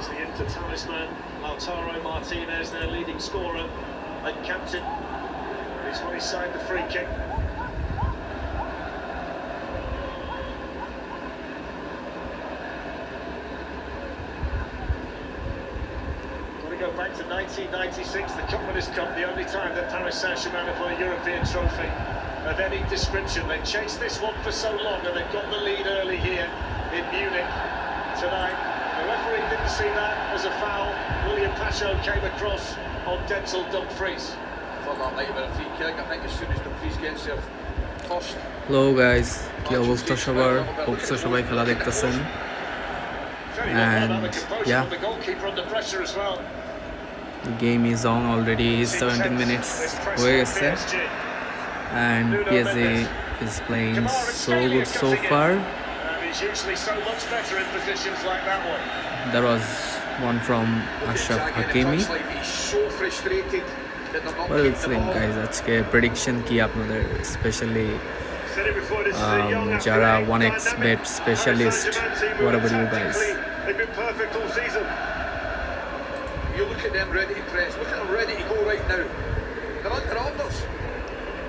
the Inter talisman, Lautaro Martinez, their leading scorer and captain. He's on his side, the free kick. Go back to 1996, the Conference Cup, the only time that Paris Saint-Germain have won a European trophy of any description. They chased this one for so long and they got the lead early here in Munich tonight. The referee didn't see that as a foul. William Pacho came across on Denzel Dumfries. For that night with a free kick, I think as soon as Dumfries gets there first. Hello guys, কি অবস্থা সবার? Hope so সবাই খেলা দেখতেছেন। And yeah, the game is on already. 17 minutes হয়ে গেছে and PSG is playing so good so far. There was one from Ashraf Hakimi. What else guys? আজকে prediction কি আপনাদের, especially যারা 1x bet specialist? What about you guys? They've been perfect all season. You look at them ready to press. Look at them ready to go right now. They're under orders.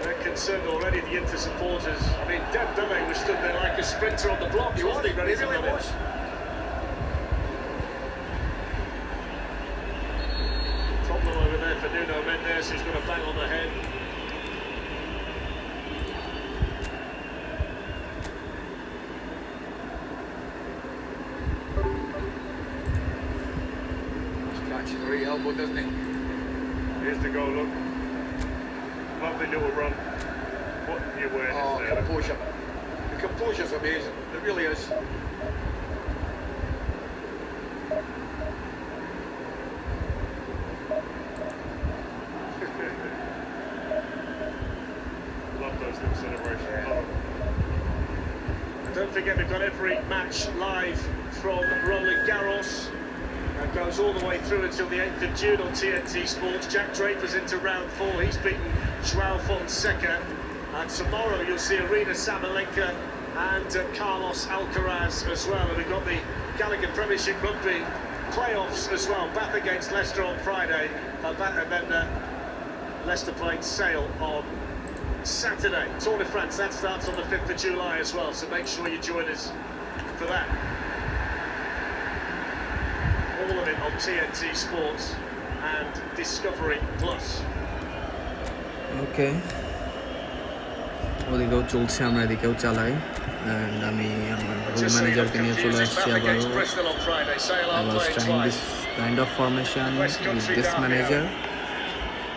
They're concerned already, the Inter supporters. I mean, Dembele was stood there like a sprinter on the block. He wasn't ready to run it. Problem over there for Nuno Mendes, who's got a bang on the head. Catches the right elbow, doesn't he? Here's the goal, look. Lovely little run. What the awareness there. Composure. The composure's amazing. It really is. Love those little celebrations. Yeah. And don't forget, we've got every match live from Roland Garros. It goes all the way through until the 8th of June on TNT Sports. Jack Draper's into round 4. He's beaten Joao Fonseca. And tomorrow you'll see Arina Sabalenka and Carlos Alcaraz as well. And we've got the Gallagher Premiership Rugby playoffs as well. Bath against Leicester on Friday. And then Leicester playing Sale on Saturday. Tour de France, that starts on the 5th of July as well. So make sure you join us for that. All of it on TNT Sports and Discovery Plus. Okay. ওদিকেও চলছে, আমরা এদিকেও চালাই। And আমি আমার role ম্যানেজারকে নিয়ে চলে আসছি আবারও। I was trying this kind of formation with this manager.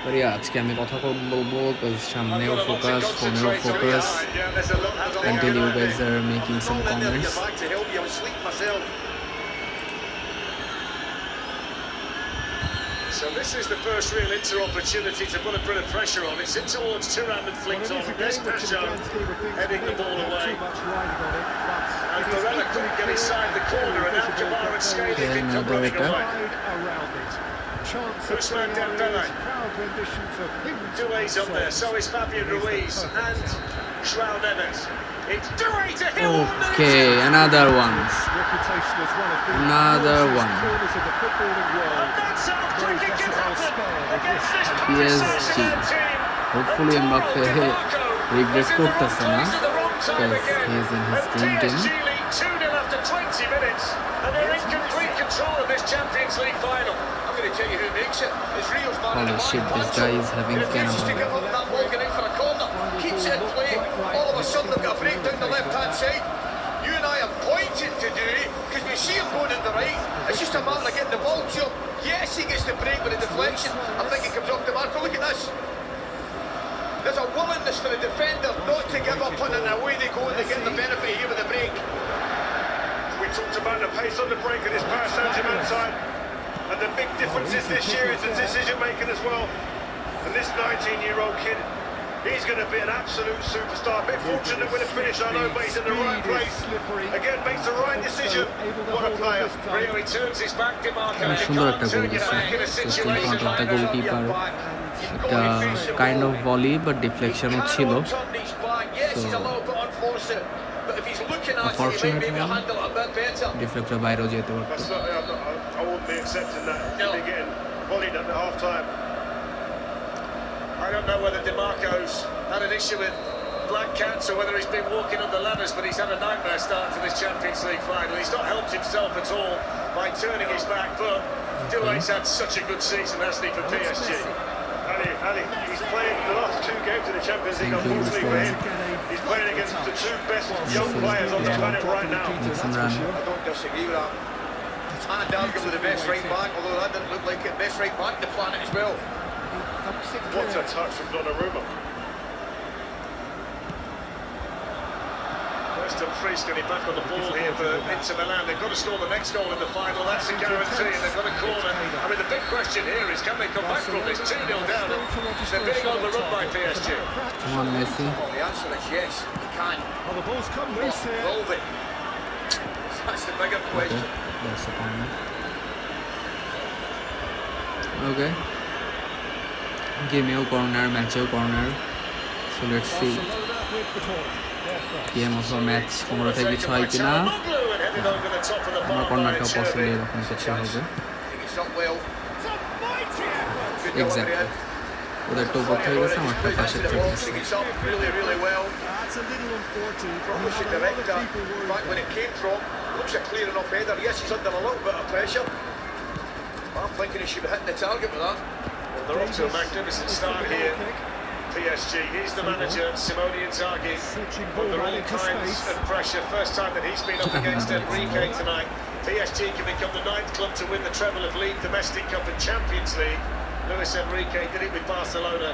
But yeah, আজকে আমি কথা বলবো because সামনেও ফোকাস, ফোনেও focus until you guys are making some comments. So this is the first real Inter opportunity to put a bit of pressure on. It's in towards Thuram and flicked on. There's Pacho heading the ball away. And Barella couldn't get inside the corner, and now Jabbar and Scaly can come running away. Ousmane Dembele. Doué's up there, so is Fabian Ruiz and Joao Neves. It's Doué to him. Okay, another one. Another one. PSG. Hopefully Mbappe regret করতেছে না because he is in his dream team. 2-0 after 20 minutes and they're in complete control of this Champions League final. I'm going to tell you who makes it. It's Rio's man. Holy shit, this guy is having cannibal. To give up that ball, get in for a corner, keeps it in play. All of a sudden they've got a break down the left-hand side. You and I are pointing to do because we see him going in the right. It's just a matter of getting the ball to him. Yes, he gets the break with a deflection. I think he comes off the mark. But look at this. There's a willingness for the defender not to give up on it, and away they go and they get the benefit here with the break. We talked about the pace on the break at this Paris Saint-Germain side, and the big differences this year is the decision making as well. And this 19-year-old kid, he's going to be an absolute superstar. A bit fortunate with the finish, I know, but he's in the right place. Again, makes the right decision. What a player. Rio, he turns his back, DeMarco. সুন্দর একটা গোল দিচ্ছে just in front of the goalkeeper. একটা kind of volley but deflection ছিল, so unfortunately deflector বাইরেও যেতে পারতো. I wouldn't be accepting that. They're getting volleyed at the half-time. I don't know whether DeMarco's had an issue with black cats or whether he's been walking on the ladders, but he's had a nightmare start to this Champions League final. He's not helped himself at all by turning his back, but Doué's had such a good season, hasn't he, for PSG? Ali, he's playing the last 2 games in the Champions League, unfortunately for him. He's playing against the 2 best young players on the planet right now. I don't disagree with that. And arguably the best right back, although that didn't look like it. Best right back on the planet as well. What a touch from Donnarumma. First Dumfries getting back on the ball here for Inter Milan. They've got to score the next goal in the final, that's a guarantee, and they've got a corner. I mean, the big question here is, can they come back from this 2-0 down? They're being overrun by PSG. Come on, Messi. Well, the answer is yes, you can. Well, the ball's come loose here. Will they? That's the bigger Okay, question. that's the corner. Okay. Give me a corner, match a corner. So let's see. Game of a match. কোমর থেকে 6 কিনা আমার কর্নারটা পছন্দ এরকম কিছু হবে exactly ওদের তো উপর থেকে গেছে আমারটা পাশে থেকে গেছে That's a little unfortunate. Probably should direct that back when it came from. Looks a clear enough header. Yes, he's under a little bit of pressure. I'm thinking he should be hitting the target with that. Well, they're off to a magnificent start here. PSG, he's the manager, Simone Inzaghi, under all kinds of pressure. First time that he's been up against Enrique tonight. PSG can become the 9th club to win the treble of League, Domestic Cup and Champions League. Luis Enrique did it with Barcelona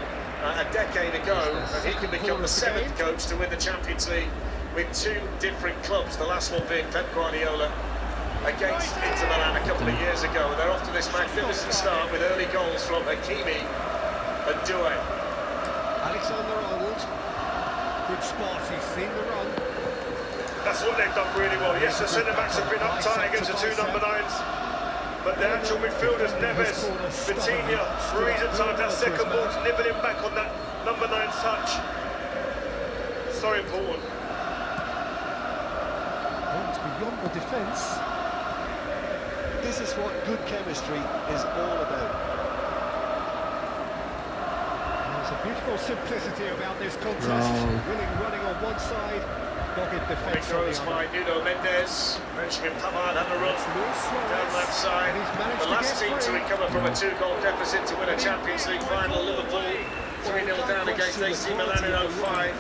a decade ago, and he can become the 7th coach to win the Champions League with 2 different clubs, the last one being Pep Guardiola against Inter Milan a couple of years ago. And they're off to this magnificent start with early goals from Hakimi and Doué. Alexander-Arnold. Good spot, he's seen the run. That's what they've done really well. Yes, the centre-backs have been uptight against the 2 number 9s. But the actual midfielders, Neves, Vitinha, Ruiz at times, that second ball's nibbling back on that number 9's touch. So important. It's beyond the defence. This is what good chemistry is all about. There's a beautiful simplicity about this contest. Willing running on one side, dogged defence on the by other. Nuno Mendes. Benjamin Pavard had a run down that side. The last team to recover from a 2-goal deficit to win a Champions League final. Liverpool 3-0 down against AC Milan in 05.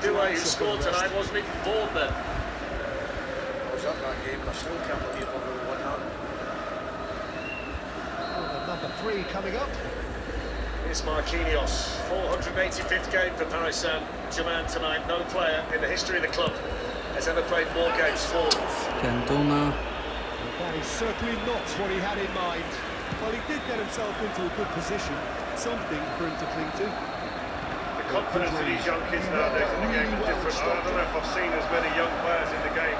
Doué, who scored tonight, wasn't even born then. I was at that game, I still can't believe Liverpool won that. Number 3 coming up. Here's Marquinhos, 485th game for Paris Saint-Germain tonight. No player in the history of the club has ever played more games for them. Cantona. That is certainly not what he had in mind. Well, he did get himself into a good position, something for him to cling to. The confidence of these young kids nowadays in the game is different. I don't know if I've seen as many young players in the game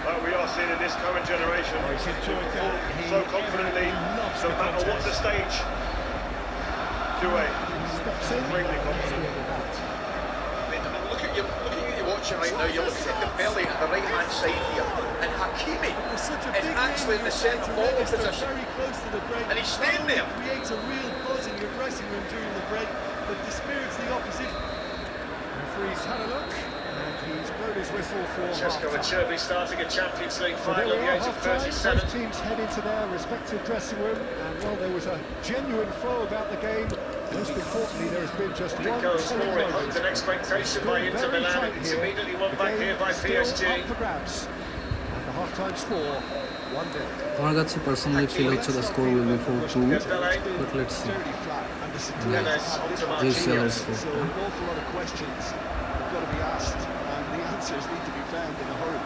like we are seeing in this current generation. So confidently, no matter what the stage. Doué, extremely confident. Look at you watching right now. You're looking at the belly at the right-hand side here, and Hakimi is actually in the centre forward position, and he's staying there. Creates a real buzz in your dressing room during the break that dispirits the opposition. Referee's had a look, and he's blown his whistle for Francesco half-time. Acerbi starting a Champions League final at the age of Half-time, 37. both teams head into their respective dressing room, and while there was a genuine flow about the game, most importantly there has been just one Goal telling scoring, moment. hoped an expectation by Inter Milan. It's immediately won back here by PSG. Up for grabs. And the half-time score, 1-0. আমার কাছে personally feel হচ্ছে the score will be 4-2, but let's see. Dirty flat, and this is Neves onto UCL Marquinhos. score. so an awful lot of questions have got to be asked, and the answers need to be found in a hurry.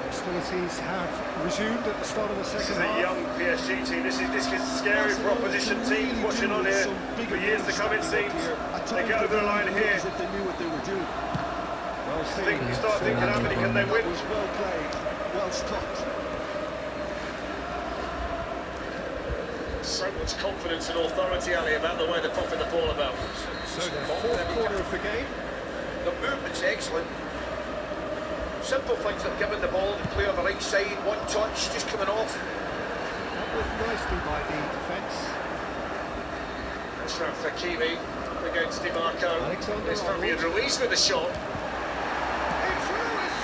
Hostilities have resumed at the start of the This second is a half. young PSG team. This is scary for opposition teams watching on here for years to come. It seems they get over the line here. As if they knew what they were doing. Well seen. You start thinking, how many can they win? It was well played, well stopped. So much confidence and authority, Ali, about the way they're popping the ball about. So the fourth quarter of the game. The movement's excellent. Simple things like giving the ball to play on the right side, one touch, just coming off. That was nicely by the defence. Ashraf Hakimi against Dimarco. Alexander There's Fabian Ruiz with a shot. It's Ruiz!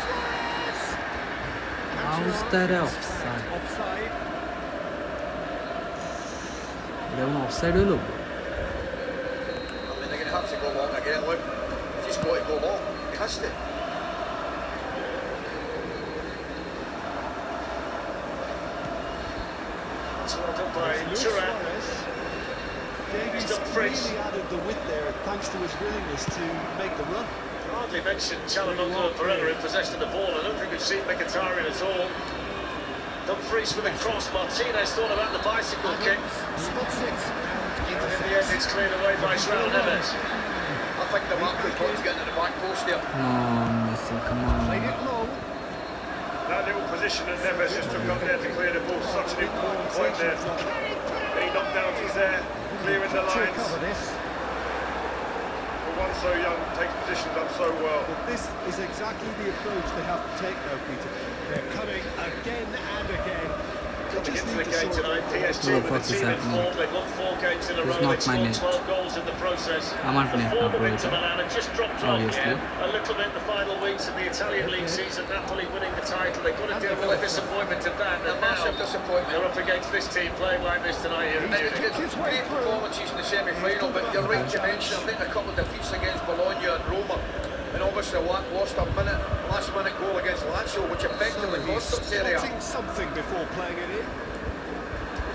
How's that offside? Offside. এটা কোনো offside হলো? I mean, they're going to have to go long again, look. He's just got to go long. He has to. It's well done by Luis Thuram. Suarez. Davies Dumfries. really added the width there thanks to his willingness to make the run. Hardly mentioned Chalanoglu and Pereira in possession of the ball. I don't think we've seen Mkhitaryan at all. Dumfries with a cross. Martinez thought about the bicycle kick. Spots it And in the end, it's cleared away by João Neves. I think the mark has got to get into the back post there. Come on, Messi, come Played on. it long. That little position that Neves just took up there to clear the ball, such an important point there. Any knockdowns he's there, clearing the Picture lines. cover this. For one so young, takes positions up so well. But this is exactly the approach they have to take now, Peter. They're coming again and again. They Coming just into need the to game sort tonight, it out. PSG What the with fuck the is team in happening? form. They've won 4 games in a It's row. not They've my scored net. 12 goals in the process. আমার The net form of operator. Inter Milan had just dropped off Obviously. a little bit in the final weeks of the Italian league season. Napoli winning the title. They've got to deal with the disappointment of that. A And massive now disappointment. they're up against this team playing like this tonight here in It's Munich. good, great performances in the semi-final, but you're right to mention, I think a couple of defeats against Bologna and Roma, and obviously lost a last-minute goal against Lazio, which effectively cost them Serie A. Spotting something before playing it in.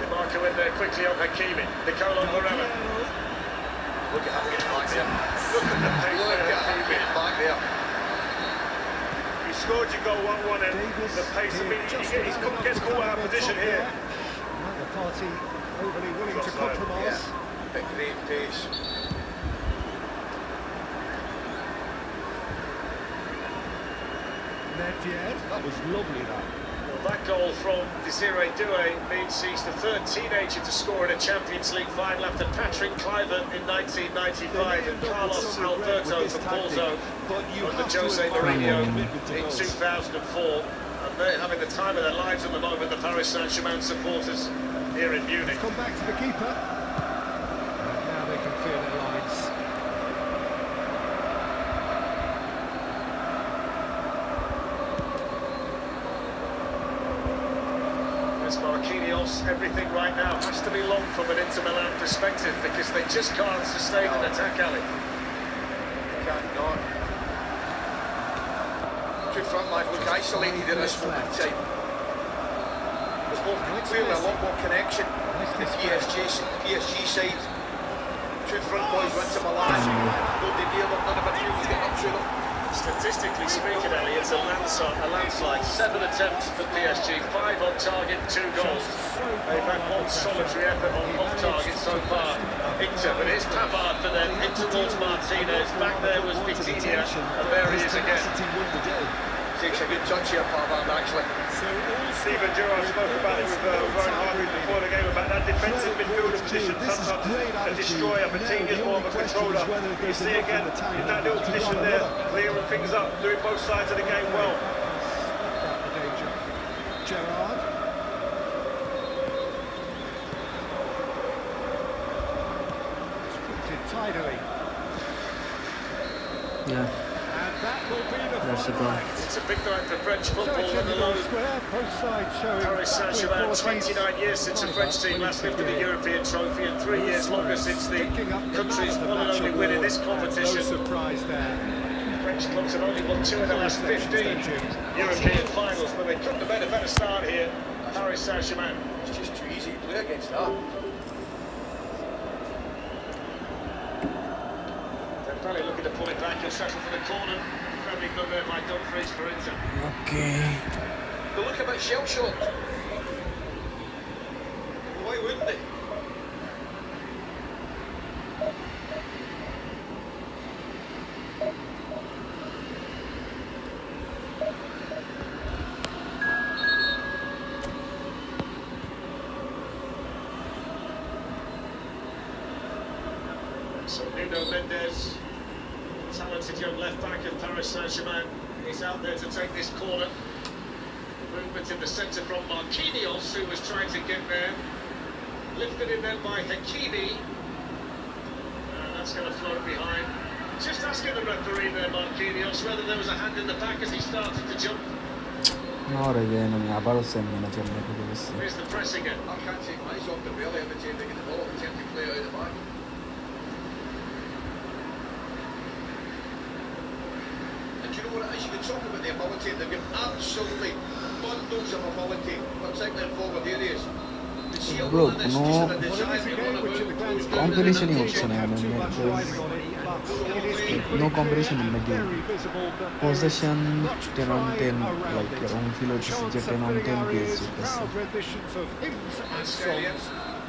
Dimarco in there quickly on Hakimi. Nicolo Pereira. Look at him getting back there. Look at him getting back there. You scored your goal 1-1 and the pace immediately, he gets caught out of position here. Neither party overly willing to Offside. compromise. But great pace. Nedved, that was lovely that. Well, that goal from Desiree Doué means he's the 3rd teenager to score in a Champions League final after Patrick Kluivert in 1995 and Carlos Alberto for Porto under Jose Mourinho in 2004. And they're having the time of their lives at the moment, the Paris Saint-Germain supporters here in Munich. Come back to the keeper. And now they can clear their lines. As Marquinhos, everything right now has to be long from an Inter Milan perspective because they just can't sustain an attack, Ali. Can't not. Two front lines look isolated at this moment in time. There's clearly a lot more connection in the PSG side. Two front boys went to Milan. Nobody near them, none of it was getting up to them. Statistically speaking, Ali, it's a landslide. 7 attempts for PSG, 5 on target, 2 goals. They've had one solitary effort on off target so far. Inter, but here's Pavard for them, in towards Martinez. Back there was Vitinha, and there he is again. Takes a good touch here, Pavard, actually. Steven Gerrard spoke about it with Ron Harvey before the game about that defensive midfielder position. Sometimes a destroyer, Vitinha's more of a controller. You see again in that little position there, clearing things up, doing both sides of the game well. The danger. Gerrard. Scripted tidily. Yeah, And that will be the that's the final goal. act. It's a big night for French So football, it's in let the alone square, both sides showing Paris Saint-Germain. battling 29 years since the French team last lifted the European trophy and 3 years longer since the country's one and only win in this competition. No surprise there. French clubs have only won 2 in the last 15 European finals, but they couldn't have made a better start here. Paris Saint-Germain. It's just too easy to play against that. Dembele looking to pull it back, he'll settle for the corner. Very good there by Dumfries for Inter. Okay. They look a bit shell-shocked. Why wouldn't they? So Nuno Mendes, talented young left-back of Paris Saint-Germain, He's out there to take this corner. Movement in the centre from Marquinhos, who was trying to get there. Lifted in then by Hakimi. That's going to float behind. Just asking the referee there, Marquinhos, whether there was a hand in the back as he started to jump. Ahora ya no me acuerdo si me lo llamé porque es. Here's the press again. I can't take my eyes off the belly every time they get the ball. They tend to play out of the back. And do you know what it is? You can talk about the ability. They've got absolutely bundles of ability, particularly in forward areas. Bro, কোনো competition ই হচ্ছে না no competition in the game. Possession 10 on 10, like your own feel is 10 on 10 PSG.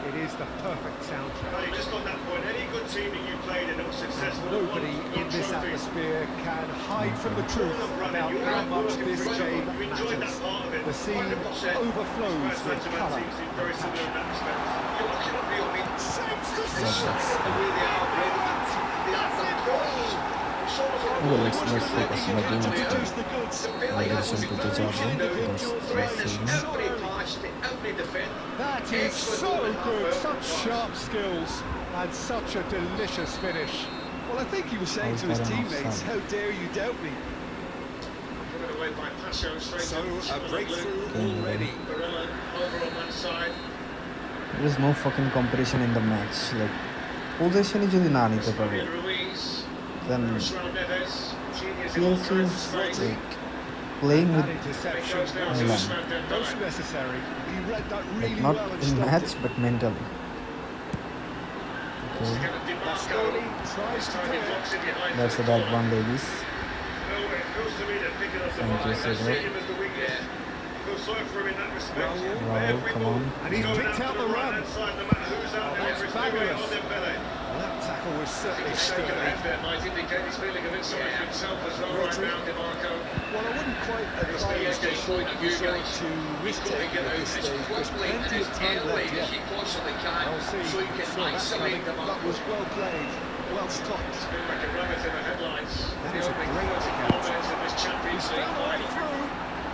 It is the perfect soundtrack. Just on that point, any good team that you played and that was successful. Nobody in this atmosphere can hide from the truth about how much this game matters. The scene overflows with colour. Very similar in that respect. You're looking at real mean. Saves the The shot. way they are, Brady. That's it, goal. Well, let's focus on the game. Produce the goods. Migration to the job. Every pass to every defender. That is so good, such sharp skills and such a delicious finish. Well, I think he was saying to his teammates, how dare you doubt me? Given away by Pacho, straight So, a breakthrough already. Barella over on that side. There is no fucking competition in the match. Like, possession is যদি না নিতে পারে, Ruiz, then Raul Neves, genius in PSG all is kinds of space. like playing That with interception Goes down to Milan. Ousmane Dembele. most necessary. He read that like really not well and in stopped match it. but mentally. Once Okay, again, Di Slowly Marco. tries This to time he clear. blocks it behind that's for a the bad corner. one, Davies. No, it feels to me that picking up the Thank you, ball, I see Cedric. him as the weakness. Feel sorry for him in that respect. Raul, Every come ball on. And he's going picked out out to the the run. right-hand side, no matter who's out there, that's it's doing it fabulous. on Dembele. That tackle was certainly Shaking sturdy. ahead there might indicate he's feeling a bit sorry for himself as well right now, Di Marco. Well, I wouldn't quite It's the advise extra point of view, guys. to He's got to risk-taking get at out this as stage. There's quickly and plenty as of time early left as yet. he possibly can, I'll see. so he can Saw that isolate coming. them That was well played, well stopped. Been like a rabbit in the headlines. That The is a opening great 34 attempt. minutes of this Champions He's League found a way final. through.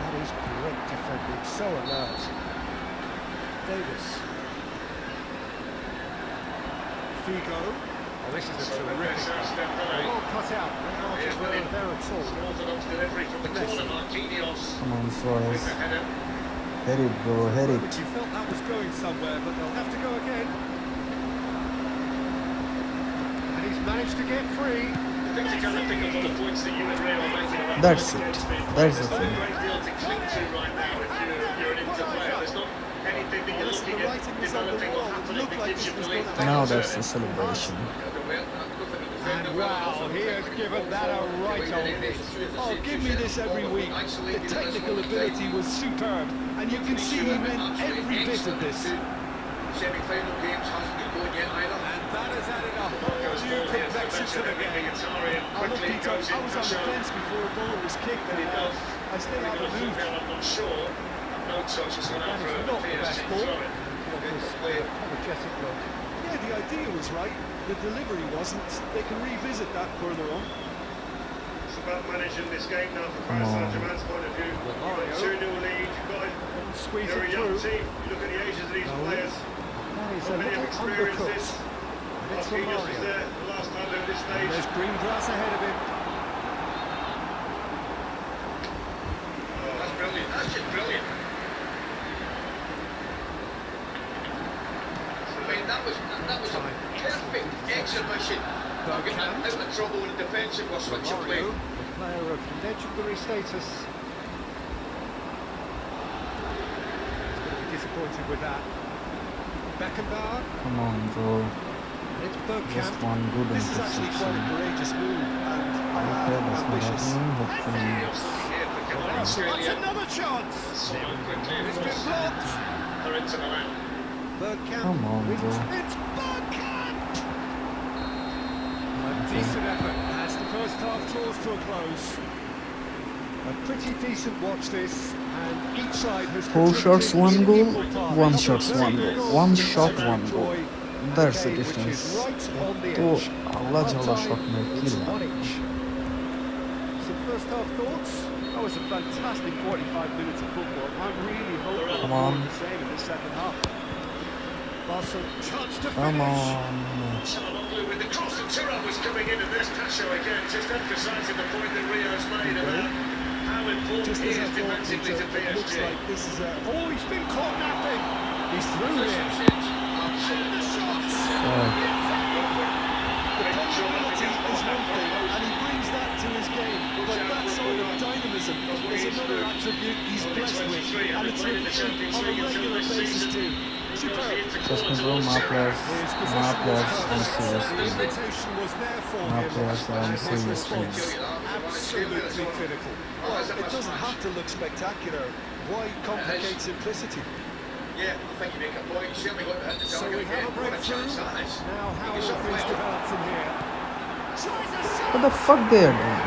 That is great defending, so alert. Davis. Figo. Oh, this is a terrific Sounds one. Dembele. Well cut out. No margin of error there at all. Orthodox delivery from the corner, Marquinhos. Come on, With Suarez. the header. Hit it, bro, hit But it. you felt that was going somewhere, but they'll have to go again. And he's managed to get free. I think you kind of pick up on the points that you and Ray are making about That's both it. games being played. That's There's the not a thing. great deal to cling to right now if you're an Inter player. There's not anything that you're Listen, looking the at writing was on the developing or wall. It happening looked that like gives you this was belief. gonna Now happen. that's the celebration. And wow, he has given that a right-old. Oh, give me this every week. The technical ability was superb, and you can see he meant every bit of this. Semi-final games hasn't been going yet either. And that has added a whole new complexion to the game. I look, Peter, I was on the fence before a ball was kicked, and I still haven't moved. I'm not sure. No touch has gone out That for is a not the best PSG ball. throw-in. This apologetic look. Yeah, the idea was right. The delivery wasn't. They can revisit that further on. It's about managing this game now from Come Paris on. Saint-Germain's point of view. You've Mario. got 2-0 lead, you've got Squeeze they're a it young through. team. You look at the ages of these No. players. That is a Not many have little experienced undercooked. this. And it's from Marquinhos was Mario. there the last time they were this And stage. there's green grass ahead of him. That's brilliant. That's just brilliant. I mean, that was a perfect exhibition. They're getting out of trouble in the defensive or switch of play. Mario, a player of legendary status. He's going to be disappointed with that. Beckenbauer. Come on, bro. It's Just Bergkamp. one good This is actually quite a interception. courageous move and Okay, that's not ambitious. happening. Hopefully, That's another chance. So quickly It's it been was blocked. for Inter Milan. Bergkamp. Come on, It's bro. Bergkamp. A decent effort as the first half draws to a close. A pretty decent watch this, and each side has 4 shots, contributed 1 in goal. equal part. 1 A shots, couple of 1 very goal. good 1 goals shot, to 1 goal. enjoy. That's the Game which difference. is right on the तो edge. अगला झगड़ा Half-time, shot में it's kill 1 each. Some first half thoughts? That was a fantastic 45 minutes of football. I'm really hoping Come more on. of the same in this second half. Barcelona chance to Come finish. on. Çalhanoğlu with the cross, and Thuram was coming in, and there's Pacho again, just emphasising the point that Rio's made about how important Just he as I is thought, defensively to it looks PSG. like this is a... Oh, he's been caught napping. He's through here. And the shot. The punctuality is one thing, and he brings that to his game. But that sort of dynamism is another attribute he's blessed with, and it's reflected on a regular basis too. Superb. Trust me bro, my players on serious The teams. invitation was there for My him, players are on and his serious response teams. absolutely critical. Well, it doesn't have to look spectacular. Why complicate simplicity? Yeah, I think you make a point. You certainly got to hit the So target we have again. a What a breakthrough. chance that is. Now how will things develop from here? What the fuck they are doing?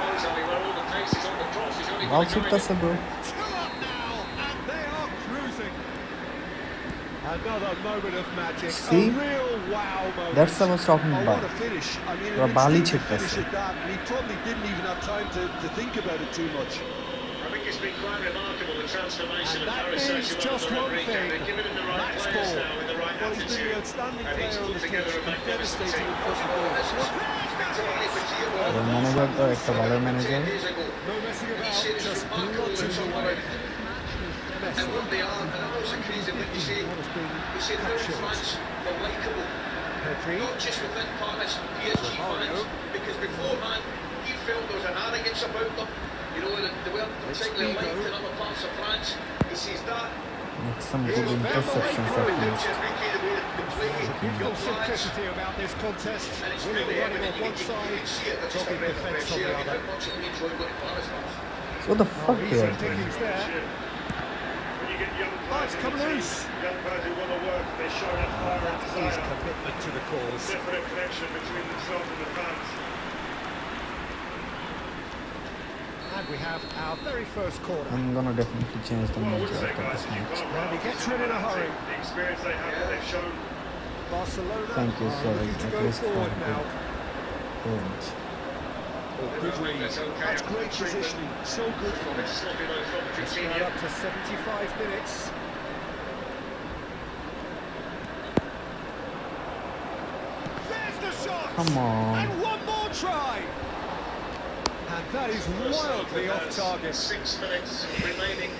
Knows only where all the pace is on the cross, he's only Ball got to go çıktı bro. Two up now, and they are cruising. Another moment of magic. See? A real wow moment. That's what I was talking Oh, about. what a finish. I mean, Bro, an Bali instinctive çıktı. finish at that, and he probably didn't even have time to think about it too much. I think it's been quite remarkable, the transformation And of that Paris means Saint-Germain just under one Enrique. thing. They're giving him the right Match players ball. now with the right Well, he's been attitude. the outstanding And he's player on put the together pitch. a magnificent Devastating team. in front of goal. The manager তো একটা ভালো manager No messing about, just bludgeon away. And what they are, and I'm also crazy, like you say, you say they're in France, they're likeable. Not just within Paris, PSG fans, because beforehand, he felt there was an arrogance about them. You know, they weren't particularly liked in other parts of France. He sees that. make some good interceptions at least. No simplicity about this contest. And it's William really running evident, on one you side, can see it, they're just dropping a defence on the other. How much it means when going to Paris fans. So what the fuck they Easy are doing? pickings there. When you get young Oh, players it's in come the team, loose. young players who want to work, they show that fire and His desire. commitment to the cause. Definite connection between themselves and the fans. And we have our very first corner. I'm gonna definitely change the Well, I would manager say, after guys, this you've match. got And he gets rid in a hurry. the experience they have, what they've shown. Barcelona Thank you, are sorry, looking to at go least for a forward now. good point. Oh, good read. That's great positioning. So good from it. Sloppy though from Now Coutinho. up to 75 minutes. There's the shot! Come on. And one more try! And that is wildly off target. 6 minutes remaining.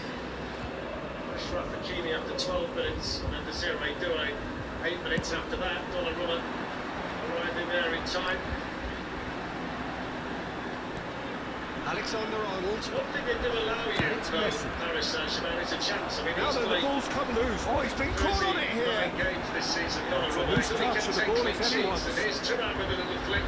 Ashraf Hakimi after 12 minutes, and Desiree Doué 8 minutes after that. Donnarumma arriving there in time. Alexander-Arnold. One thing they do allow you, It's though, Messi. Paris Saint-Germain, is a chance. I mean, Now he's then, the played ball's come loose. Oh, he's been caught on it here. 9 games this season, it's a Donnarumma, loose so he touch can and the take ball clean is anyone's. sheets. And here's Thuram with a little flick.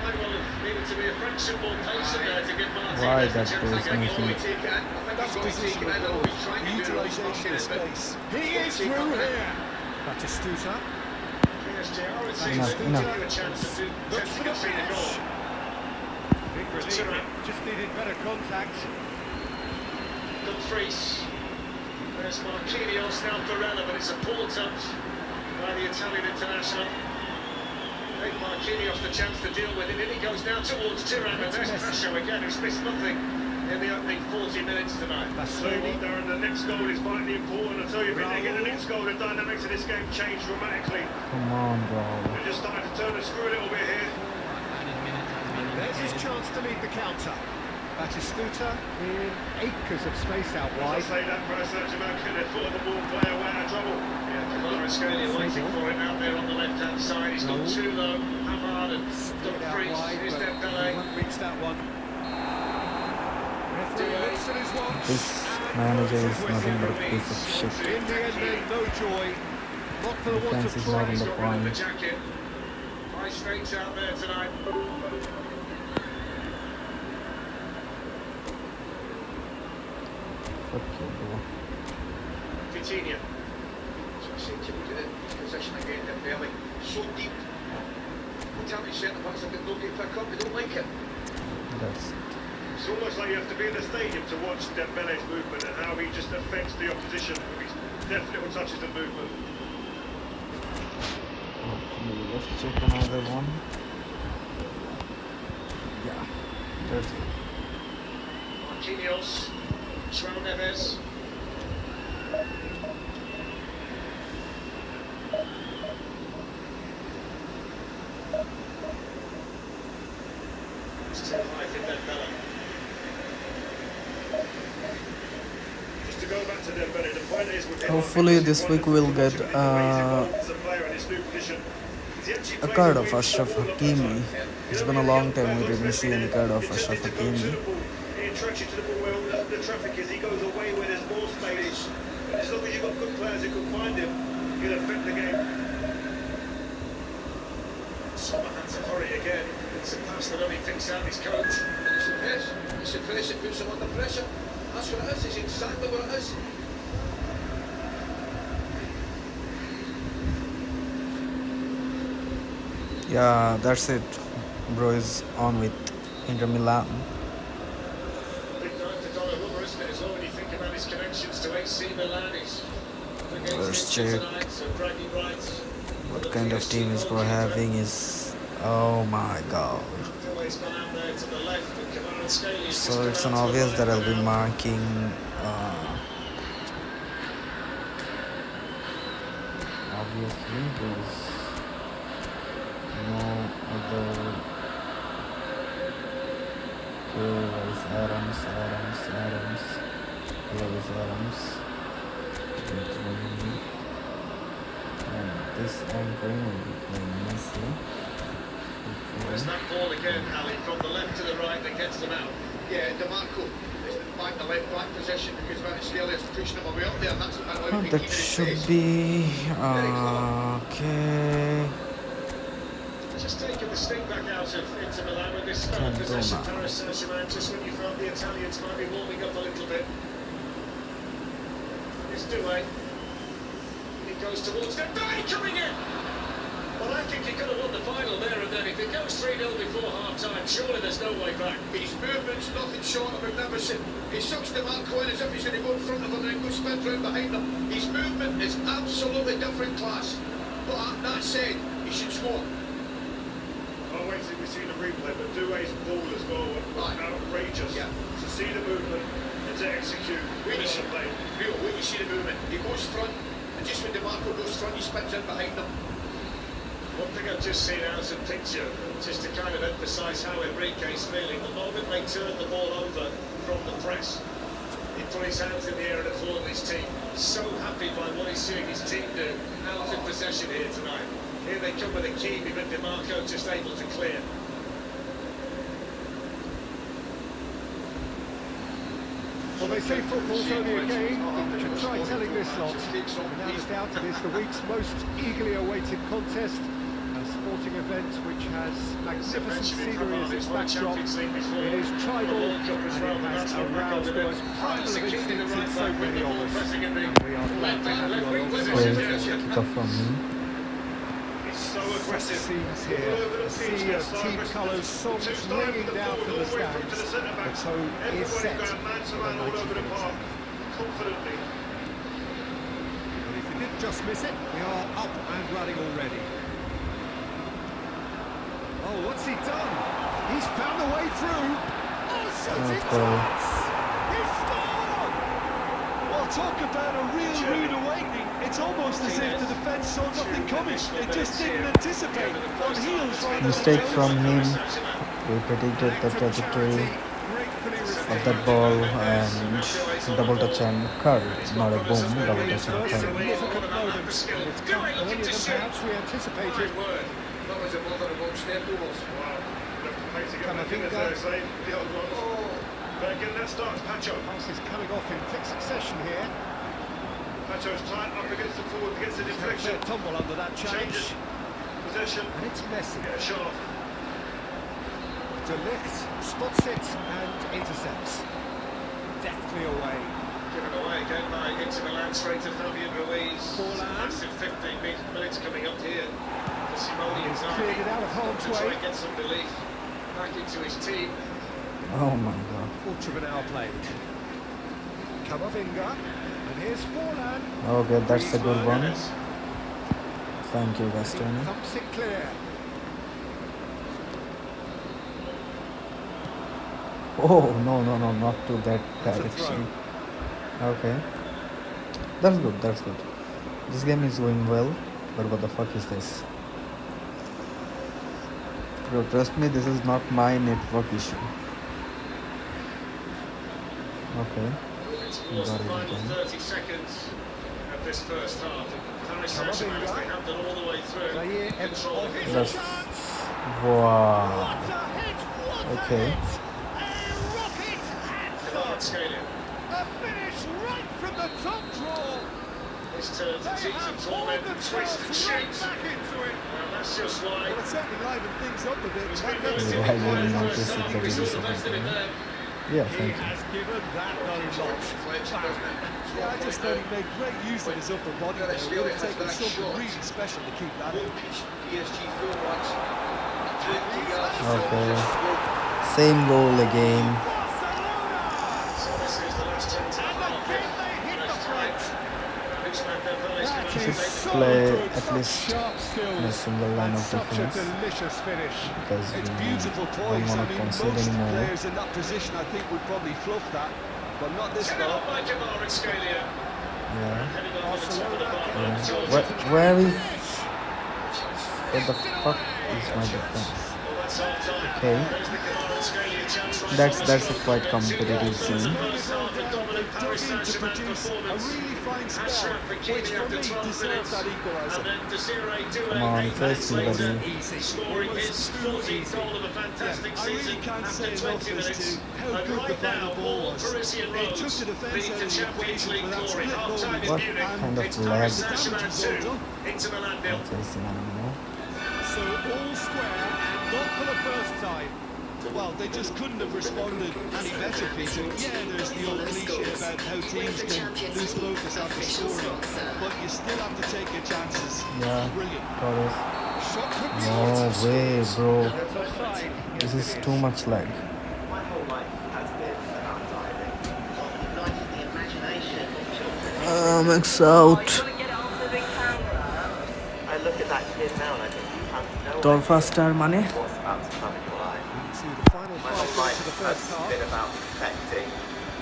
Might well have needed to be a fraction more patient there to give Martinez Why the that chance goes to get making going. it? Take it in. I think That's he's got to take position it in. I of know goal. he's trying to do it. Utilisation of space. He is through here. Batistuta. PSG are it seems Enough, to enough. give a chance to Looks for the concede a goal. finish. Big relief. Just needed better contact. Dumfries. There's Marquinhos, now Barella, but it's a poor touch by the Italian international. Gave Marquinhos the chance to deal with it, and he goes now towards Thuram, and there's Pacho again, who's missed nothing in the opening 40 minutes tonight. So what, Darren, the next goal is vitally important. I tell you, if they get the next goal, the dynamics of this game change dramatically. Come on, bro. They're just starting to turn the screw a little bit here. There's his chance to lead the counter. Batistuta in acres of space out As I wide. say that, Paris Saint-Germain get their foot on the ball, play away out of trouble. Yeah, Kvaratskhelia waiting for it out there on the left-hand side. He's got two though, Havard and Straight out Dumfries. wide, Here's but he Dembele. won't reach that one. Referee looks at his watch. This manager is nothing but a piece of shit. In the end, then, no joy. Not for the want Defense of is not on trying. the Got rid of the point. jacket. High stakes out there tonight. Fuck you, bro. Coutinho. So I said to look at his position again, Dembele, so deep. What time you centre backs have got nobody to pick up, they don't like it. That's it. It's almost like you have to be in the stadium to watch Dembele's movement and how he just affects the opposition with his deft little touches and movement. Okay, let's check another one. Yeah. That's it. Marquinhos, João Neves. It's too high for Dembele. Just to go back to Dembele, the point is with him, Hopefully this week we'll get a card of Ashraf Hakimi. It's been a long time we didn't see any card of Ashraf Hakimi. He attracts you to the ball where the traffic is. He goes away where there's more space. As long as you've got good players who can find him, you'll affect the game. Sommer had to hurry again. It's a pass that only picks out his coach. It's a press. It's a press that puts him under pressure. That's what it is. It's exactly what it is. Yeah, that's it. Bro is on with Inter Milan. Big night for Donnarumma, isn't it? As well when you think about his connections to AC Milan. He's Let's check what kind of team is bro having. Is oh my god. So it's an obvious that I'll be marking obviously there's no other. Where is Adams? Where is Adams? And this anchor will be playing Messi. There's that ball again, Ali, from the left to the right that gets them out. Yeah, DeMarco is back in the left back position because Varaskelia is pushing him away up there, and that's Oh, that should be okay. Just taking the sting back out of Inter Milan with this possession. Paris Saint-Germain, just when you felt the Italians might be warming up a little bit. It's Doué. He goes towards Dembele coming in. Well, I think he could have won the final there and then. If it goes 3-0 before half-time, surely there's no way back. His movement's nothing short of magnificent. He sucks the man in as if he's going to go in front of him and then go spin round behind him. His movement is absolutely different class. But that said, he should score. I'll wait till we see the replay, but Doué's ball as well was outrageous. Yeah. To see the movement and to execute. Wait you see the movement. He goes front, and just when DeMarco goes front, he spins in behind him. One thing I've just seen out of picture, just to kind of emphasise how Enrique's feeling, the moment they turn the ball over from the press, he put his hands in the air and applauded his team. So happy by what he's seeing his team do out of possession here tonight. Here they come with a key, but DeMarco just able to clear. Well, they say football's only a game, but you can try telling this lot. Without a doubt, it is the week's most eagerly awaited contest. A sporting event which has magnificent scenery as its backdrop. It is tribal and it has aroused the most primal of instincts in so many of us. And we are glad to have you alongside. Kick off from me. So aggressive. Scenes here, a sea of team colours, songs ringing down from the stands. The tone is set for the 90 minutes. Confidently. But if you didn't just miss it, we are up and running already. Oh, what's he done? He's found a way through. Oh, shooting chance! He scored! Well, talk about a real rude awakening. It's almost as if the defence saw nothing coming. They just didn't anticipate. On heels rather than Mistake from him. We predicted the trajectory of that ball and double touch and curl. Not a boom, double touch and curl. significant moment. It's come earlier than perhaps we anticipated. That was a bother about step overs. But again, that starts Pacho. Pass is coming off in quick succession here. Pacho's tight up against the forward, against the deflection. Tumble under that challenge. Changes possession. And it's Messi. Get a shot off. De Ligt spots it and intercepts. Deftly away. Given away again by Inter Milan, straight to Fabian Ruiz. Massive 15 minutes coming up here. Simone He's cleared it out of harm's to try way. and get some belief back into his team. Oh my god. Quarter of an hour played. Camavinga. And here's Forlan. Okay, that's a good one. Thank you, Gastoni. Thumps it clear. Oh, no, no, no, not to that direction. Okay. That's good, that's good. This game is going well, but what the fuck is this? Bro, trust me, this is not my network issue. Okay. Got it again. 30 seconds of this first half. Paris Saint-Germain, they have done all the way through. Control of it. That's... Wow. Okay. A finish right from the top draw. His turn to tease and torment, twist and shoot. Back into it. Well, that's just why. Well, it's certainly livened things up a bit. He's That been goes relatively Yeah, I quiet didn't for the notice first it, half, but but he's it is done the best of it okay. there. Yeah, He thank you. has given that a lot. Yeah, I just thought he made great use of his upper body there. It would have taken something really special to keep that in. Okay. Same goal again. So this is the last 10 to half. We should play at least in a single line of Such a defense delicious finish. because It's we beautiful don't poise. I want to mean, concede most anymore. players in that position, I think, would probably fluff that, but not this far. Yeah. Where is... What the fuck is my defense? Okay. That's a quite competitive team. To produce a really fine spell, which for me deserves that equaliser. Come on, first buddy. Scoring his 14th goal of a fantastic I really season can't say after enough 20 as minutes. to how And good the right now, final ball all was. Parisian It took roads the defence lead out to of the Champions equation League for that glory. split Half time is What Munich. kind of It's lag? Paris Saint-Germain Damage is well 2, done. Inter Milan 0. Chasing animal. So all square and not for the first time. Well, they just couldn't have responded any better, Peter. Yeah, there's the old cliche about how teams can lose focus after scoring, but you still have to take your chances. Yeah. Brilliant. Got it. Shot could be No way, bro. That's offside. This is too much lag. My whole life has been about diving. Igniting the imagination. Max out. I look at that kid now and I think you have no Tour idea faster money. what's about to come in your life. See the final My 5 whole minutes life of the has first half. been about perfecting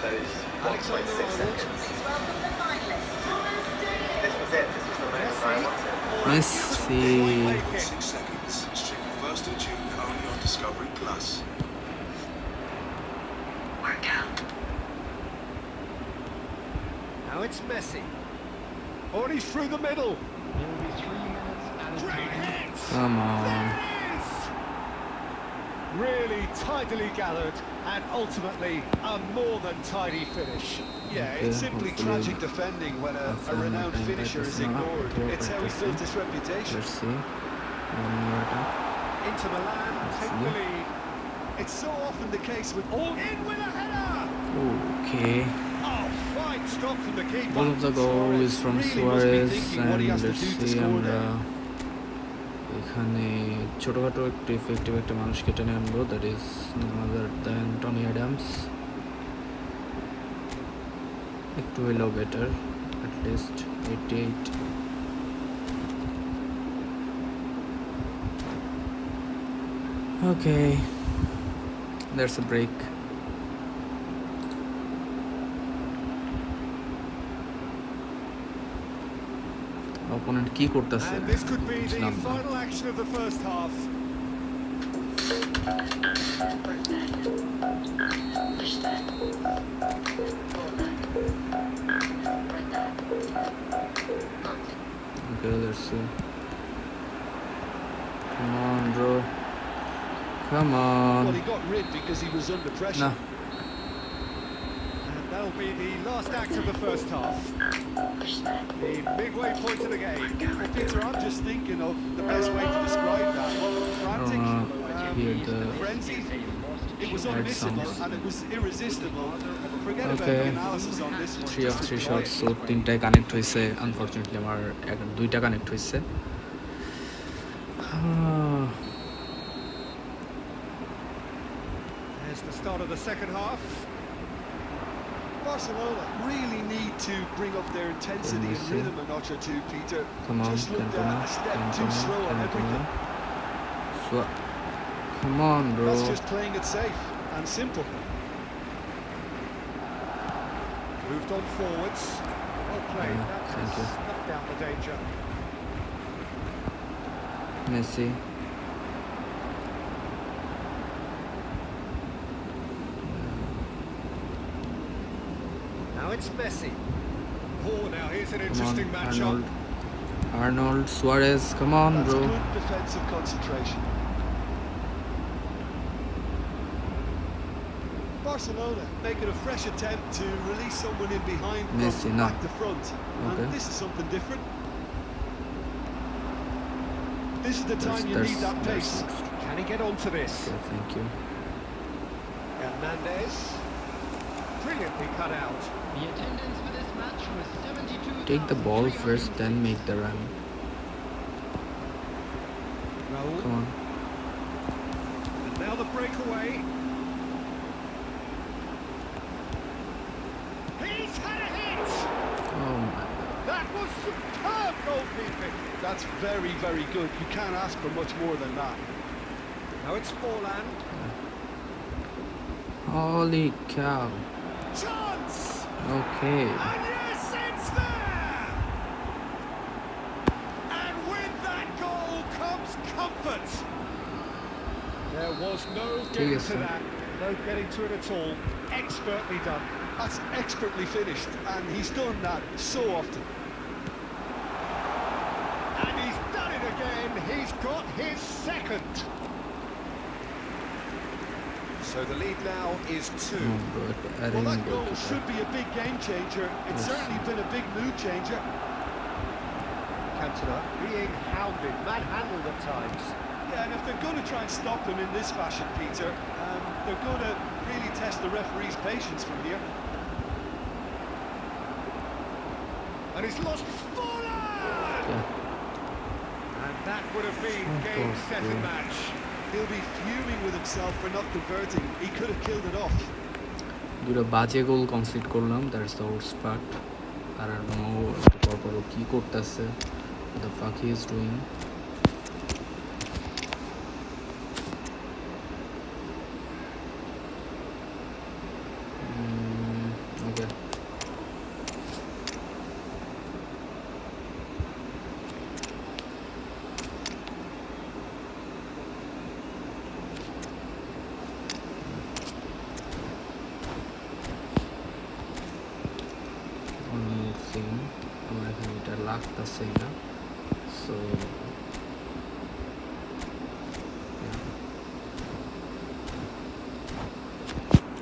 those 1.6 seconds. This was it. This was the moment I wanted. Messi. 6 seconds. Stream first and tune only on Discovery Plus. Now it's Messi. Oh, he's through the middle. Great hit! Come on. There it is! Really tidily gathered and ultimately a more than tidy finish. Yeah, Okay, it's simply hopefully tragic defending when a renowned time finisher practice is now. ignored. Okay, It's how he practicing. built his reputation. Let's see. One more attack. Inter Milan take see. the lead. It's so often the case with all in with a header. Okay. Oh, fine stop from the keeper. All of the goal Suarez is from really must be Suarez thinking what he and has to let's do to see score there. আমরা এখানে ছোটখাটো একটু effective একটা মানুষকে টেনে আনবো that is none other than Tony Adams একটু হইলেও better at least 88 okay there's a break opponent কি করতেছে And this could be the বুঝলাম না। final action of the first half. Okay, let's see. Come on, bro. Come Well, he on. got rid because he was under pressure. Nah. And that'll be the last act of the first half. The midway point of the game. Well, Peter, I'm just thinking of the best way to describe that. Frantic, Hear the frenzied. It was Add unmissable sounds. and it was irresistible. Forget about Okay. the analysis on this one. 3 of Just 3 enjoy shots it. so 3টায় connect হইছে unfortunately আমার দুইটা connect হইছে There's the start of the second half. Barcelona really need to bring up their intensity and Messi. rhythm a notch or two, Peter. Come on, Just looked Cantona, a step too slow on everything. So, come on, bro. That's just playing it safe and simple. Moved on forwards. Well played. That thank you. knocked down the danger. Messi. Now it's Messi. Oh, now here's an Come interesting on, matchup. Arnold Suarez, come on, That's bro. good defensive concentration. Barcelona making a fresh attempt to release someone in behind Messi, from no. back to front. Okay. And this is something different. This is the time you need that pace. Can he get onto this? Okay, thank you. Hernandez. Brilliantly cut out. The attendance for this match was 72. Take the ball first, then make the run. Raul. Come on. And now the breakaway. He's had a hit! Oh my. That was superb goalkeeping. That's very, very good. You can't ask for much more than that. Now it's Forlan. Holy cow. Chance! Okay. And yes, it's there! And with that goal comes comfort. There was no getting to that. No getting to it at all. Expertly done. That's expertly finished, and he's done that so often. And he's done it again. He's got his second. So the lead now is 2. Oh, bro, I Well, that didn't goal go to should that. be a big game changer. It's certainly been a big mood changer. Cantona being hounded, manhandled at times. Yeah, and if they're going to try and stop him in this fashion, Peter, they're going to really test the referee's patience from here. And he's lost Forlan! Yeah. And that would have been Of game, course, set, bro. and match. He'll be fuming with himself for not converting. He could have killed it off. দুটো বাজে goal concede করলাম, that's the worst part. আর আর নো পরপর কি করতেছে, the fuck he is doing. ওকে আমার এখানে এটা লাগতেছে না, so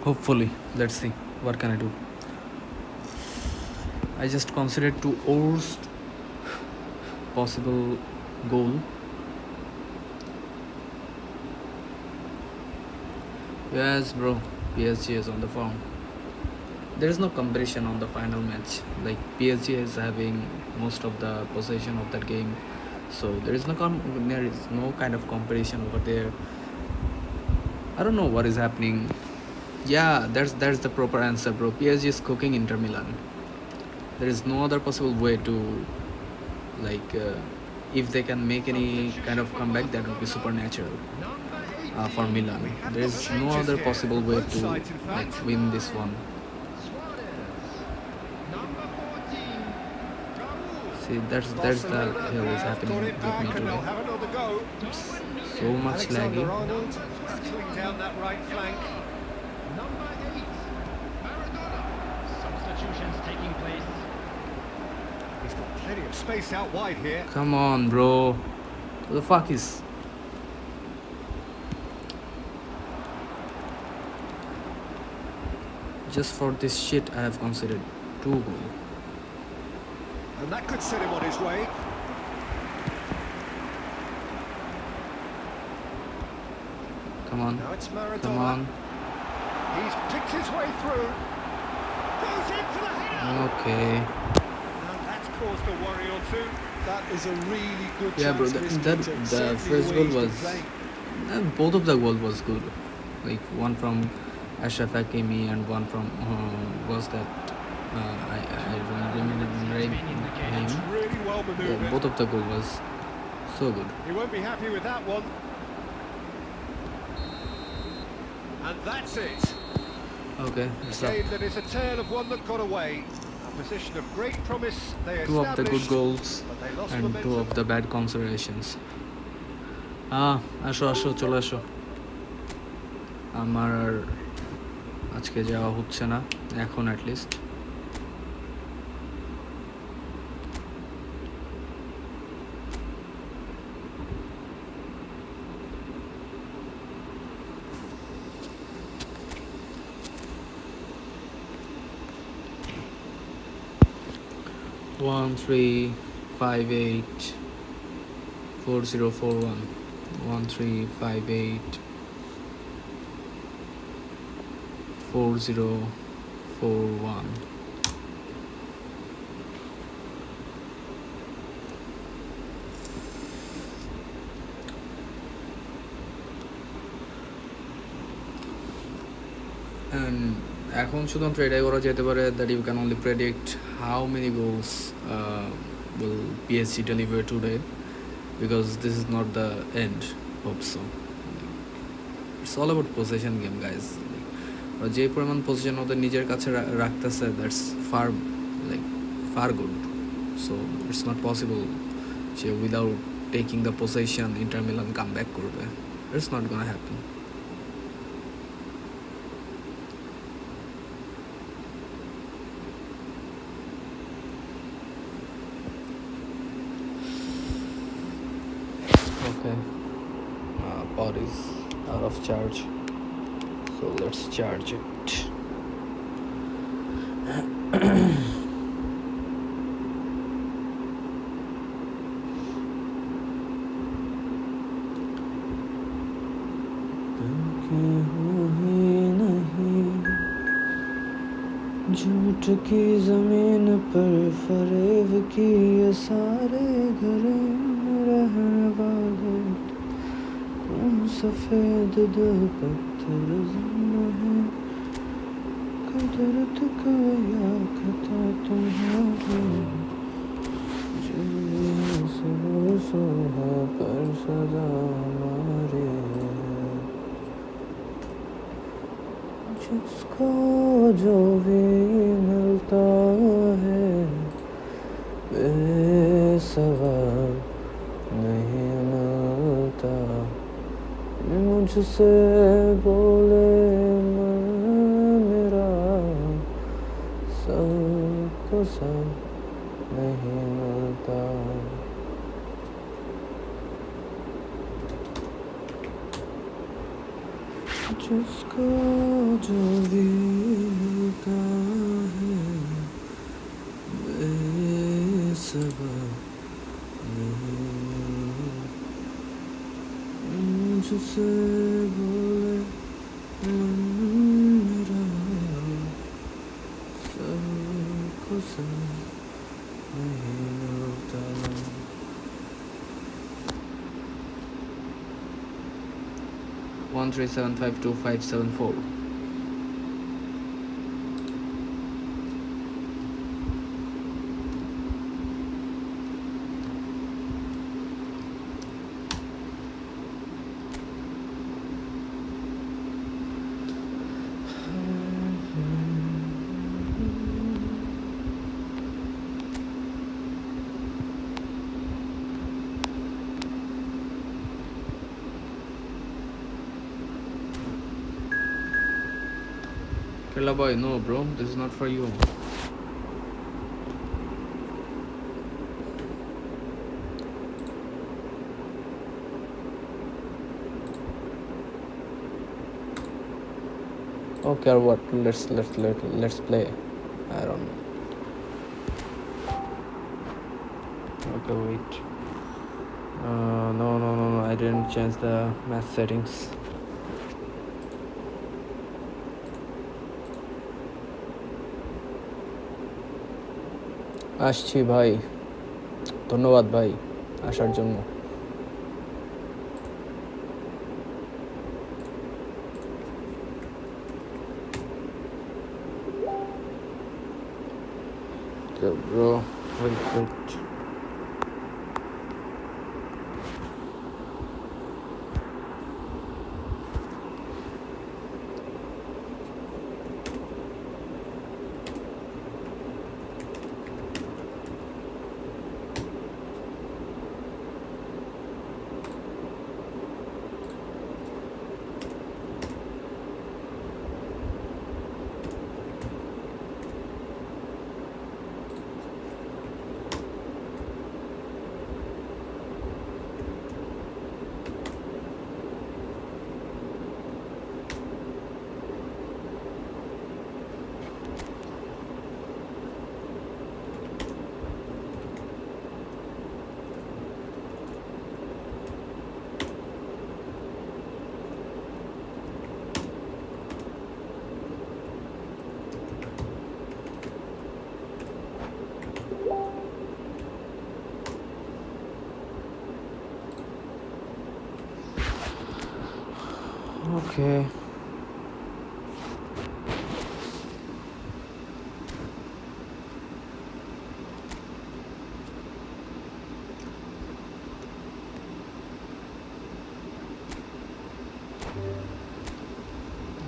hopefully, let's see what can I do. I just considered two worst possible goal. Yes, bro, PSG is on the form. There is no comparison on the final match. Like PSG is having most of the possession of that game, so there is no kind of comparison over there. I don't know what is happening. Yeah, that's the proper answer, bro. PSG is cooking Inter Milan. There is no other possible way to, like, if they can make any kind of comeback, that would be supernatural for Milan. There is no other possible way to, like, win this one. See, that's the hell is happening with me today. So much laggy. Down that right flank. Number 8, Maradona. Substitutions taking place. He's got plenty of space out wide here. Come on, bro. Who the fuck is? Just for this shit, I have considered 2 goals. And that could set him on his way. Come on. Now it's Maradona. Come on. He's picked his way through. Goes in for the header. Okay. And that's caused a worry or two. That is a really good Yeah, bro. chance. The first goal was. Both of the goal was good. Like one from Ashraf Hakimi and one from was that I don't remember the name. Really well maneuvered. Yeah, both of the goal was so good. He won't be happy with that one. And that's it. Okay, it's A up. game that is a tale of one that got away. A position of great promise they Two of the good established, goals but they lost and two momentum. of the bad considerations. আসো আসো চলে আসো। আমার আর আজকে যাওয়া হচ্ছে না এখন অ্যাটলিস্ট। One 358 4041 1358 4041 and এখন শুধুমাত্র এটাই করা যেতে পারে that you can only predict how many goals will PSG deliver today, because this is not the end. Hope so. It's all about possession game, guys. যে পরিমাণ পজিশন ওদের নিজের কাছে রাখতেছে, that's far good. So it's not possible যে without taking the position Inter Milan come back করবে. It's not gonna happen. Okay, pod is out of charge, so let's charge it. झूठ की ज़मीन पर फरेब की ये सारे घरे रहने वाले कौन सफ़ेद दिल पत्थर ज़िंदा है कुदरत का या खता तुम्हारे जो सो है पर सदा हमारे जिसको जो भी मिलता है बेसबब नहीं मिलता. मुझसे बोले मन मेरा सबको सब नहीं मिलता. जिसको जो भी मिलता है बेसबब नहीं मुझसे बोले मन मेरा सबको सब नहीं मिलता. 1375254. Kerala boy, no bro, this is not for you. Okay, or what? Let's play. I don't know. Okay, wait. No, I didn't change the match settings. আসছি ভাই, ধন্যবাদ ভাই আসার জন্য. Bro, wait. Okay.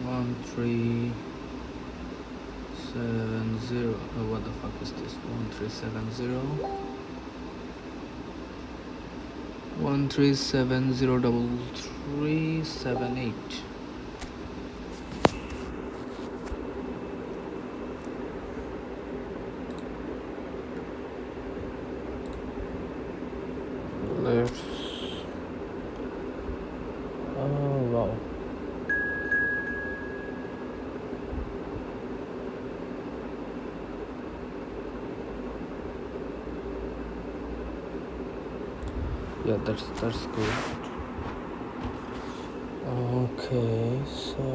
One, 3, 7, 0. Oh, what the fuck is this? 1, 3, 7, 0. 1, 3, 7, 0, 3, 7, 8. Let's. Oh wow. Yeah, that's good. Okay, so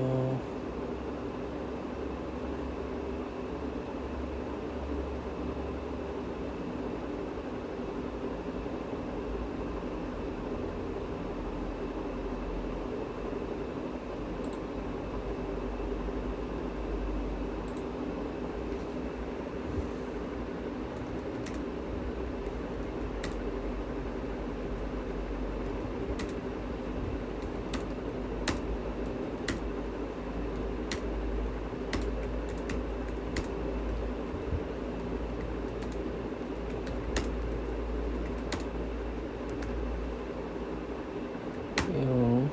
you.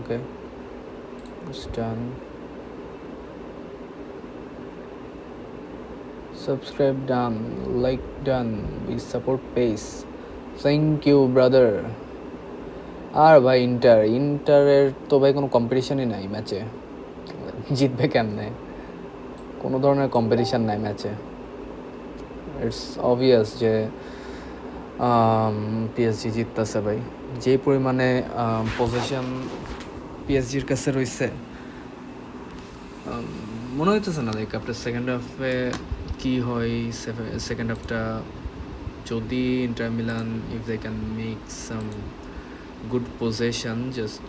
Okay, it's done. Subscribe done, like done. We support pace. Thank you, brother. আর ভাই ইন্টারের তো ভাই কোনো কম্পিটিশনই নাই ম্যাচে, জিতবে কেমনে, কোনো ধরনের কম্পিটিশন নাই ম্যাচে। ইটস অবভিয়াস যে পিএসজি জিততেছে ভাই, যে পরিমাণে পজিশন পিএসজির কাছে রয়েছে মনে হইতেছে না লাইক আপনার সেকেন্ড হাফে কি হয়। সেকেন্ড হাফটা যদি Inter Milan if they can make some good position just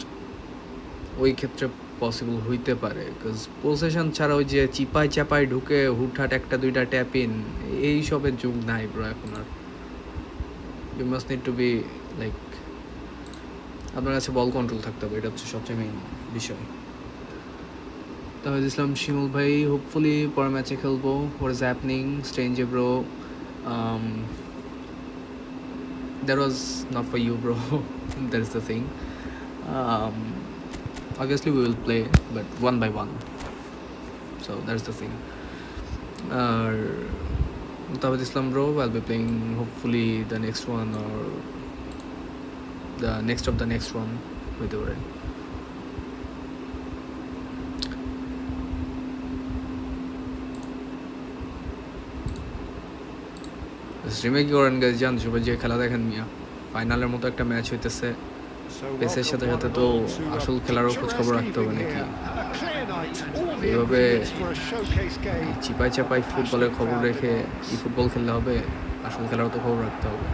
ওই ক্ষেত্রে পসিবল হইতে পারে, বিকজ পজিশন ছাড়া ওই যে চিপাই চাপাই ঢুকে হুটহাট একটা দুইটা ট্যাপ ইন এই সবের যুগ নাই ব্রো এখন আর। You must need to be like আপনার কাছে বল কন্ট্রোল থাকতে হবে, এটা হচ্ছে সবচেয়ে মেইন বিষয়। তাহলে ইসলাম শিমুল ভাই হোপফুলি পরের ম্যাচে খেলবো। হোয়াট ইজ হ্যাপনিং স্ট্রেঞ্জে bro? That was not for you bro, that is the thing. Obviously we will play but one by one, so that's the thing. Tawhid Islam bro, I'll be playing hopefully the next one or the next of the next one with the right. স্ট্রিমে কি করেন guys জান সবাই, যে খেলা দেখেন মিয়া, ফাইনালের মতো একটা ম্যাচ হইতেছে, পেসের সাথে সাথে তো আসল খেলারও খোঁজ খবর রাখতে হবে নাকি? এইভাবে চিপাই চাপাই ফুটবলের খবর রেখে ই ফুটবল খেললে হবে? আসল খেলারও তো খবর রাখতে হবে।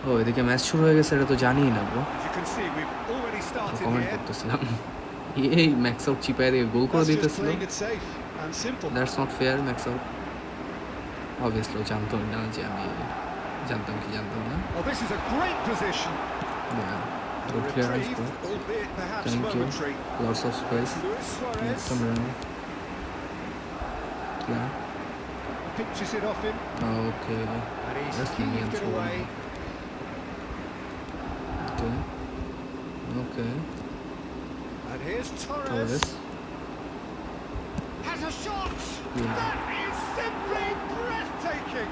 ও এদিকে ম্যাচ শুরু হয়ে গেছে, এটা তো জানি না ব্রো, কমেন্ট করতেছিলাম। এই ম্যাক্স আউট চিপাই দিয়ে গোল করে দিতেছিল, that's not fair. Max out obviously জানতাম না, যে আমি জানতাম কি জানতাম না। Good clearance, bro. Thank you. Lots of space. Next time around. Yeah. Pitches it off him. Okay. That's me and throw. Okay. Okay. And here's Torres. Has a shot. Yeah. That is simply breathtaking.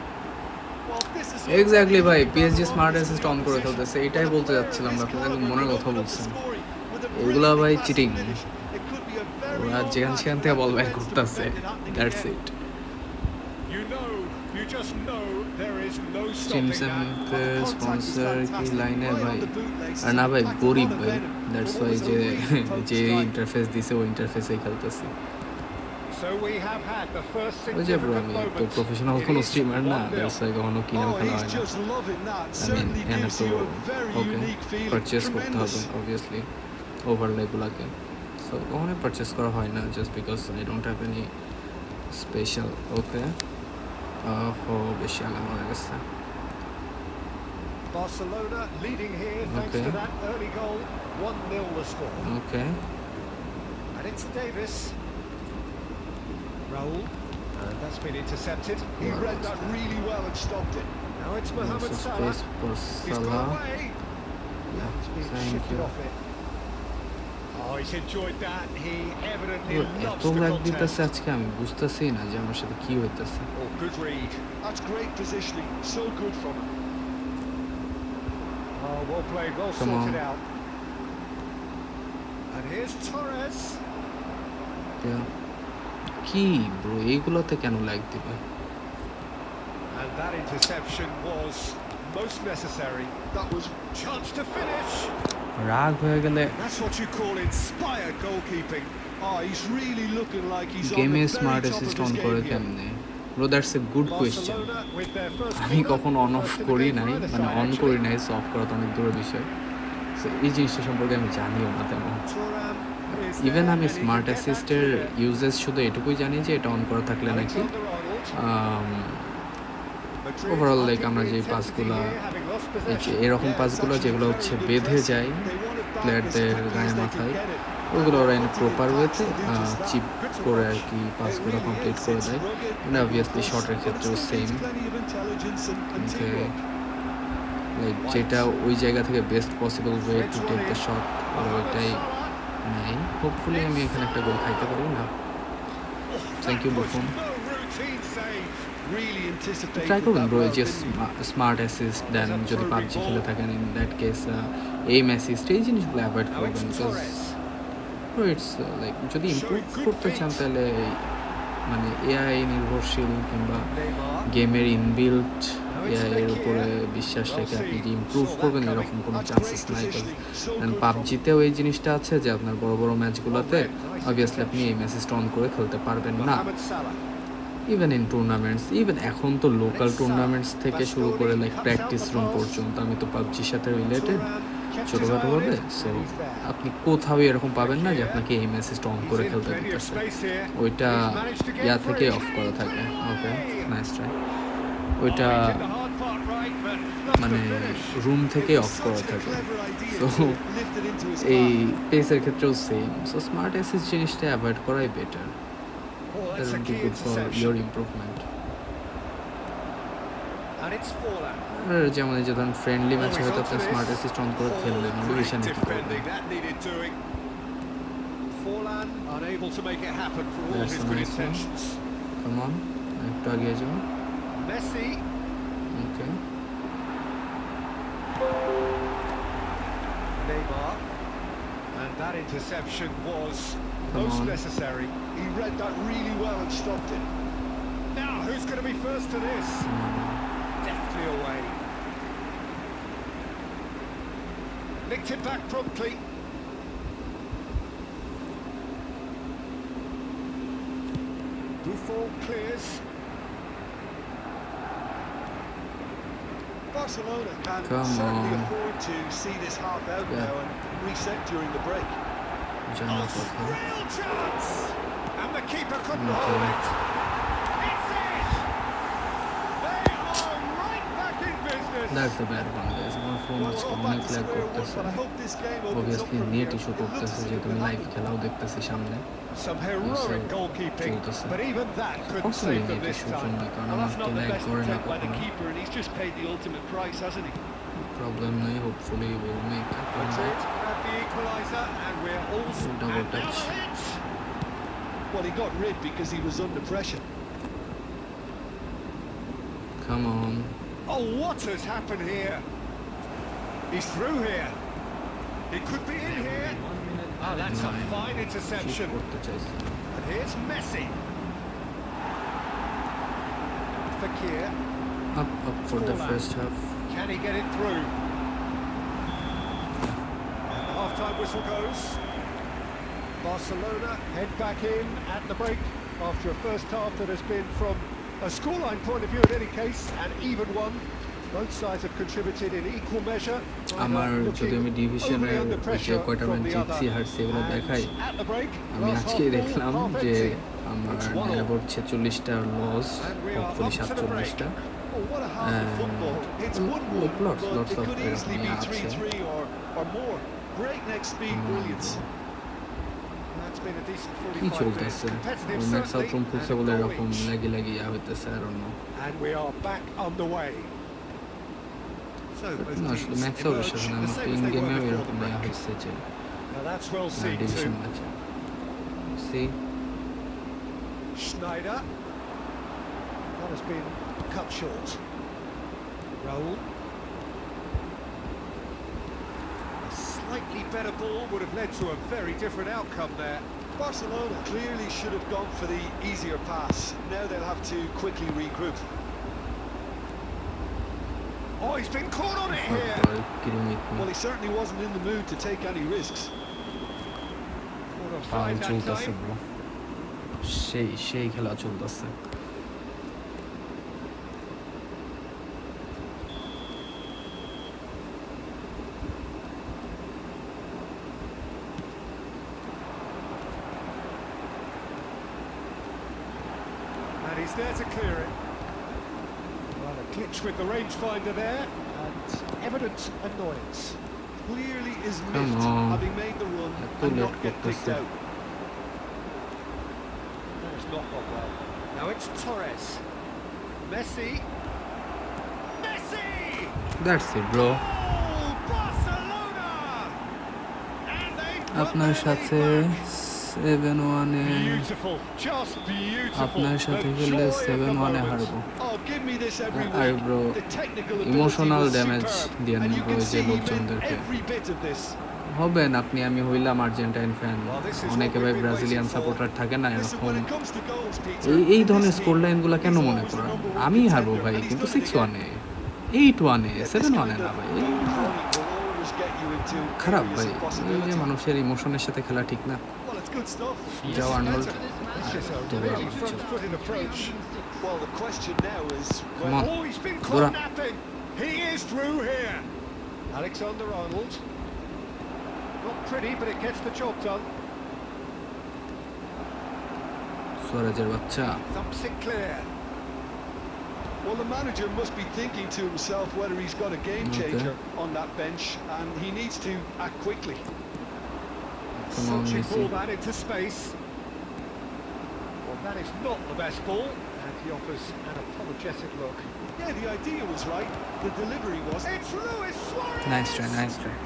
Exactly ভাই, PSG smart assist on করে খেলতেছে, এটাই বলতে যাচ্ছিলাম, আপনি কিন্তু মনের কথা বলছেন। এগুলা ভাই চিটিং, ওরা যেখান সেখান থেকে বল বাইর করতেছে, দ্যাটস ইট। স্টিমসেনকে স্পন্সর কি লাইনে ভাই? আর না ভাই, গরিব ভাই, দ্যাটস ওয়াই যে ইন্টারফেস দিছে ওই ইন্টারফেসেই খেলতেছে। So we have had the first ওই যে ব্রো significant আমি তো moment. প্রফেশনাল কোনো স্ট্রিমার না, দ্যাটস ওয়াই কখনো কিনেও Oh, খেলা he's হয় না। just loving that. I mean, Certainly এনে gives তো you a very okay unique feeling. Purchase করতে হবে Tremendous. অবভিয়াসলি ওভারলেগুলোকে, সো কখনোই পারচেস করা হয় না just because I don't have any special. ওকে বেশি আগানো হয়ে গেছে। Barcelona leading here thanks to that early goal. 1-0 the score. Okay And it's Davis. Raul. And that's been intercepted. He read that really well and stopped it. Now it's Mohamed Salah. Space for He's got Salah. away. He's been thank shifted you. off it. Oh, he's enjoyed that. He evidently loves এত the লাগ contest. দিতেছে আজকে, আমি বুঝতেছি না যে আমার সাথে কি হইতেছে। Oh, good read. That's great positioning. So good from him. Oh, well played. Well Come sorted on. out. And here's Torres. কি ব্রো এইগুলোতে কেন লাগ দিবে? And that interception was most necessary. That was chance to finish. রাগ হয়ে গেলে That's what you call inspired goalkeeping. Oh, he's really looking like he's on গেমে the very smart top of assist his on করে game here. কেমনে? Bro that's a good question. Barcelona with their first আমি corner. কখনো on of First in the করি game নাই, for either মানে side, on actually. করি নাই, so of করা তো অনেক দূরের বিষয়। সো এই জিনিসটা সম্পর্কে আমি জানিও না তেমন। Thuram is ইভেন there আমি and he smart can get that অ্যাসিস্টের clear. Uses শুধু এটুকুই জানি যে এটা অন করা থাকলে নাকি Alexander-Arnold. Madrid overall like upping আমরা the যে intensity পাসগুলা here, having lost এই যে possession. এরকম Yeah, পাসগুলো it's যেগুলো actually হচ্ছে very good বেঁধে pressing. যায় They want it back প্লেয়ারদের as quickly গায়ে as they মাথায়, can get it. ওগুলো ওরা এনে Onto the প্রপার touch, ওয়েতে they do just that. Chip Good to করে আর watch. কি It পাসগুলো really কমপ্লিট is. করে It's দেয়। rugged মানে and অবভিয়াসলি ruthless, শটের but it ক্ষেত্রেও still same, needs plenty of intelligence and okay teamwork. Like যেটা ওই জায়গা থেকে best possible way to take the shot ওরা ওইটাই নেয়। হোপফুলি আমি এখানে একটা গোল খাইতে পারি না। Thank you Buffon. No routine save. Really anticipated try করবেন that ব্রো well, যে didn't he? স্মার্ট অ্যাসিস্ট দেন যদি পাবজি খেলে থাকেন, in that case aim assist এই জিনিসগুলো অ্যাভয়েড Now করবেন, it's because Torres. It's like যদি ইমপ্রুভ করতে চান তাহলে মানে এআই নির্ভরশীল কিংবা Neymar. গেমের ইনবিল্ট এআই এর উপরে বিশ্বাস রেখে আপনি যে ইমপ্রুভ করবেন এরকম কোনো চান্সেস নাই। কারণ পাবজিতেও এই জিনিসটা আছে যে আপনার বড় বড় ম্যাচগুলোতে অবভিয়াসলি আপনি এই অ্যাসিস্ট অন করে খেলতে পারবেন না। Mohamed Salah. Even in tournaments, even এখন তো লোকাল টুর্নামেন্টস থেকে শুরু করে লাইক প্র্যাকটিস রুম পর্যন্ত, আমি তো পাবজির সাথে রিলেটেড ছোটোখাটোভাবে, সো আপনি কোথাও এরকম পাবেন না যে আপনাকে এই অ্যাসিস্ট অন করে খেলতে দিতেছে, ওইটা ইয়া থেকে অফ করা থাকে। Okay nice try. ওইটা মানে রুম থেকে অফ করা থাকে, সো এই পেসের ক্ষেত্রেও সেম। সো স্মার্ট অ্যাসিস্ট জিনিসটা অ্যাভয়েড করাই better, that will be good for your improvement. And it's Forlan. আর যেমন এই যে ধরুন ফ্রেন্ডলি ম্যাচে হয়তো আপনি স্মার্ট অ্যাসিস্ট অন করে খেললেন, নোটিফিকেশনে কি করবেন? Defending, that needed doing. Forlan unable to make it happen for all That's his a good nice one. intentions. Come on, একটু আগে যাও। Messi. Okay Neymar. And that interception was most necessary. He read that really well and stopped it. Now, who's going to be first to this? Deftly away. Nicked it back promptly. Buffon clears. Barcelona can Come certainly on. afford to see this half out now and reset during the break. জানার কথা। Real chance! And the keeper couldn't hold it. It's it! They are right back in business. That's the bad one guys. আমার phone আজকে অনেক lag করতেছে, obviously net issue করতেছে, যেহেতু আমি live খেলাও দেখতেছি সামনে। Some heroic goalkeeping, চলতেছে but even that couldn't possibly save them net this ইস্যুর time. জন্য, কারণ Well, আমার that's তো not the ল্যাগ best করে না attempt by the কখনো। keeper, and he's just paid the ultimate price, hasn't he? Problem নাই, hopefully will make a Madrid at the equaliser, and we're all Double and now touch. the hit. Well, he got rid because he was under pressure. Come on. Oh, what has happened here? He's through here. He could be in here. Oh, that's a fine ঠিক interception. করতে চাইছি। And here's Messi. Fekir. Up for the first half. Can he get it through? And the half-time whistle goes. Barcelona head back in at the break. after a first half that has been, from a scoreline point of view in any case, an even one. Both sides have contributed in equal measure. আমার যদি আমি ডিভিশনের যে কয়টা match জিতছি হারছি এগুলো দেখাই, আমি আজকেই দেখলাম যে আমার অ্যাবাউট 46টা লস, হোপফুলি 47টা, lots of এরকমই আছে। কি চলতেছে? ম্যাক্স আউট রুম খুলছে বলে এরকম লাগি ইয়া হইতেছে, আর অন্য আসলে ম্যাক্স আউটের সাথে আমার ইন গেমেও এরকম ইয়া হয়েছে যে ডিভিশন ম্যাচে। সি Schneider. That has been cut short. Raul. A slightly better ball would have led to a very different outcome there. Barcelona clearly should have gone for the easier pass. Now they'll have to quickly regroup. Oh, he's been caught on it here. Well, he certainly wasn't in the mood to take any risks. চলতেছে bro, সেই খেলা চলতেছে। And he's there to clear it. Well, a glitch with the rangefinder there, and evident annoyance. Clearly is miffed, having made the run and not get picked out. That's not gone well. Now it's Torres. Messi. That's it, bro. Oh, Barcelona! And they've আপনার সাথে 7-1 beautiful, just beautiful. আপনার সাথে খেললে 7-1 হারবো। আর bro emotional damage দিয়ে না bro, যে লোকজনদেরকে হবেন আপনি, আমি হইলাম আর্জেন্টাইন ফ্যান, অনেকে ভাই ব্রাজিলিয়ান সাপোর্টার থাকে না, এরকম এই ধরনের স্কোর লাইনগুলো কেন মনে করেন? আমি হারবো ভাই, কিন্তু 6-1 8-1 7-1 না ভাই, খারাপ ভাই। এই যে মানুষের ইমোশনের সাথে খেলা ঠিক না। যাও আর্নল্ড, দৌড়া। Alexander-Arnold. Not pretty, but it gets the job done. সুয়ারেজের বাচ্চা। Sinclair. Well, the manager must be thinking to himself whether he's got a game changer on that bench, and he needs to act quickly. Come on, Messi. Ball that into space. Well, that is not the best ball, and he offers an apologetic look. Yeah, the idea was right, the delivery was. It's Luis Suarez! Nice try.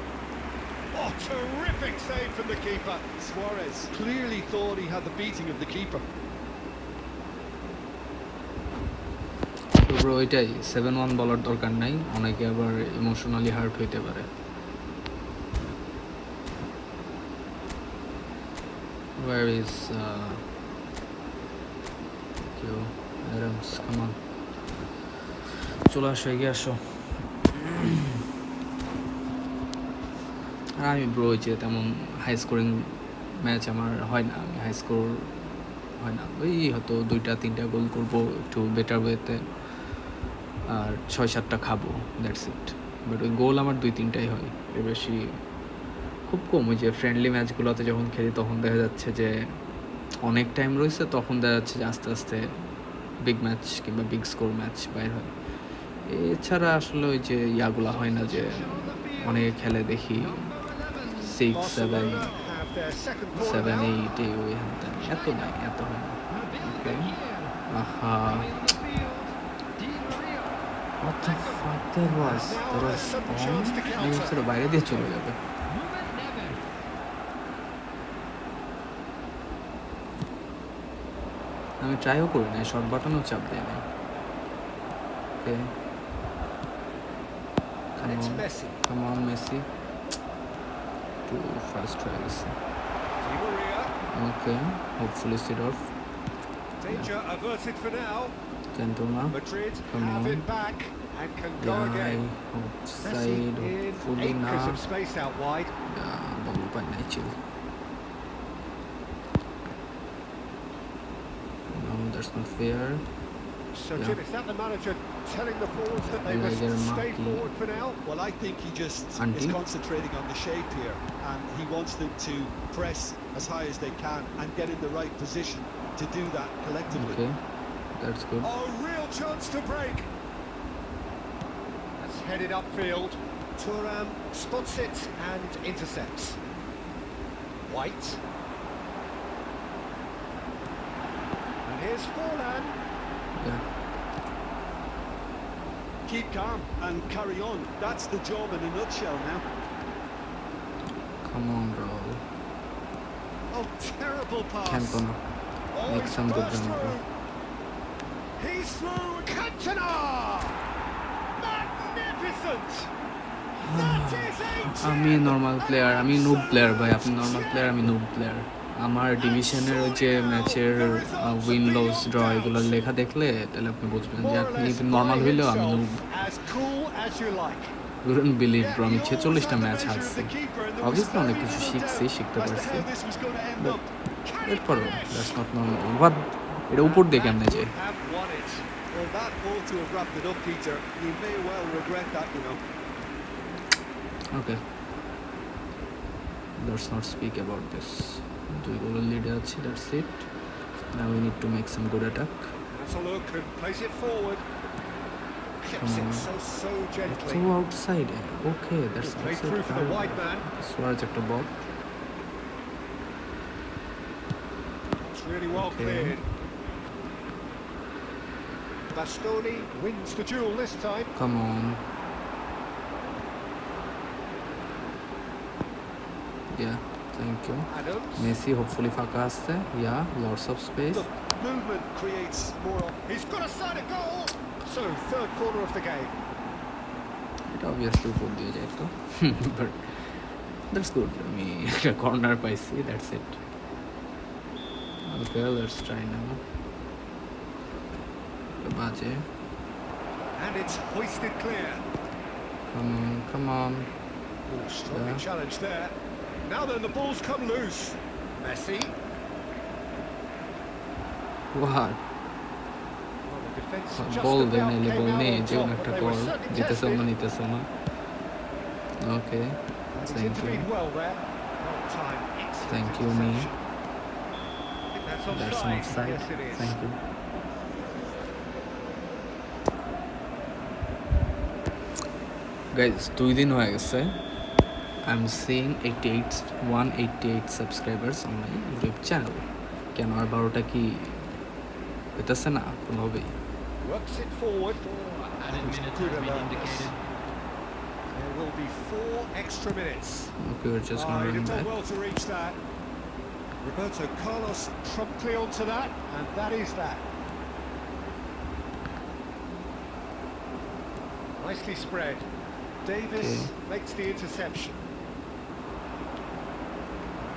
Oh, terrific save from the keeper. Suarez clearly thought he had the beating of the keeper. Bro এটাই 7-1 বলার দরকার নাই, অনেকে আবার emotionally heart হইতে পারে। Where is Adams? Come on, চলে আসো, এগিয়ে আসো। আর আমি ব্রো যে তেমন হাই স্কোরিং ম্যাচ আমার হয় না, আমি হাই স্কোর হয় না, ওই হয়তো 2-3টা গোল করবো একটু বেটার ওয়েতে, আর 6-7টা খাবো, দ্যাটস ইট। বাট ওই গোল আমার 2-3টাই হয়, এর বেশি খুব কম। ওই যে ফ্রেন্ডলি ম্যাচগুলোতে যখন খেলি তখন দেখা যাচ্ছে যে অনেক টাইম রয়েছে, তখন দেখা যাচ্ছে যে আস্তে আস্তে বিগ ম্যাচ কিংবা বিগ স্কোর ম্যাচ বাইর হয়। এছাড়া আসলে ওই যে ইয়াগুলো হয় না, যে অনেকে খেলে দেখি 6-7 7-8 ওই এত নাই, এত হয় না। ওকে, আহা, what the fuck that was আমি সেটা বাইরে দিয়ে চলে যাবে। আমি ট্রাইও করি না, শর্ট বাটনও চাপ দেয় না। ওকে, come on Messi, too fast try গেছে। ওকে, hopefully sit off. Danger averted for now. Cantona, Madrid come have on. it back and can go again. Outside, fully na. Acres of space out wide. Ball by nature. that's not fair. So Jim, is that the manager telling the forwards that they must stay forward for now? Well, I think he just is concentrating on the shape here, and he wants them to press as high as they can and get in the right position to do that collectively. Okay, that's good. Oh, real chance to break. That's headed upfield. Thuram spots it and intercepts. White. And here's Forlan. Yeah. Keep calm and carry on. That's the job in a nutshell now. Come on, bro. Oh, terrible pass. Cantona. Make some good run, bro. He's through. Cantona! Magnificent! That is আমি normal player, আমি noob player ভাই। আপনি normal player, আমি noob player. আমার ডিভিশনের ওই যে ম্যাচের উইন লস ড্র এগুলো লেখা দেখলে তাহলে আপনি বুঝবেন যে আপনি নর্মাল হইলেও আমি noob. You wouldn't believe, bro, আমি 46টা ম্যাচ হারছি। অবভিয়াসলি অনেক কিছু শিখতে পারছি, এরপরও দ্যাটস নট নর্মাল। বাট এটা উপর দিয়ে কেমনে যে ওকে, let's not speak about this. 2 goal leader আছে, that's it. Now we need to make some good attack. That's a look and place it forward. Come on. So gently. Throw outside. Okay, that's through for the wide man. Suarez একটা ball. It's really well cleared. Bastoni wins the duel this time. Come on. Yeah, thank you. Messi hopefully ফাঁকা আছে. Yeah, lots of space. Look, movement creates more. He's got a side of goal. So, third corner of the game. It obviously উপর দিয়ে যায় তো. But that's good. আমি একটা corner পাইছি, that's it. Okay, let's try now. বাজে. And it's hoisted clear. Come on. Oh, strongly challenged there. Now then, the ball's come loose. Messi. What? Ball then ele ball নেই যে একটা গোল দিতেছে না নিতেছে না। Okay, thank you. Thank you me. That's an offside. Thank you. Guys, 2 দিন হয়ে গেছে। I'm seeing 188 subscribers on my YouTube channel. কেন আর 12টা কি হইতেছে না কোনোভাবেই? Works it forward. Added minutes has been indicated. There will be 4 extra minutes. Okay, we're just gonna run back. Well to reach that. Roberto Carlos promptly onto that, and that is that. Nicely spread. Davis makes the interception.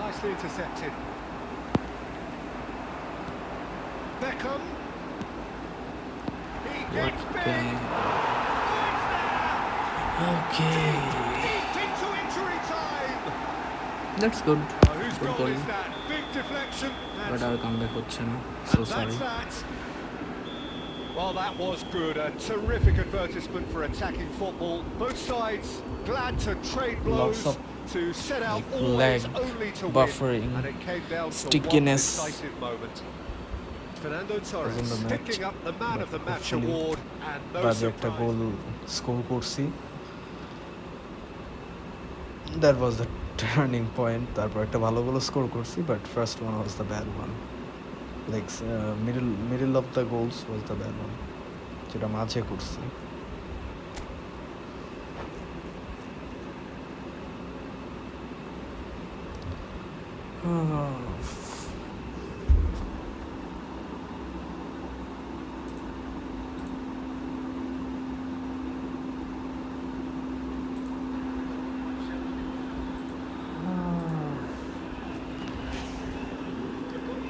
Nicely intercepted. Beckham. He gets back. Okay. Deep into injury time. That's good. Whose Good goal goal. is that? Big deflection. But our comeback হচ্ছে না. So sorry. That's that. Well, that was good. A terrific advertisement for attacking football. Both sides glad to trade blows, to set out always only to buffering, win. And it came down to stickiness. one decisive moment. Fernando Torres picking up the Man of the Match award, and no একটা surprise. Goal score করছি। That was the turning point. তারপর একটা ভালো goal score করছি, but first one was the bad one. Like middle of the goals was the bad one. যেটা মাঝে করছি।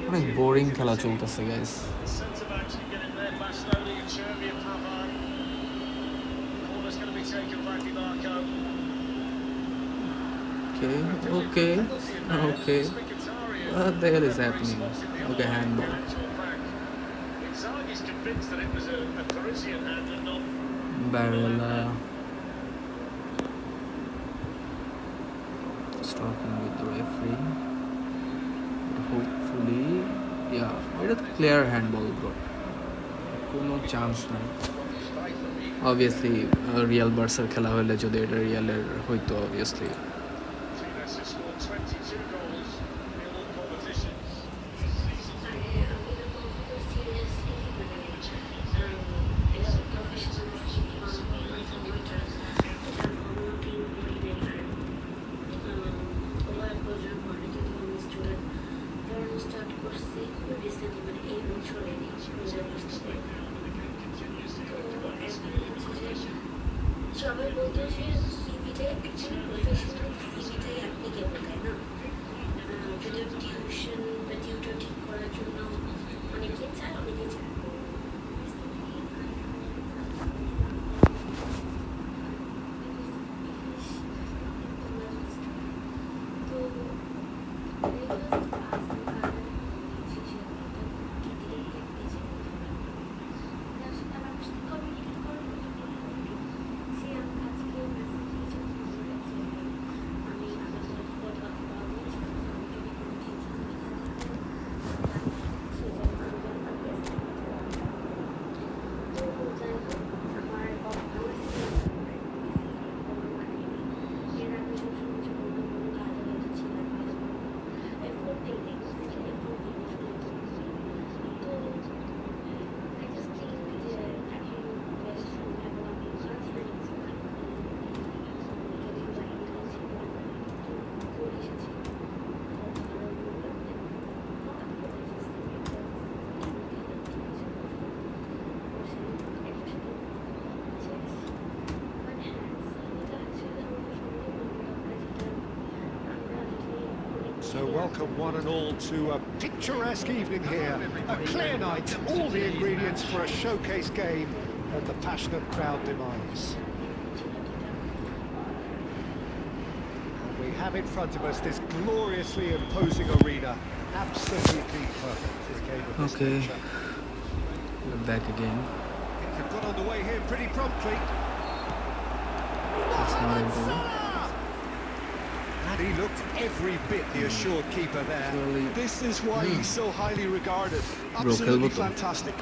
অনেক বোরিং খেলা চলতেছে guys. Okay. What the hell is happening? Okay, handball. he's convinced that it was a Parisian hand and not. Barella talking with the referee. Hopefully, yeah, it is clear handball, bro. No chance নাই obviously real Barca খেলা হলে যদি এটা রিয়ালের হইতো obviously সবাই বলতো যে সিভিটা অ্যাকচুয়ালি প্রফেশনাল সিভিটাই অ্যাপ্লিকেবল তাই না যদিও টিউশন বা টিউটর ঠিক করার জন্য অনেকে চায় So welcome one and all to a picturesque evening here. A clear night, all the ingredients for a showcase game that the passionate crowd demands. And we have in front of us this gloriously imposing arena. Absolutely perfect for a game of this nature. We're back again. Things have got underway here pretty promptly. That's not a goal. And he looked every bit the assured keeper there. This is why he's so highly regarded. Absolutely fantastic.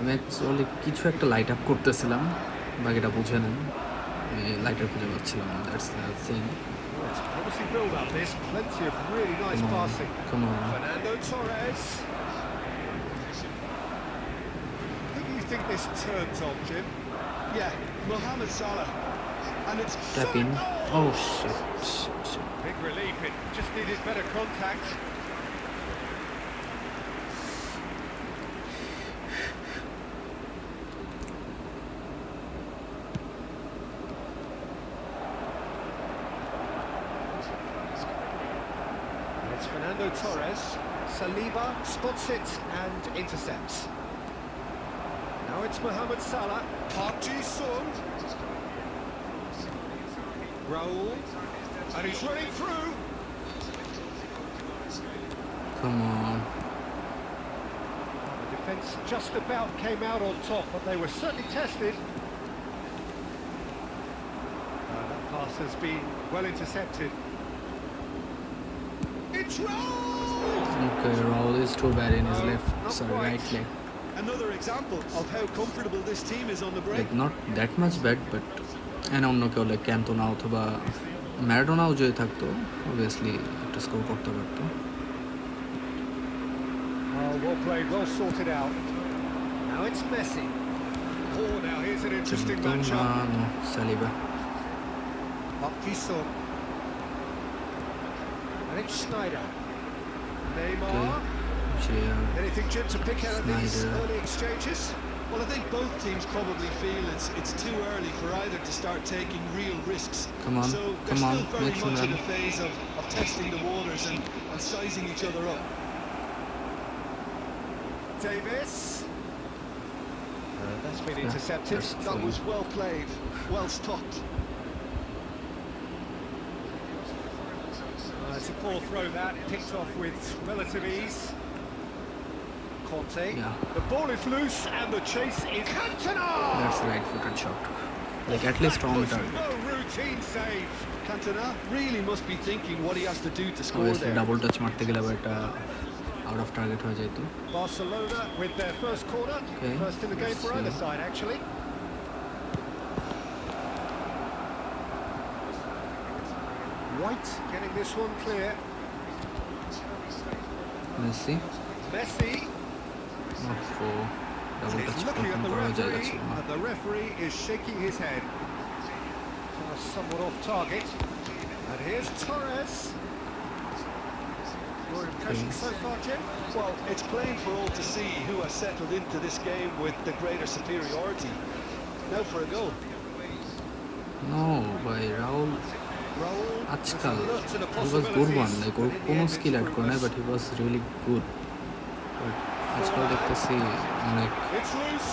আমি actually কিছু একটা light up করতেছিলাম বাকিটা বুঝে নেন lighter খুঁজে পাচ্ছিলাম না that's the thing It's promising build up this, plenty of really nice passing. Come on. Fernando Torres. Who do you think this turns on, Jim? Yeah, Mohamed Salah. And it's tap in. Oh shit. Big relief, it just needed better contact. It's Fernando Torres. Saliba spots it and intercepts. Now it's Mohamed Salah. Park Ji-sung. Raul, and he's running through. Come on. The defence just about came out on top, but they were certainly tested. That pass has been well intercepted. It's Raul! Okay, Raul is too bad in his right leg. Another example of how comfortable this team is on the break. Like not that much bad, but অন্য কেউ like ক্যান্তোনা অথবা ম্যারাডোনাও যদি থাকতো obviously একটা score করতে পারতো Well played, well sorted out. Now it's Messi. Oh, now here's an interesting matchup. No, Saliba. Ji-sung. And it's Schneider. Neymar. Anything, Jim, to pick out of these early exchanges? Well, I think both teams probably feel it's too early for either to start taking real risks. Come on, so they're still very much in a phase of testing the waters and sizing each other up. Davis. That's been intercepted. That was well played, well stopped. It's a poor throw that, picked off with relative ease. Conte. Yeah. The ball is loose and the chase is Cantona. That's the right-footed shot. Like at least on the target. No routine save. Cantona really must be thinking what he has to do to score Obviously, there. double touch মারতে গেলে বা এটা out of target হয়ে যেত. Barcelona with their first corner. Okay. First in the game for either side, actually. White getting this one clear. Messi. Messi. For double He's touch looking at the করার জায়গা referee, ছিল না. and the referee is shaking his head. Somewhat off target. And here's Torres. Your impression so far, Jim? Well, it's plain for all to see who has settled into this game with the greater superiority. Now for a goal. No, by Raul. আজকাল he was good one, like ওর কোনো skill add করে নাই, but he was really good. But আজকাল দেখতেছি অনেক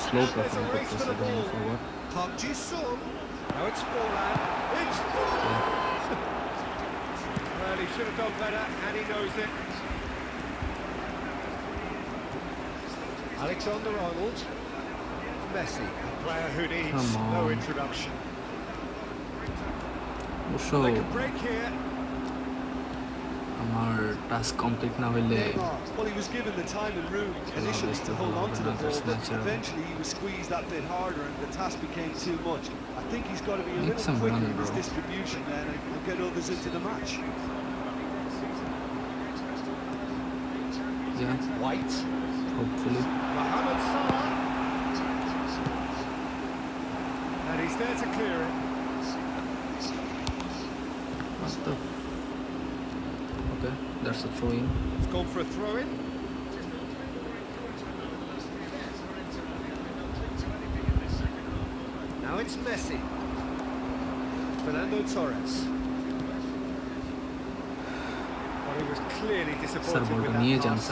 slow perform করতেছে, I don't know for what. Now it's Forlan. It's Forlan. Well, he should have done better, and he knows it. Alexander-Arnold. Messi, a player who needs no introduction. So, They can break here. আমার task complete না হইলে Well, he was given the time and room initially to hold on to the ball, but eventually he was squeezed that bit harder and the task became too much. I think he's got to be a little quicker in his distribution then and get others into the match. Yeah. White. Hopefully. Mohamed Salah. And he's there to clear it. What the? Okay, that's a throw-in. It's gone for a throw-in. Now it's Messi. Fernando Torres. Well, he was clearly disappointed with that pass.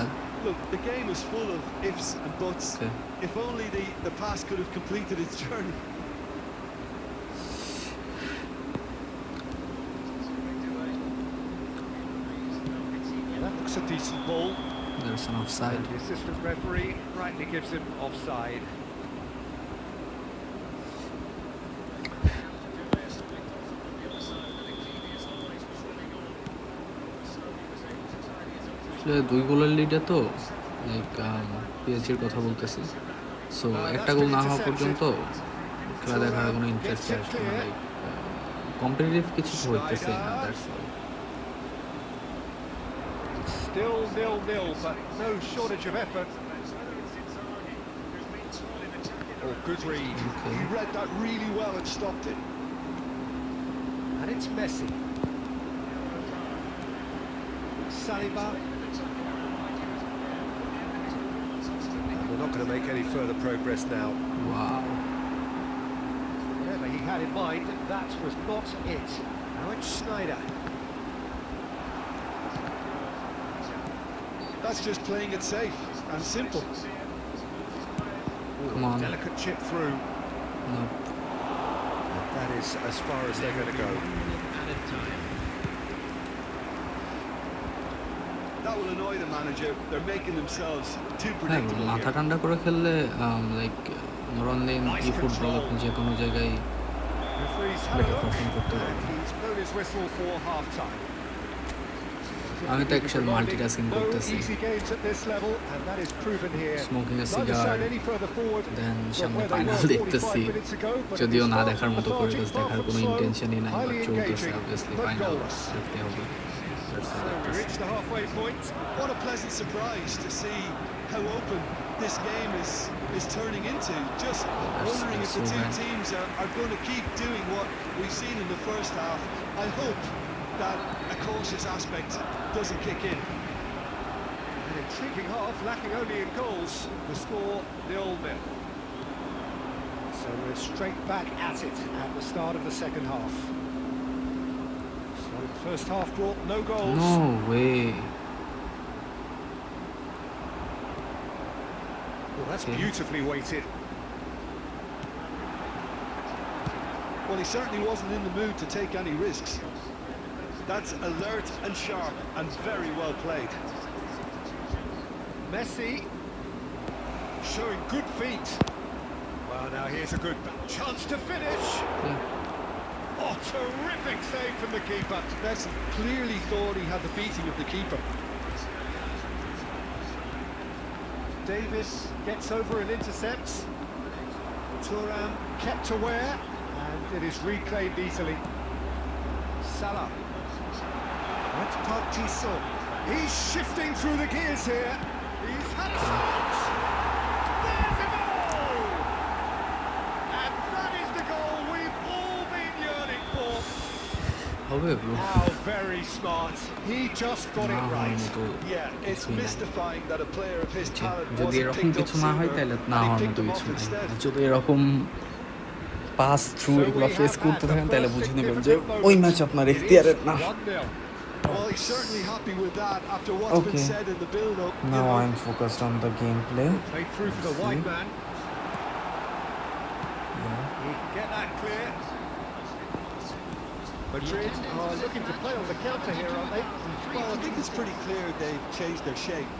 Look, the game is full of ifs and buts. Okay. If only the pass could have completed its journey. That looks a decent ball. There's an offside. The assistant referee rightly gives him offside. দুই গোলের লিডে তো like পিএসজির কথা বলতেছি, so একটা গোল না হওয়া পর্যন্ত খেলা দেখার কোনো ইন্টারেস্ট আসবে না, লাইক কম্পিটিটিভ কিছু হইতেছে না, that's all. Still 0-0, but no shortage of effort. Oh, good read. Okay. He read that really well and stopped it. And it's Messi. Saliba. We're not going to make any further progress now. Wow. Whatever he had in mind, that was not it. Now it's Schneider. That's just playing it safe and simple. Come on. Delicate chip through. No. That is as far as they're going to go. That will annoy the manager. They're making themselves too predictable. মাথা ঠান্ডা করে খেললে like মরনদিন ইফুটবল আপনি যে কোনো জায়গায় better perform করতে পারবেন। আমি তো অ্যাকচুয়ালি মাল্টিটাস্কিং করতেছি, স্মোকিং এ সিগার, দেন সামনে ফাইনাল দেখতেছি, যদিও না দেখার মতো করে দেখার কোনো ইন্টেনশনই নাই, বাট চলতেছে, অবভিয়াসলি ফাইনাল দেখতে হবে। Reached the halfway point. What a pleasant surprise to see how open this game is turning into. Just wondering if the two teams are going to keep doing what we've seen in the first half. I hope that a cautious aspect doesn't kick in. An intriguing half, lacking only in goals. The score 0-0. So we're straight back at it at the start of the second half. So the first half brought no goals. No way. Well, that's beautifully weighted. Well, he certainly wasn't in the mood to take any risks. That's alert and sharp and very well played. Messi. showing good feet. Well, now here's a good chance to finish. Oh, terrific save from the keeper. Besson clearly thought he had the beating of the keeper. Davis gets over and intercepts. Thuram kept aware, and it is reclaimed easily. Salah. That's Park Ji-sung. He's shifting through the gears here. He's had a shot. There's a goal! And that is the goal we've all been yearning for. How very smart. He just got it right. Yeah, it's mystifying that a player of his talent wasn't picked up sooner, and he picked him off instead. যদি এরকম pass through এগুলো face করতে থাকেন তাহলে বুঝে নেবেন যে ওই ম্যাচ আপনার ইখতিয়ারের না। Well, he's certainly happy with that after what's been said in the build-up. Now I'm focused on the gameplay. Played through for the white man. He can get that clear. Madrid are looking to play on the counter here, aren't they? Well, I think it's pretty clear they've changed their shape,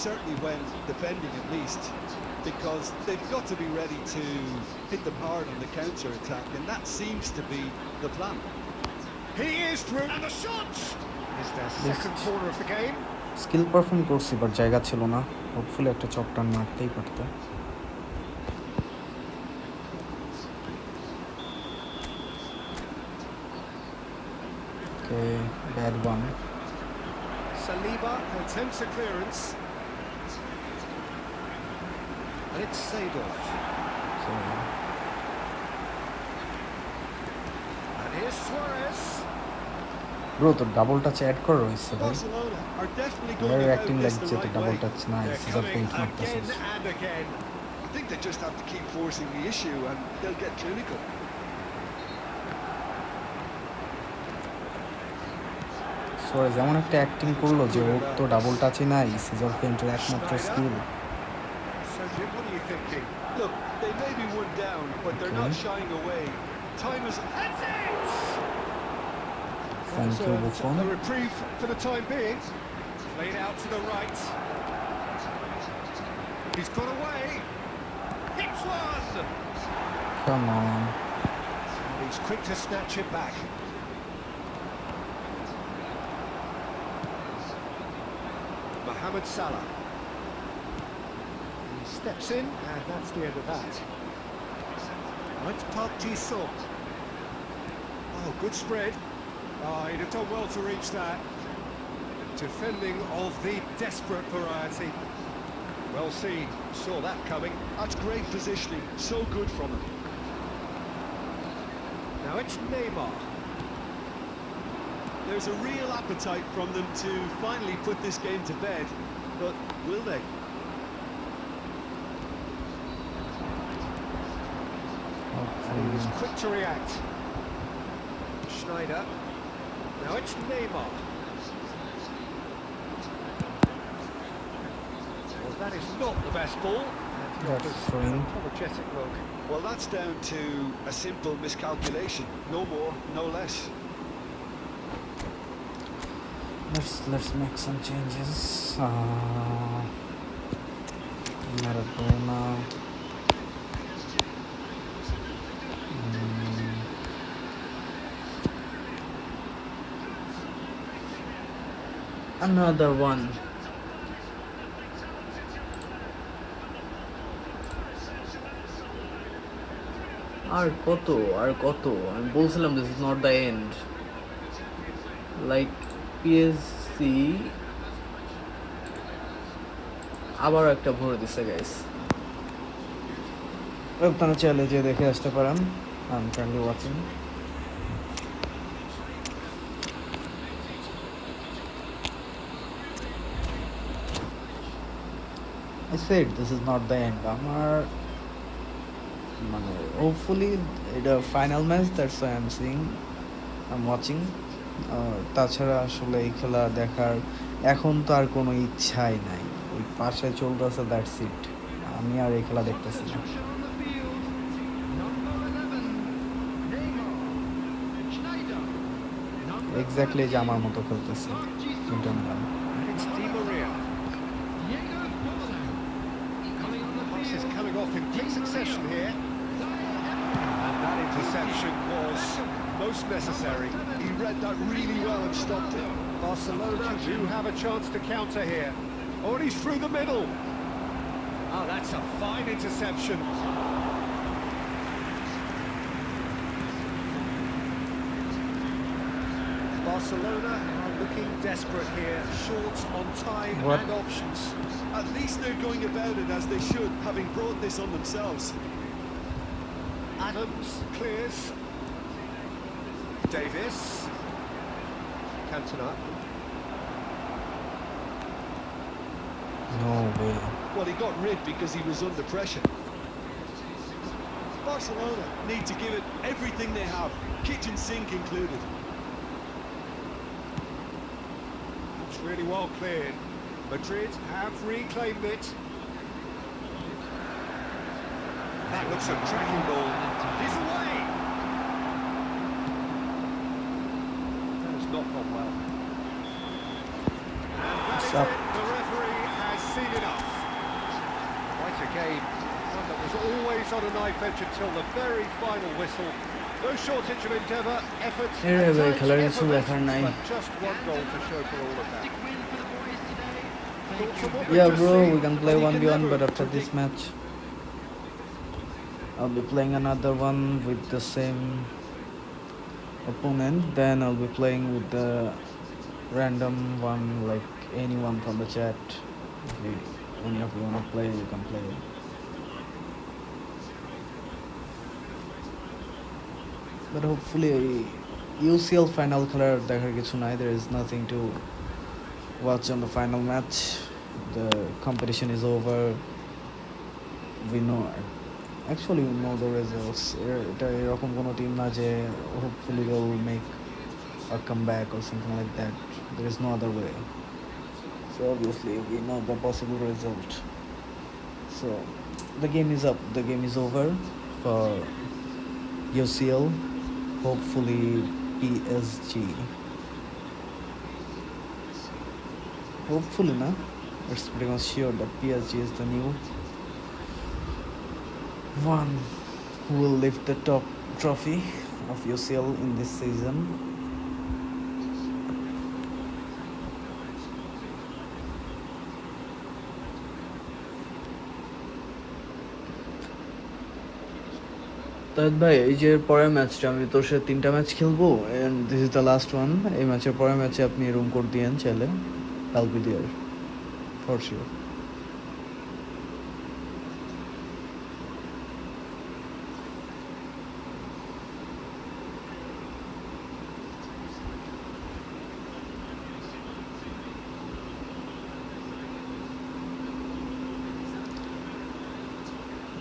certainly when defending at least, because they've got to be ready to hit them hard on the counter-attack, and that seems to be the plan. He is through, and the shot is their second corner of the game. Skill perform করছি but জায়গা ছিল না, hopefully একটা চক টান মারতেই পারতো। Okay, bad one. Saliba attempts a clearance, and it's Seedorf. And here's Suarez. Bro, the double touch add kor roise bhai. Barcelona are definitely They're going acting like the the right double way. touch nice. They're Is a coming paint again and again. I think they just have to keep forcing the issue and they'll get clinical. Suarez এমন একটা acting করলো যে ও তো double টাচই নাই, caesar পেইন্টের একমাত্র skill. So, Jim, what are you thinking? Look, they may be one down, but they're not shying away. Time is... That's it! Thank you, Buffon. A reprieve for the time being. Played out to the right. He's got away. Hits one! Come on. And he's quick to snatch it back. Mohamed Salah. He steps in, and that's the end of that. That's Park Ji-sung. Oh, good spread. Oh, he'd have done well to reach that. Defending of the desperate variety. Well seen, saw that coming. That's great positioning, so good from him. Now it's Neymar. There's a real appetite from them to finally put this game to bed, but will they? And he was quick to react. Schneider. Now it's Neymar. Well, that is not the best ball. That's throwing. Apologetic look. Well, that's down to a simple miscalculation. No more, no less. Let's make some changes. Maradona. Another one. আর কত আমি বলছিলাম this is not the end. Like PSG আবার একটা ভরে দিছে guys. আপনারা চাইলে যে দেখে আসতে পারেন। I'm currently watching. I said this is not the end. আমার মানে hopefully এটা final match, that's why I'm seeing, I'm watching. তাছাড়া আসলে এই খেলা দেখার এখন তো আর কোনো ইচ্ছাই নাই। ওই পাশে চলতেছে, দ্যাটস ইট। আমি আর এই খেলা দেখতেছি না। এক্স্যাক্টলি যে আমার মতো খেলতেছে inter Milan. That interception was most necessary. He read that really well and stopped it. Barcelona do have a chance to counter here. Oh, and he's through the middle. Oh, that's a fine interception. Barcelona are looking desperate here, short on time and options. At least they're going about it as they should, having brought this on themselves. Adams clears. Davis. Cantona. No way. Well, he got rid because he was under pressure. Barcelona need to give it everything they have, kitchen sink included. It's really well cleared. Madrid have reclaimed it. That looks a tracking ball. He's away! That has not gone well. And that is it. The referee has seen enough. Quite a game. One that was always on a knife edge until the very final whistle. No shortage of endeavour, effort, and but just one goal to show for all of that. Yeah, bro, we can play 1v1, but after this match I'll be playing another one with the same opponent. Then I'll be playing with the random one, like anyone from the chat. If any of you wanna play, you can play. But hopefully UCL final খেলার দেখার কিছু নাই. There is nothing to watch on the final match. The competition is over. We know, actually we know the results. এটা এরকম কোনো team না যে hopefully they will make a comeback or something like that. There is no other way. So obviously we know the possible result. So the game is up. The game is over for UCL. Hopefully PSG. Hopefully na. It's pretty much sure that PSG is the new one who will lift the top trophy of UCL in this season. তাহিদ ভাই, এই যে পরের ম্যাচটা আমি তোর সাথে 3টা match খেলবো, and this is the last one. এই ম্যাচের পরের ম্যাচে আপনি রুম কোড দিয়েন চাইলে, I'll be there for sure.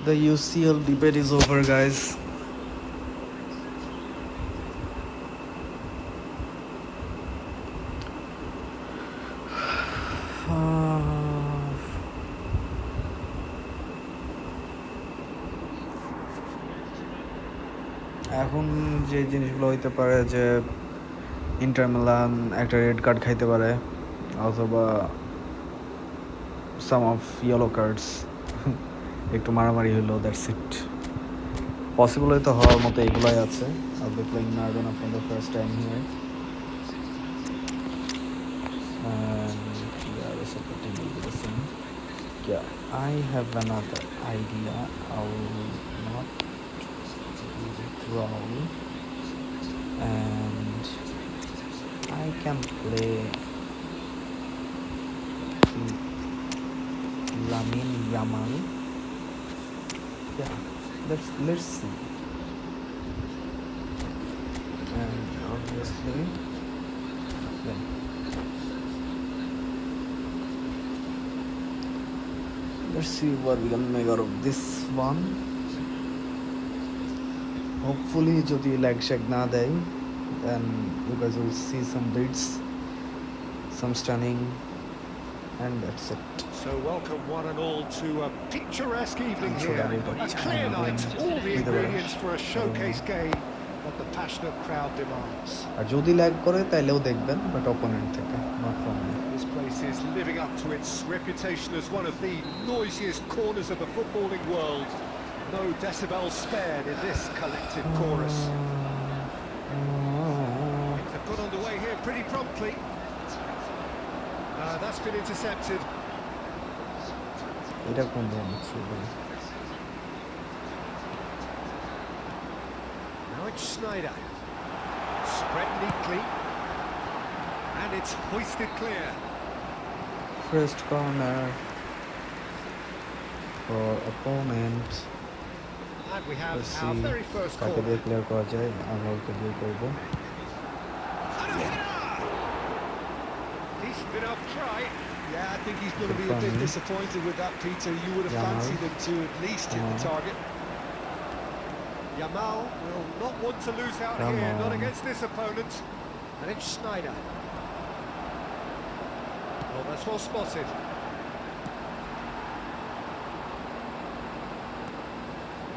The UCL debate is over, guys. এখন যে জিনিসগুলো হইতে পারে যে ইন্টার মিলান একটা রেড কার্ড খাইতে পারে, অথবা সাম অফ ইয়েলো কার্ডস, একটু মারামারি হইলো, দ্যাটস ইট. পসিবল হয়তো হওয়ার মতো এগুলাই আছে. I'll be playing Maradona for the first time here. And yeah, the supporting will be the same. Yeah, I have another idea. I will not withdraw, and I can play Lamine Yamal. Yeah, let's see. And obviously then let's see what we can make out of this one. Hopefully যদি lag shag না দেয়, then you guys will see some beats, some stunning, and that's it. So welcome one and all to a picturesque evening here. A clear night, all the ingredients for a showcase game that the passionate crowd demands. আর যদি lag করে তাইলেও দেখবেন, but opponent থেকে, not from me. This place is living up to its reputation as one of the noisiest corners of the footballing world. No decibels spared in this collective chorus. They've got underway here pretty promptly. That's been intercepted. Now it's Schneider. Spread neatly. And it's hoisted clear. First corner for opponent. And we have Let's our see very first কাকে corner. দিয়ে clear করা যায়, আমলকে দিয়ে করব। Decent enough try. Yeah, I think he's going to be a bit disappointed with that, Peter. You would have fancied him to at least hit the target. Yamal will not want to lose out here, not against this opponent. And it's Schneider. Well, that's well spotted.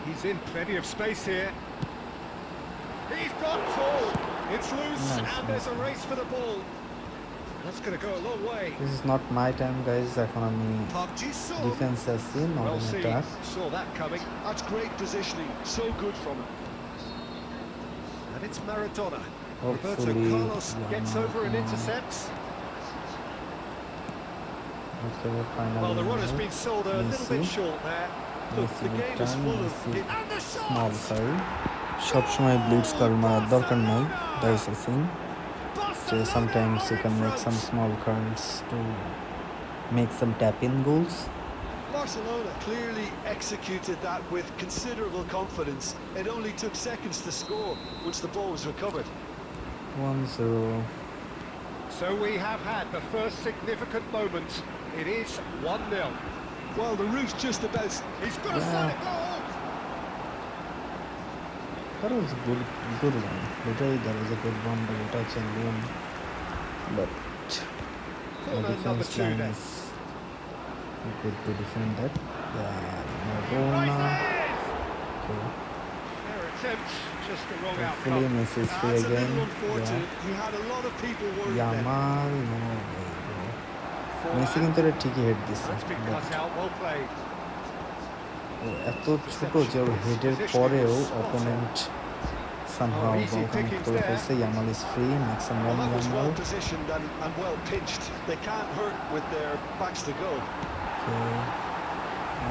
He's in plenty of space here. He's got full. It's loose, and there's a race for the ball. That's going to go a long way. This is not my time, guys. এখন আমি defence আছি, not Well in seen. attack. Saw that coming. That's great positioning. So good from him. And it's Maradona. Roberto Hopefully, Carlos gets over and intercepts. Okay, finally. Well, the run has been sold a little bit short there. Look, the game is full of... And the small shots! card. সবসময় blitz card মারার দরকার নাই. That is the thing. So sometimes you can make some small cards to make some tap-in goals. Barcelona clearly executed that with considerable confidence. It only took seconds to score once the ball was recovered. 1-0. So we have had the first significant moment. It is 1-0. Well, the roof's just about... He's got a shot at goal! That was a good one. Literally, that was a good one, but touch and win. But the defense line is good to defend that. Yeah, Maradona. Okay. Their attempt, just the wrong Hopefully, outcome. Messi is free That's a again. little unfortunate. Yeah. He had a lot of people worried there. Yamal, no way, bro. Messi কিন্তু এটা ঠিকই head দিছে। That's been cut out, well played. এত ছোট যে ওর হেডের পরেও opponent somehow ball connect করে ফেলছে। Yamal is free, make some run. Well, that was well Yamal. positioned and well pitched. They can't hurt with their backs to goal.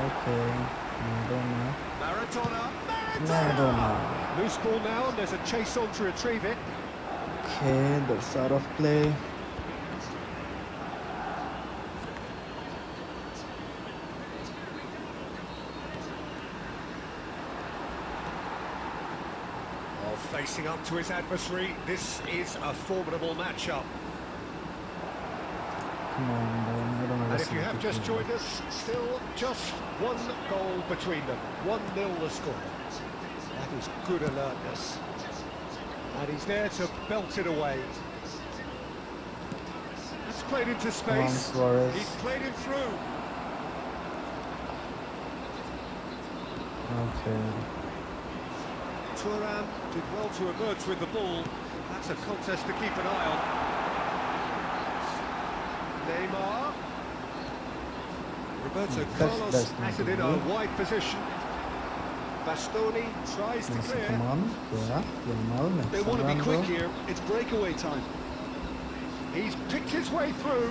Okay. Maradona. Loose ball now, and there's a chase on to retrieve it. Okay, that's out of play. Facing up to his adversary, this is a formidable matchup. Come on, man. And if you have just joined us, still just one goal between them. 1-0 the score. That is good alertness. And he's there to belt it away. It's played into space. He's played him through. Okay. Thuram did well to emerge with the ball. That's a contest to keep an eye on. Neymar. Roberto Carlos has it in a wide position. Bastoni tries to clear. Come on, yeah, Yamal. They want to be quick here. It's breakaway time. He's picked his way through.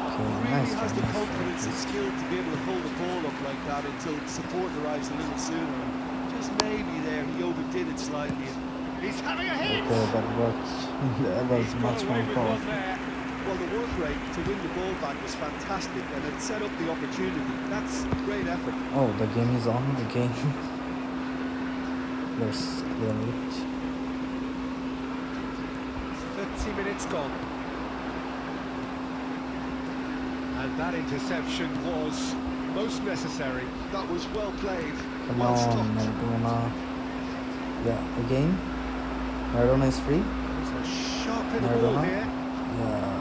Okay, Really nice. has the confidence and skill to be able to pull the ball up like that until support arrives a little sooner. Just maybe there he overdid it slightly. He's having a hit. Okay, that worked. That was much more powerful. Well, the work rate to win the ball back was fantastic, and it set up the opportunity. That's great effort. Oh, the game is on again. Let's clear it. 30 minutes gone. And that interception was most necessary. That was well played. Come well on, stopped. Maradona. Yeah, again. Maradona is free. There's a sharp hit the ball Maradona. here. Yeah.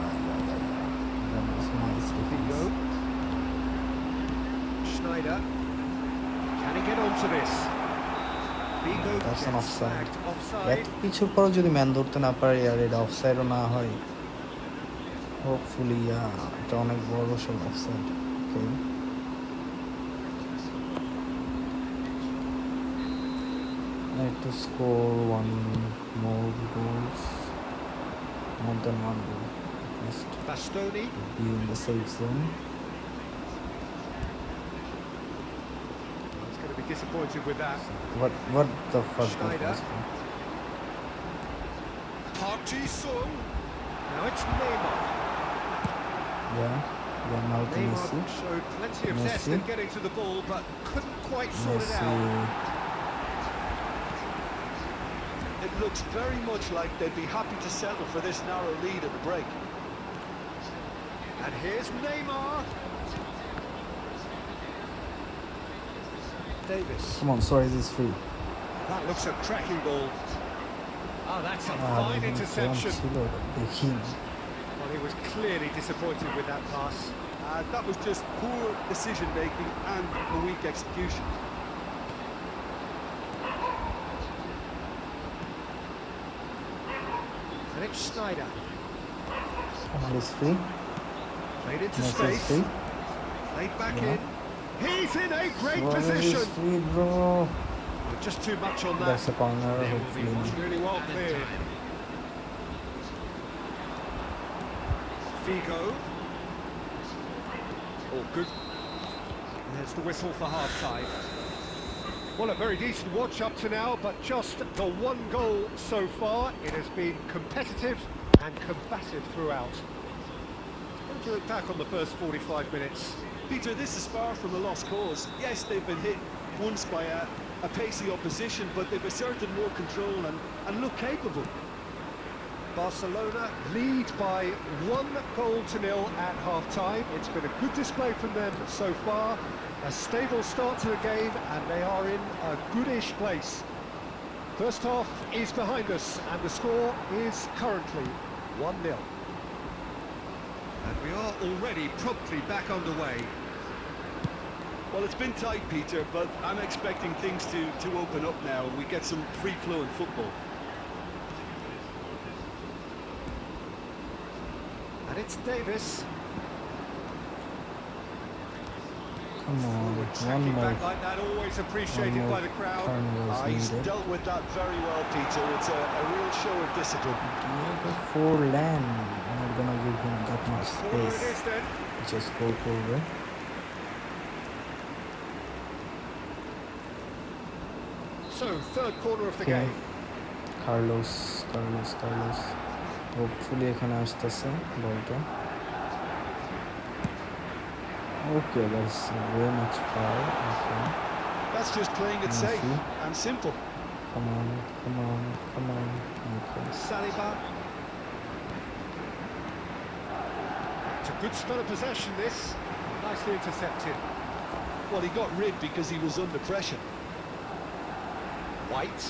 That was nice Bingo. defense. Schneider. Can he get onto this? Bingo That's an gets offside. flagged offside. এত কিছুর পর যদি man ধরতে না পারে আর এটা অফসাইডও না হয়, হোপফুলি এটা অনেক বড় সব offside. Okay, Need to score one more goals, more than one goal at least, Bastoni. to be in the safe zone. He's going to be disappointed with that. What the fuck Schneider. was that? Park Ji-sung. Now it's Neymar. Yeah, now to Neymar Messi. showed plenty of zest Messi. in getting to the ball, but couldn't quite sort it out. Messi. It looks very much like they'd be happy to settle for this narrow lead at the break. And here's Neymar. Davis. Come on, Suarez is free. That looks a cracking ball. Oh, that's a Ah, fine interception. Begin. Well, he was clearly disappointed with that pass. That was just poor decision-making and a weak execution. And it's Schneider. Kamal is free. Played into Messi is space. free. Played back Yeah. in. He's in a great Suarez position. is free, bro. Just too much on that. That's a corner, hopefully. Really well cleared. Figo. All good. There's the whistle for half-time. Well, a very decent watch up to now, but just the one goal so far. It has been competitive and combative throughout. What do you look back on the first 45 minutes? Peter, this is far from a lost cause. Yes, they've been hit once by a pacey opposition, but they've asserted more control and look capable. Barcelona lead by 1-0 at half-time. It's been a good display from them so far. A stable start to the game, and they are in a goodish place. First half is behind us, and the score is currently 1-0. And we are already promptly back underway. Well, it's been tight, Peter, but I'm expecting things to open up now and we get some free-flowing football. And it's Davis. Come on, one Tracking more. back like that, always appreciated One by more the crowd. turn was He's needed. dealt with that very well, Peter. It's a real show of discipline. Diego Forlan. I'm not gonna give him that much Forward it space. is then. Just go forward. So, third corner of the Okay. game. Carlos. Hopefully এখানে আসতেছে বলটা. Okay, that's way much far. Okay. That's just playing it safe Messi. and simple. Come on. Okay. Saliba. It's a good spell of possession, this. Nicely intercepted. Well, he got rid because he was under pressure. White.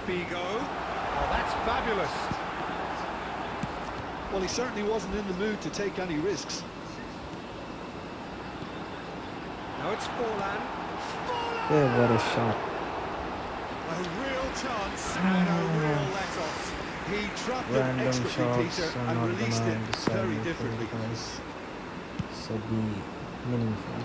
Figo. Oh, that's fabulous. Well, he certainly wasn't in the mood to take any risks. Now it's Forlan. Yeah, what a shot. A real chance and a real let-off. He trapped it Random expertly, shots Peter, are and not released gonna it decide very for differently. you guys. So be meaningful.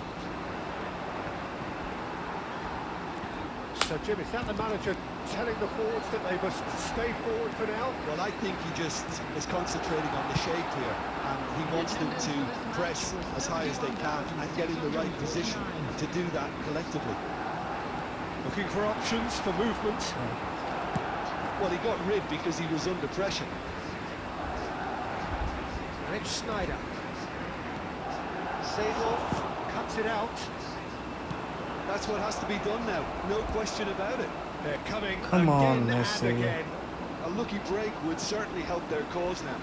So, Jim, is that the manager telling the forwards that they must stay forward for now? Well, I think he just is concentrating on the shape here, and he wants them to press as high as they can and get in the right position to do that collectively. Looking for options for movement. Well, he got rid because he was under pressure. And it's Schneider. Seedorf cuts it out. That's what has to be done now, no question about it. They're coming Come on, again and Messi. again. A lucky break would certainly help their cause now.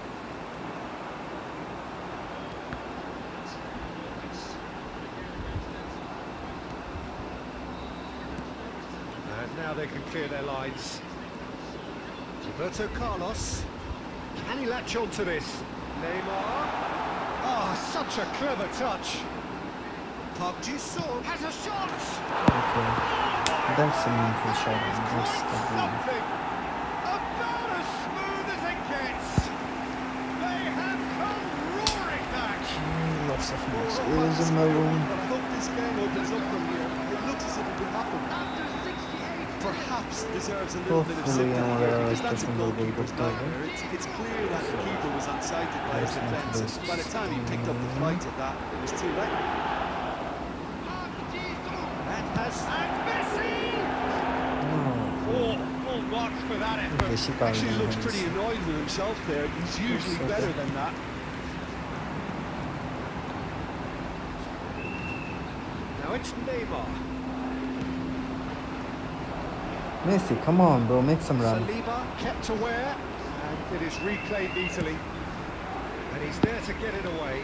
And now they can clear their lines. Roberto Carlos. Can he latch on to this? Neymar. Oh, such a clever touch. Park Ji-sung has a shot. Okay. That's a meaningful shot. That's the goal. Something about as smooth as it gets. They have come roaring back. Lots of noise. Is in my room. But I hope this game opens up from here. It looks as if it will happen. After 68 perhaps deserves a little bit of sympathy here because that's a goalkeeper's nightmare. It's clear that the keeper was unsighted by his defence, and by the time he picked up the fight at that, it was too late. That has Messi. Full marks for that effort. Actually looks pretty annoyed with himself there. He's usually better than that. Now it's Neymar. Messi, come on, bro, make some run. Saliba kept aware, and it is reclaimed easily. And he's there to get it away.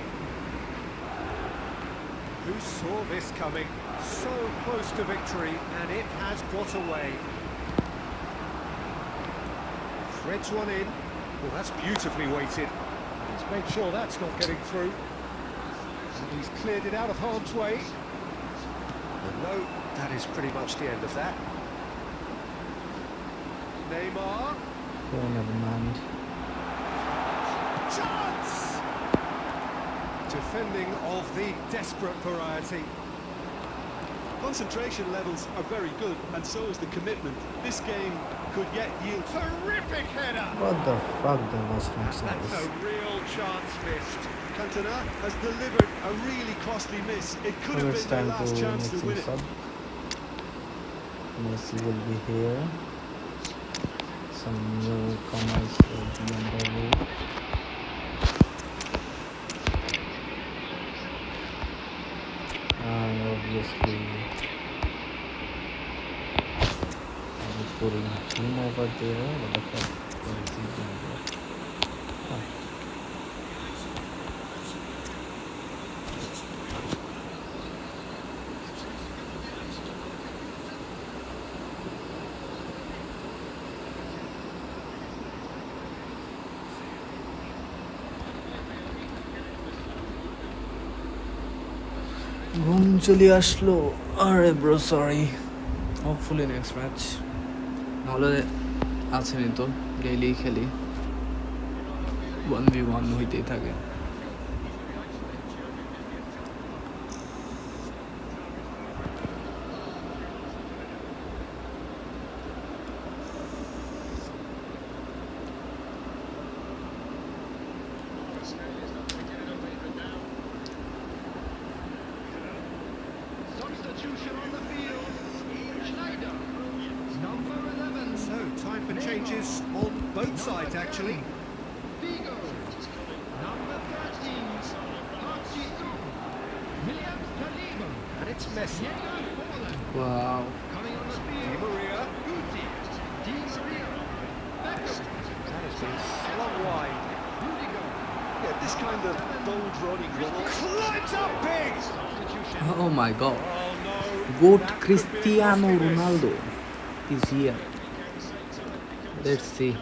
Who saw this coming? So close to victory, and it has got away. Threads one in. Well, that's beautifully weighted. Let's make sure that's not getting through. And he's cleared it out of harm's way. And no, that is pretty much the end of that. Neymar. Oh, never mind. Chance! Defending of the desperate variety. Concentration levels are very good, and so is the commitment. This game could yet yield. Terrific header! What the fuck, that was from That's service. a real chance missed. Cantona has delivered a really costly miss. It could have It's been their time last to chance make to some win it. sub. Messi will be here. Some newcomers will be on the way. And obviously I'm putting him over there. What the fuck? Where is he going there? Oh. ঘুম চলে আসলো আরে bro sorry hopefully next match নাহলে আছেনই তো daily খেলি 1v1 হইতেই থাকে Substitution on the field. Schneider. Number 11. So, time for changes on both sides, actually. Vigo. Number 13. William Saliba. And it's Messi. wow Coming on the field. Di Maria. Guti. Di Maria. Beckham. That has been slung wide. Rudiger. Yeah, this kind of bold running Climbs up big. oh my god Oh no. goat That could be Cristiano costly miss. Ronaldo is here let's see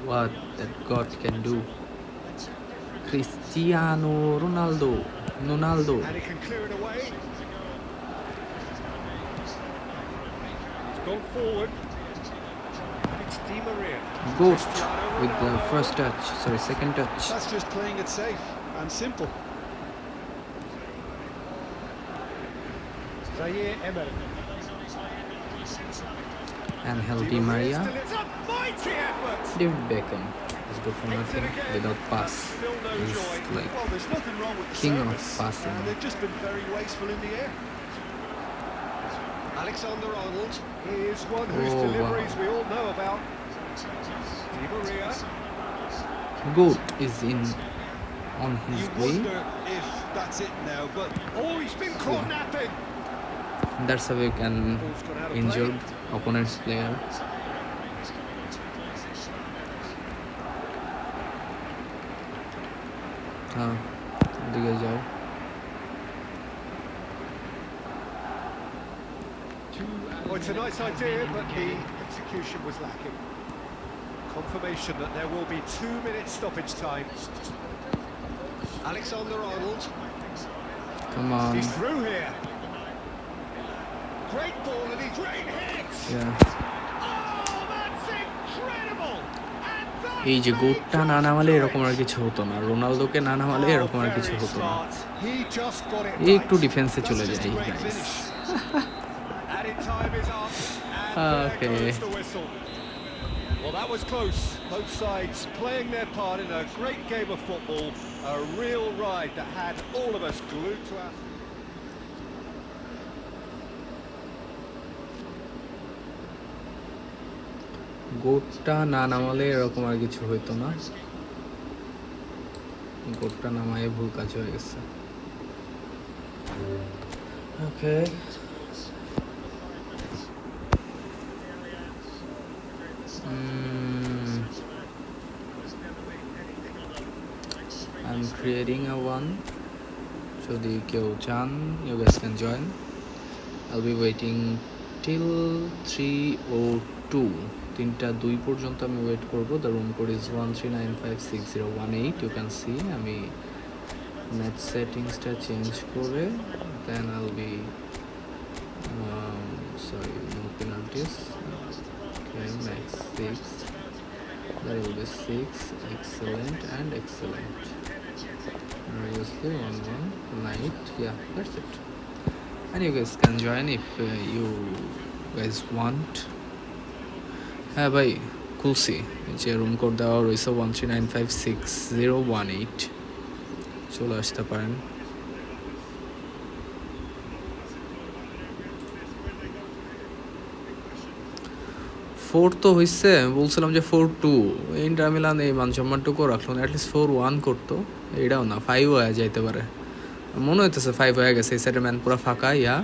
what that god can do Cristiano Ronaldo And he can clear it away. He's gone forward. It's Di Maria. goat with the first touch second touch That's just playing it safe and simple. Zaire Emery. Angel Di Maria It's a mighty effort. David Beckham is good for nothing without pass he's like Well, there's nothing wrong with the king of service. passing They've just been very wasteful in the air. Alexander-Arnold is one whose Oh, deliveries wow. we all know about. Di Maria. goat is in on his You way wonder if that's it now, but Oh, he's been caught napping. that's how we can Ball's gone out of injure opponent's player हाँ दिखे जाओ Well, it's a nice idea, but the execution was lacking. Confirmation that there will be 2 minutes stoppage time. Alexander-Arnold. come on He's through here. Great ball and he great hits. yeah Oh, that's incredible. And that এই যে made গোটটা না just নামালে right. এরকম আর কিছু হতো না রোনালদোকে না নামালে Oh, এরকম আর কিছু very হতো না smart. He just got it এই right. একটু ডিফেন্সে চলে That's just যাই a great guys finish. Added time is up. And Okay. Goes the whistle. Well, that was close. Both sides playing their part in a great game of football. A real ride that had all of us glued to our... গোটটা না নামালে এরকম আর কিছু হইতো না, গোটটা নামায় ভুল কাজ হয়ে গেছে। ওকে, I'm creating a one. যদি কেউ চান, you guys can join. I'll be waiting till 3:02. 3:02 পর্যন্ত আমি ওয়েট করব। The room code is 13956018। You can see আমি ম্যাচ সেটিংসটা চেঞ্জ করে then I'll be sorry, no penalties. Okay, max 6. There will be 6. Excellent and excellent. Obviously 1-1 night. Yeah, that's it. And you guys can join if you guys want. হ্যাঁ ভাই খুলছি, যে room code দেওয়া রয়েছে 13956018, চলে আসতে পারেন। 4 তো হয়েছে, বলছিলাম যে 4-2 ইন্টার মিলান এই মানসম্মানটুকু রাখলো না, অ্যাটলিস্ট 4-1 করতো। এটাও না, 5 হয়ে যাইতে পারে, মনে হইতেছে 5 হয়ে গেছে। এই সাইডের ম্যান পুরো ফাঁকা। ইয়া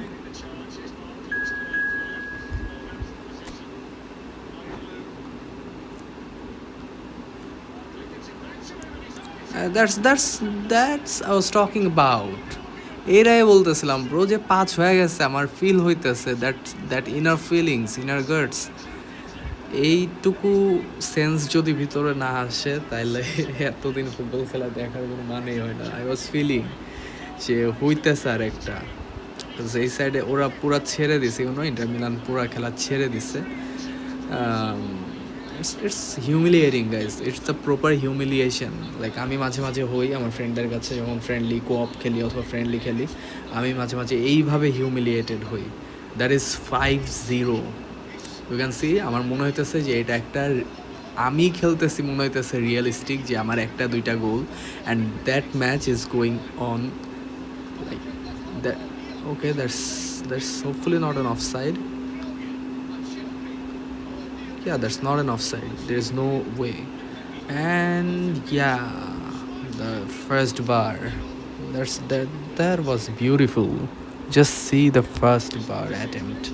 that's I was talking about. এরাই বলতেছিলাম ব্রো যে 5 হয়ে গেছে, আমার ফিল হইতেছে that inner feelings, inner guards, এইটুকু সেন্স যদি ভিতরে না আসে তাইলে এতদিন ফুটবল খেলা দেখার কোনো মানেই হয় না। আই ওয়াজ ফিলিং যে হইতেছে আর একটা, এই সাইডে ওরা পুরা ছেড়ে দিছে, ইন্টার মিলান পুরা খেলা ছেড়ে দিছে। It's humiliating guys, it's the proper humiliation. Like আমি মাঝে মাঝে হই আমার ফ্রেন্ডদের কাছে, যখন ফ্রেন্ডলি কোঅপ খেলি অথবা ফ্রেন্ডলি খেলি, আমি মাঝে মাঝে এইভাবে হিউমিলিয়েটেড হই। That is 5-0। You can see আমার মনে হইতেছে যে এটা একটা, আমি খেলতেছি মনে হইতেছে রিয়েলিস্টিক, যে আমার 1-2টা goal, and that match is going on like that. Okay, that's hopefully not an offside. Yeah, that's not an offside. There's no way. And yeah, the first bar. That was beautiful. Just see the first bar attempt.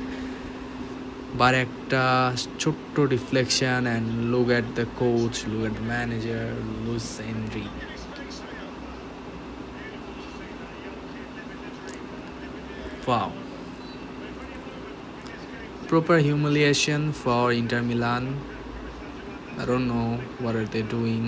Bar ekta chotto deflection, and look at the coach, look at the manager, Luis Enrique. Wow. Proper humiliation for Inter Milan. I don't know what are they doing.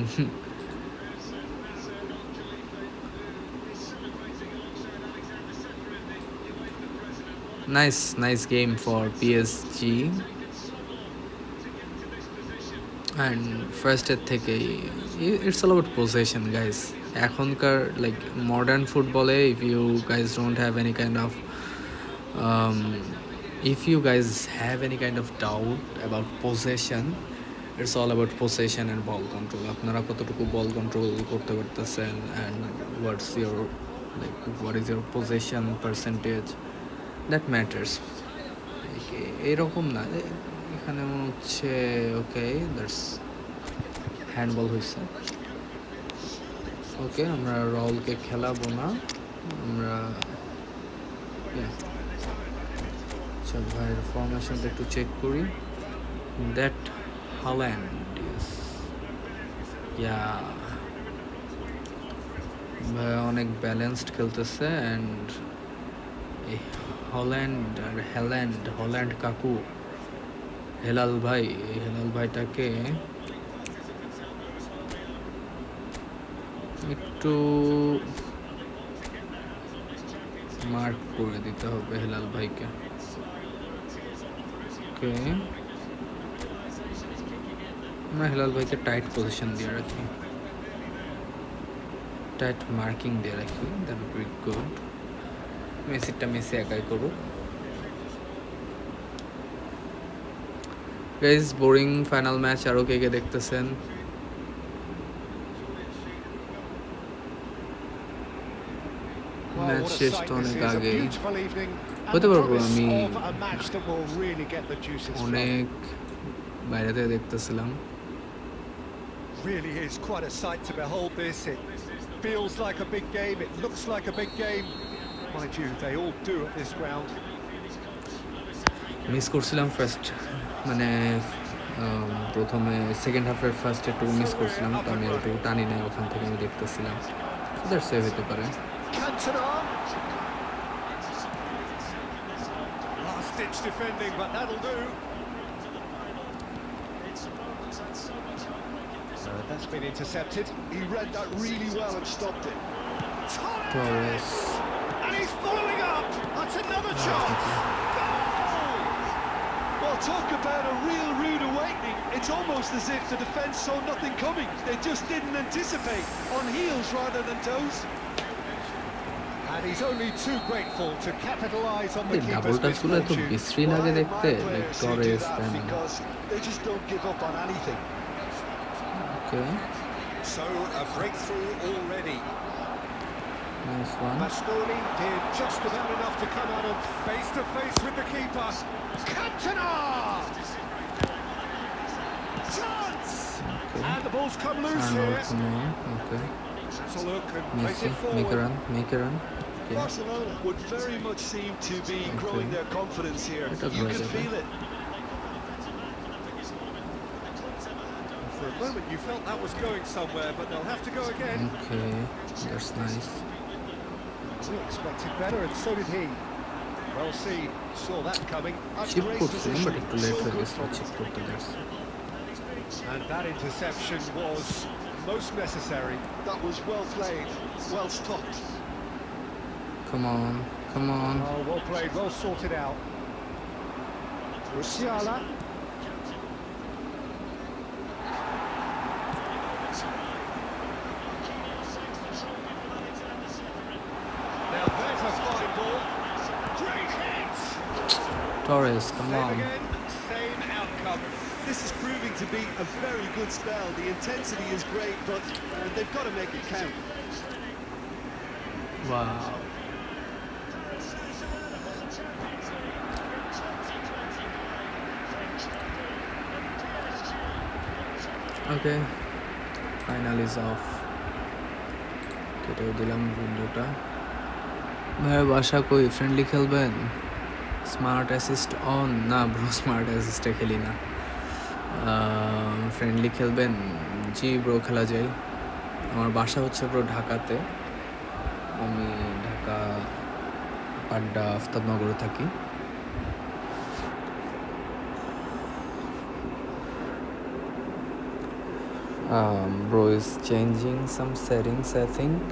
Nice game for PSG. And first থেকে it's all about possession guys. এখনকার like modern football, if you guys don't have any kind of if you guys have any kind of doubt about possession, it's all about possession and ball control. আপনারা কতটুকু ball control করতে পারতেছেন, and what is your possession percentage, that matters. এরকম না এখানে মনে হচ্ছে okay that's handball হয়েছে। ওকে, আমরা রলকে খেলাবো না, আমরা ভাইয়ের ফরমেশনটা একটু চেক করি। দ্যাট হল্যান্ড ভাই অনেক ব্যালেন্সড খেলতেছে, অ্যান্ড এই হল্যান্ড কাকু হেলাল ভাই, এই হেলাল ভাইটাকে একটু মার্ক করে দিতে হবে হেলাল ভাইকে। আমরা হেলাল ভাইকে টাইট পজিশন দিয়ে রাখি, টাইট মার্কিং দিয়ে রাখি, that will be good. Messi একাই করুক। গাইস বোরিং ফাইনাল ম্যাচ আরও কে কে দেখতেছেন? ম্যাচ শেষ তো অনেক আগে হতে পারবো, আমি অনেক বাইরে থেকে দেখতেছিলাম। Really is quite a sight to behold this. It feels like a big game, it looks like a big game. Mind you, they all do at this ground. Miss করছিলাম ফার্স্ট, মানে প্রথমে সেকেন্ড হাফের first একটু miss করছিলাম, তো আমি একটু টানি নাই, ওখান থেকে আমি দেখতেছিলাম। দ্যাটস সেভ হতে পারে। Last ditch defending, but that'll do. That's been intercepted. He read that really well and stopped it. Torres. And he's following up. That's another chance. Goal! Well, talk about a real rude awakening. It's almost as if the defence saw nothing coming. They just didn't anticipate. On heels rather than toes. And he's only too grateful to capitalise on the keeper's misfortune. Torres then. Because they just don't give up on anything. Okay. So a breakthrough already. Nice one. Bastoni did just about enough to come out of face to face with the keeper. Cantona! Chance! Okay. And the ball's come loose here. Come on. Okay. So look and place Messi, it forward. make a run. Okay. Barcelona would very much seem to be growing their confidence here. You can feel it. For a moment you felt that was going somewhere, but they'll have to go again. Okay, that's nice. We expected better, and so did he. Well, see, saw that coming. Chip করছিলাম, but একটু late হয়ে গেছে chip করতে যাচ্ছি। And that interception was most necessary. That was well played, well stopped. Come on, come on. Oh, well played, well sorted out. Musiala. Now there's a fine ball. Great hit. Torres, come on. Again, same outcome. This is proving to be a very good spell. The intensity is great, but they've got to make it count. Wow. Okay, final is off. কেটে দিলাম উইন্ডোটা। ভাই বাসা কই, friendly খেলবেন? Smart assist on না ব্রো, smart অ্যাসিস্টে খেলি না। ফ্রেন্ডলি খেলবেন? জি ব্রো, খেলা যায়। আমার বাসা হচ্ছে ব্রো ঢাকাতে, আমি ঢাকা পাড্ডা আফতাবনগরে থাকি। Bro is changing some settings, I think.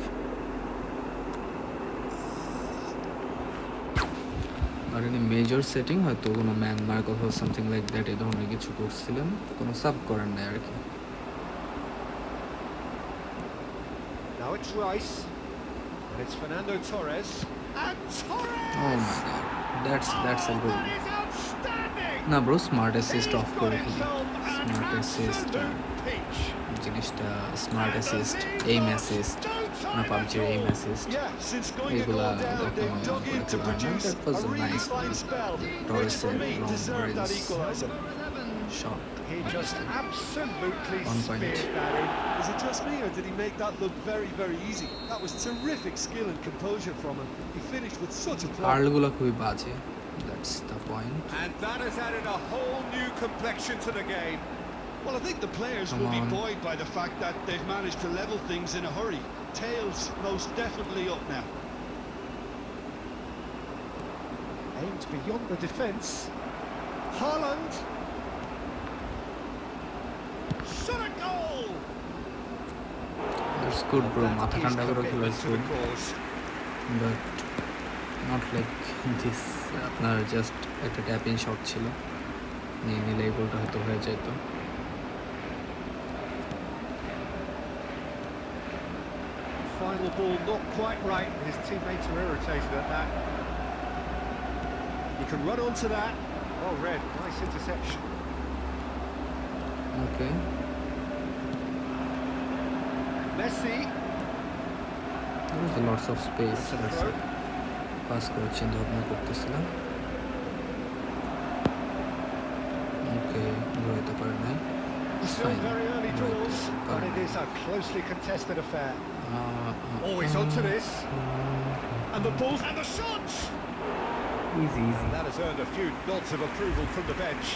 Or any major setting, হয়তো কোনো ম্যান মার্ক অথবা সামথিং লাইক দ্যাট, এই ধরনের কিছু করছিলেন, কোনো সাব করেন না আর কি। Now it's Rice, and it's Fernando Torres, and Torres! Oh my god, that's a goal. That is outstanding! না ব্রো, স্মার্ট অ্যাসিস্ট অফ করে খেলি। স্মার্ট অ্যাসিস্ট জিনিসটা, স্মার্ট অ্যাসিস্ট, এইম অ্যাসিস্ট, না পাবজির এইম অ্যাসিস্ট, এগুলা দ্যাট ওয়াজ নাইস। টরেসের long range shot, He just absolutely on point. speared that in. Is it just me, or did he make that look very, very easy? That was terrific skill and composure from him. He finished with such a play. কার্লগুলো খুবই বাজে, that's the point. And that has added a whole new complexion to the game. Well, I think the players will be buoyed by the fact that they've managed to level things in a hurry. Tails most definitely up now. Aimed beyond the defence. Haaland. Shot a goal! That's good bro, মাথা ঠান্ডা করে খেলা is good, but not like this. আপনার just একটা tapping shot ছিল, নিয়ে নিলে এই গোলটা হয়তো হয়ে যেত। Final ball not quite right. His teammates are irritated at that. You can run onto that. Well read, nice interception. Okay. Messi. There was lots of space. That's it. Pass coach in the করতেছিলাম. Okay, ঘুরাইতে পারে নাই. It's Still fine. very early doors, but it is a closely contested affair. Always onto this. And the balls and the shots! Easy. And that has earned a few nods of approval from the bench.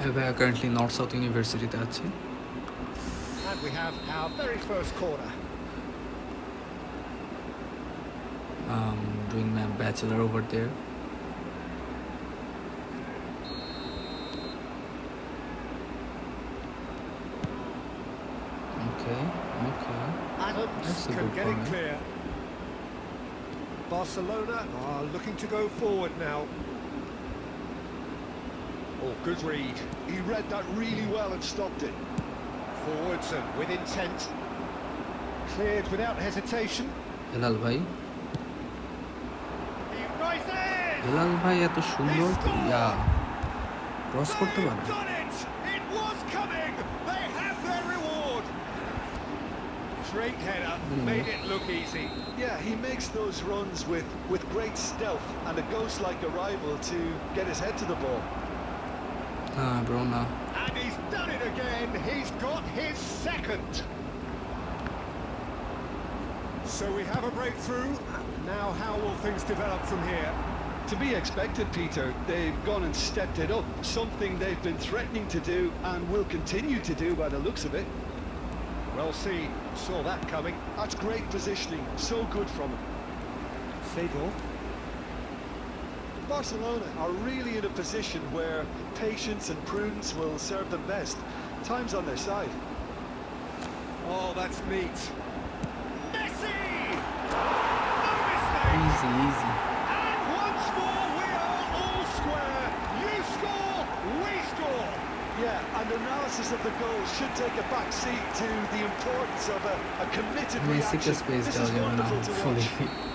I'm currently North South University আছি. And we have our very first corner. Doing my bachelor over there. Okay. Adams That's a can good get corner. it clear. Barcelona are looking to go forward now. Oh, good read. He read that really well and stopped it. Forwards and with intent. Cleared without hesitation. Helal ভাই He rises! Helal ভাই এত সুন্দর ইয়া cross করতে পারে They've done it! It was coming! They have their reward! Straight header, made it look easy. Yeah, he makes those runs with great stealth and a ghost-like arrival to get his head to the ball. bro না And he's done it again. He's got his second. So we have a breakthrough. Now how will things develop from here? To be expected, Peter. They've gone and stepped it up, something they've been threatening to do and will continue to do by the looks of it. Well seen. Saw that coming. That's great positioning, so good from him. Seedorf. Barcelona are really in a position where patience and prudence will serve them best. Time's on their side. Oh, that's neat. Messi! No mistake! easy And once more we are all square. You score, we score. Yeah, and analysis of the goal should take a back seat to the importance of a committed Messi কে reaction. Space This দেওয়া is যাবে না wonderful to fully watch.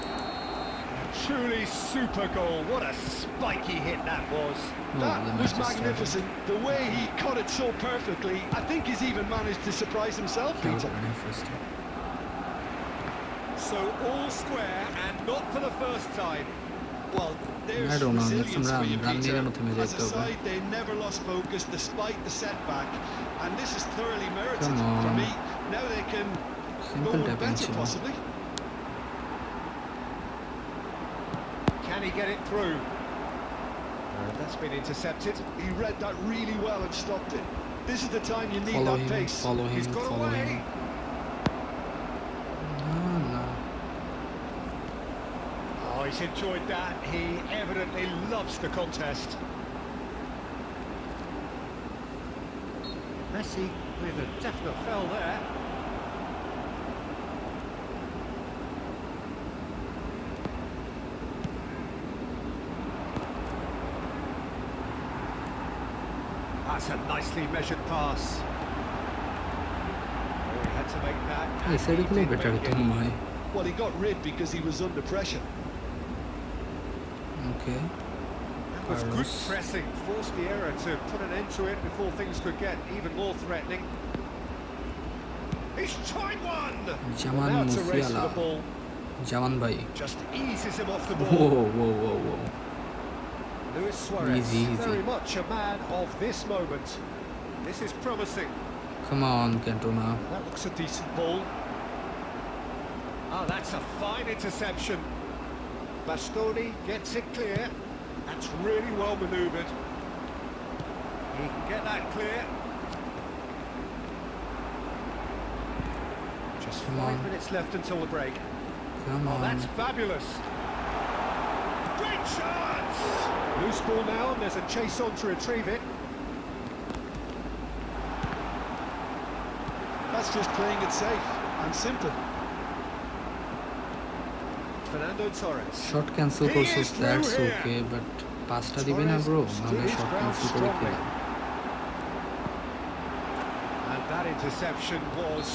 Truly super goal. What a spiky hit that was. That was magnificent. The way he caught it so perfectly, I think he's even managed to surprise himself, Peter. So all square and not for the first time. Well, there's I don't know, let's resilience for you, run Peter. নিয়ে As a side, they never lost focus despite the setback, and this is thoroughly merited Come on. for me. Now they can go Simple on tapping better, ছিল. possibly. Can he get it through? That's been intercepted. He read that really well and stopped it. This is the time you need Follow that him, pace. follow him, He's got follow away. him. No. Oh, he's enjoyed that. He evidently loves the contest. Messi with a definite foul there. That's a nicely measured pass. Oh, he had to make that. এই and সাইডে he গুলো did better make হতো it. মনে হয় Well, he got rid because he was under pressure. Okay That was good Carlos. pressing, forced the error to put an end to it before things could get even more threatening. He's tried one! Jaman Now it's a race Musiala. to the ball. জামান ভাই Just eases him off the whoa ball. whoa Luis Suarez, Easy. very much a man of this moment. This is promising. come on Cantona That looks a decent ball. Oh, that's a fine interception. Bastoni gets it clear. That's really well manoeuvred. He can get that clear. Just Come 5 on. minutes left until the break. come Oh, on that's fabulous. Great chance! Loose ball now, and there's a chase on to retrieve it. That's just playing it safe and simple. Fernando Torres. Shot cancel He করছিস is through that's here. Okay but পাসটা দিবে না bro নাহলে shot cancel করে কি লাভ? And that interception was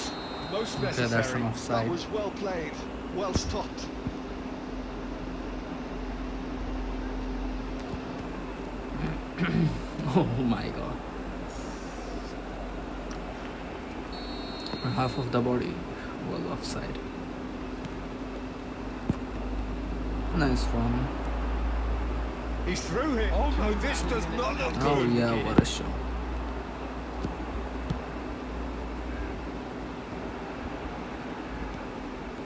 most Okay, that's necessary. an That offside. was well played, well stopped. Oh my god. Half of the body was offside. Nice one. He's through here. Oh no, this does not look good. Oh yeah, what a shot.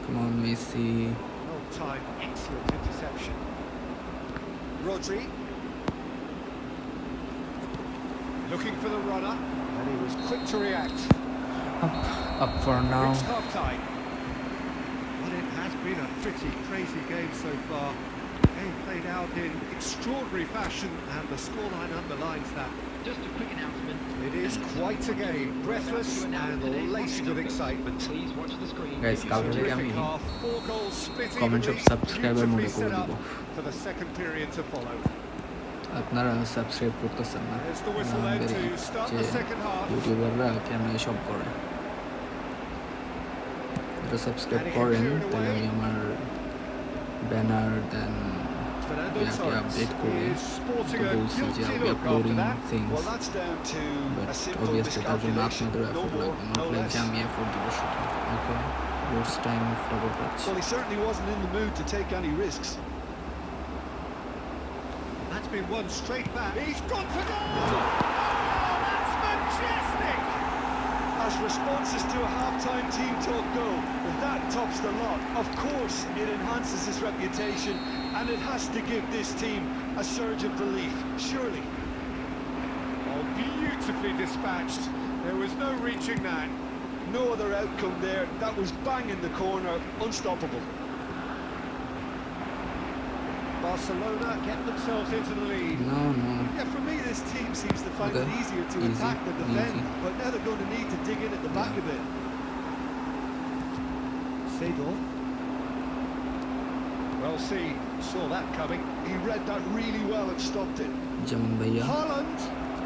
Come on, Messi. Well timed, excellent interception. Rodri. Looking for the runner, and he was quick to react. Up for now. Reached half-time. But it has been a pretty crazy game so far. Game played out in extraordinary fashion, and the scoreline underlines that. Just a quick announcement. It is quite a game, breathless and laced with excitement. Please watch the screen. Guys, Terrific আমি half, 4 goals split comment shop evenly, subscriber mode beautifully করে set up দিব for the second period to follow. আপনারা subscribe করতেছেন না There's the whistle then আমাদের to start যে the second half. ইউটিউবাররা কেন এসব করে এটা সাবস্ক্রাইব করেন তাহলে আমি আমার ব্যানার দেন Fernando ইয়াকে Torres আপডেট করে is sporting তো a বলছি যে guilty I'll be look after uploading that. things Well, that's down to but a simple obviously তার জন্য miscalculation. আপনাদেরও No এফোর্ট more, লাগবে no not like less. যে আমি এফোর্ট দিব শুধু ওকে roast time double touch Well, he certainly wasn't in the mood to take any risks. That's been one straight back. He's gone for goal! Oh, that's majestic! As responses to a half-time team talk go, that tops the lot. Of course, it enhances his reputation, and it has to give this team a surge of belief, surely. Oh, beautifully dispatched. There was no reaching that. No other outcome there. That was bang in the corner, unstoppable. Barcelona get themselves into the lead. no Yeah, for me, this team seems to find it Okay. easier to Easy, attack than defend, easy. but now they're going to need to dig in at the back Yeah. a bit. Seedorf. Well seen. Saw that coming. He read that really well and stopped it. যেমন ভাইয়া Haaland.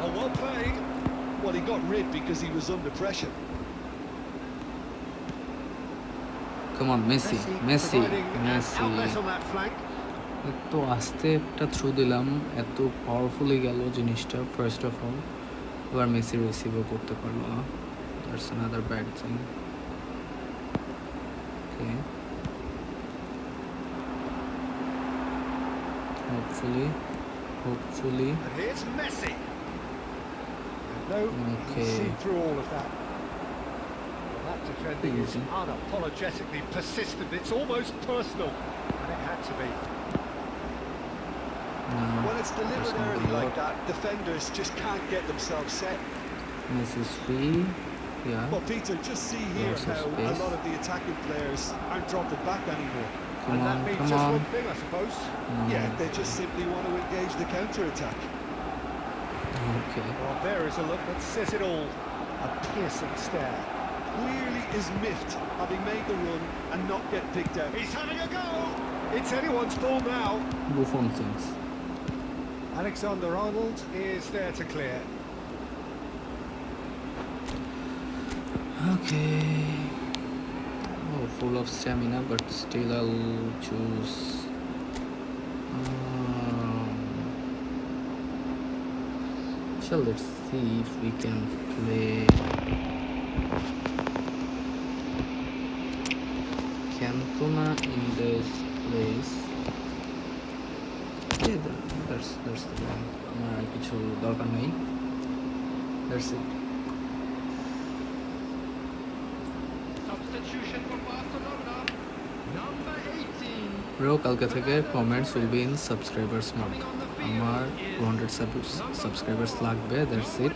Oh, well played. Well, he got rid because he was under pressure. come on Messi providing an Messi outlet on that flank. এত আস্তে একটা through দিলাম এত powerfully গেল জিনিসটা first of all এবার মেসি রিসিভও করতে পারলো না that's another bad thing okay hopefully And here's Messi. No, Okay. he's seen through all of that. Well, that defending is Easy. unapologetically persistent. It's almost personal, and it had to be. no When it's delivered that's not early gonna like work. that, defenders just can't get themselves set. Messi's free yeah Well, Peter, just see here Lots of how a space. lot of the attacking players aren't dropping back anymore. come And that on means come just on one thing, I suppose. no. Yeah, they just simply want to engage the counter-attack. okay Well, there is a look that says it all. A piercing stare. Clearly is miffed having made the run and not get picked out. He's having a go! It's anyone's ball now. Buffon things Alexander-Arnold is there to clear. okay oh full of stamina but still I'll choose so let's see if we can play Cantona in this place yeah that's the one আমার আর কিছু দরকার নেই that's it Substitution for Barcelona. Number 18. Bro কালকে থেকে comments will be in subscribers mode আমার 200 subscribers লাগবে that's it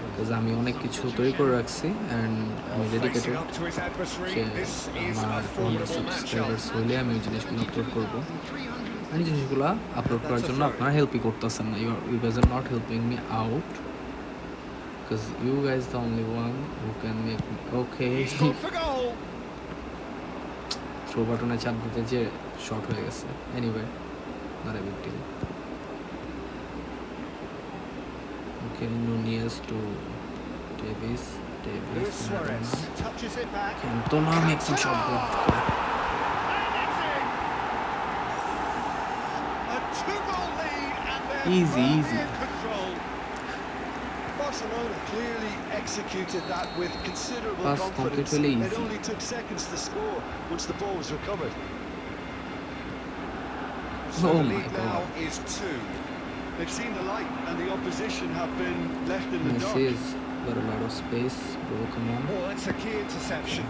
because আমি অনেক কিছু তৈরি করে রাখছি অ্যান্ড আমি dedicated Facing up to his adversary, যে this is আমার a 200 formidable matchup. সাবস্ক্রাইবার্স হইলে আমি ওই জিনিসগুলো আপলোড করবো আর এই জিনিসগুলো আপলোড করার জন্য আপনারা হেল্পই করতেছেন না you guys are not helping me out because you guys the only one who can make me okay He's gone for goal. Throw বাটনে চাপ দিতে যে শর্ট হয়ে গেছে anyway not a big deal okay Nunez to Davis Luis Suarez touches it back. Cantona makes some shot bro And it's in. A 2-goal lead, and they're Easy, firmly easy. in control. Barcelona clearly executed that with considerable Pass confidence. completely It easy. only took seconds to score once the ball was recovered. So Oh the my lead now God. is 2. They've seen the light and the opposition have been left in the dark. Messi has got a lot of space, bro, come on. Oh, that's a key interception.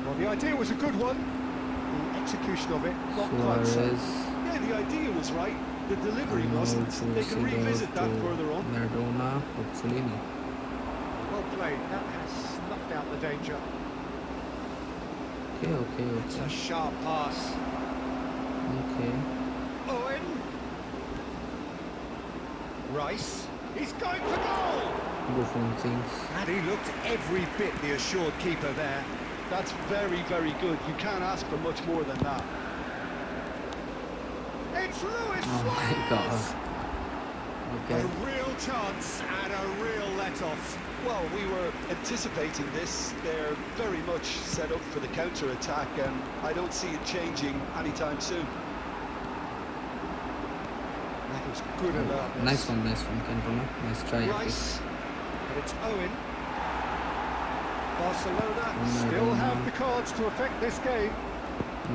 Well, the idea was a good one. The execution of it, not quite so. Suarez. Yeah, the idea was right. The delivery Arnold wasn't. to They can revisit that Seedorf further to on. Maradona, hopefully no. Well played. That has snuffed out the danger. Okay. It's a sharp pass. Okay. Owen. Rice. He's going for goal. Buffon things. And he looked every bit the assured keeper there. That's very, very good. You can't ask for much more than that. It's Luis Oh my God. Okay. A real chance and a real let-off. Well, we were anticipating this. They're very much set up for the counter-attack, and I don't see it changing anytime soon. That was good alertness. Nice one, Cantona. Nice try at Rice. least. But it's Owen. Barcelona Maradona. still have the cards to affect this game.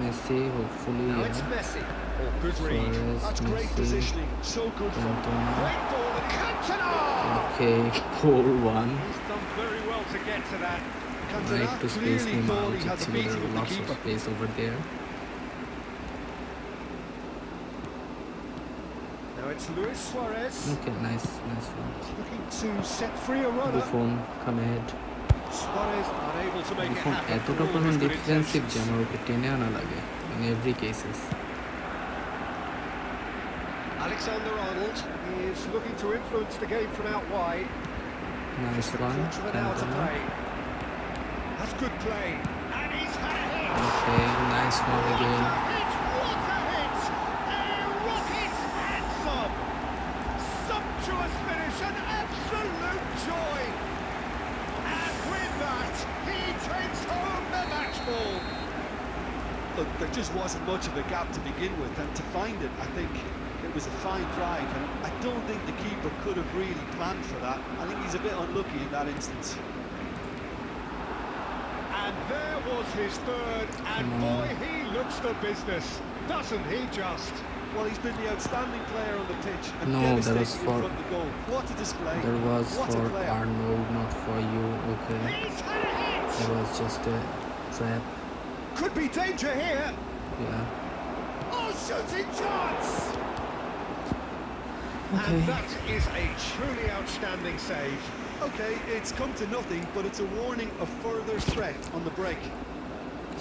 Messi, hopefully, Now it's yeah. Messi. Oh, good read. Suarez, That's great Messi, positioning. So good from Cantona. Great ball and Cantona! Okay, 4-1. He's done very well to get to that. Cantona Right to space clearly him thought out. he had the Actually, beating there of the lots of keeper. space over there. Now it's Luis Suarez. Okay, nice one. He's looking to set free a runner. Buffon, come ahead. Suarez unable to make it Buffon happen. এতটা for all of পরিমাণ his good defensive যে intentions. আমার ওকে টেনে আনা লাগে in every cases. Alexander-Arnold is looking to influence the game from out wide. Nice one, Fortunate now to Cantona. play. That's good play. And he's had a hit. Okay, nice one again. What a hit! A rocket anthem! Sumptuous finish, an absolute joy! And with that, he takes home the match ball. Look, there just wasn't much of a gap to begin with, and to find it, I think it was a fine drive, and I don't think the keeper could have really planned for that. I think he's a bit unlucky in that instance. And there was his third, and boy, he looks the business, doesn't he just? Well, he's been the outstanding player on the pitch, and No, that was devastating in for- front of the goal. What a display! That was what for a player! Arnold, not for you. Okay, He's had a hit! that was just a trap. Could be danger here. Yeah. Oh, shooting chance! Okay. And that is a truly outstanding save. Okay, it's come to nothing, but it's a warning of further threat on the break.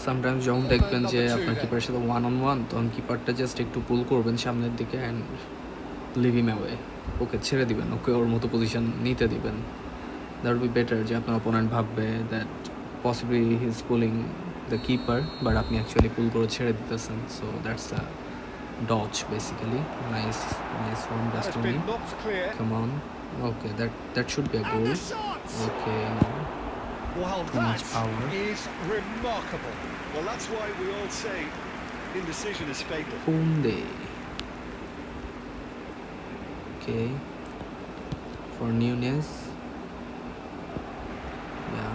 Sometimes যখন দেখবেন যে আপনার কিপারের সাথে 1-on-1 তখন কিপারটা just একটু পুল করবেন সামনের দিকে অ্যান্ড লিভ হিম অ্যাওয়ে, ওকে ছেড়ে দিবেন, ওকে ওর মতো পজিশন নিতে দিবেন। দ্যাট উইল বি বেটার যে আপনার অপোনেন্ট ভাববে that possibly he is pulling the keeper, but আপনি অ্যাকচুয়ালি পুল করে ছেড়ে দিতেছেন। So that's a dodge basically. Nice one, Has Bastoni. been knocked clear. Come on. Okay, that should be a And goal. the shot! Okay, no. Well, Too much that power. is remarkable. Well, that's why we all say indecision is fatal. Kunde. Okay. For Nunes. Yeah.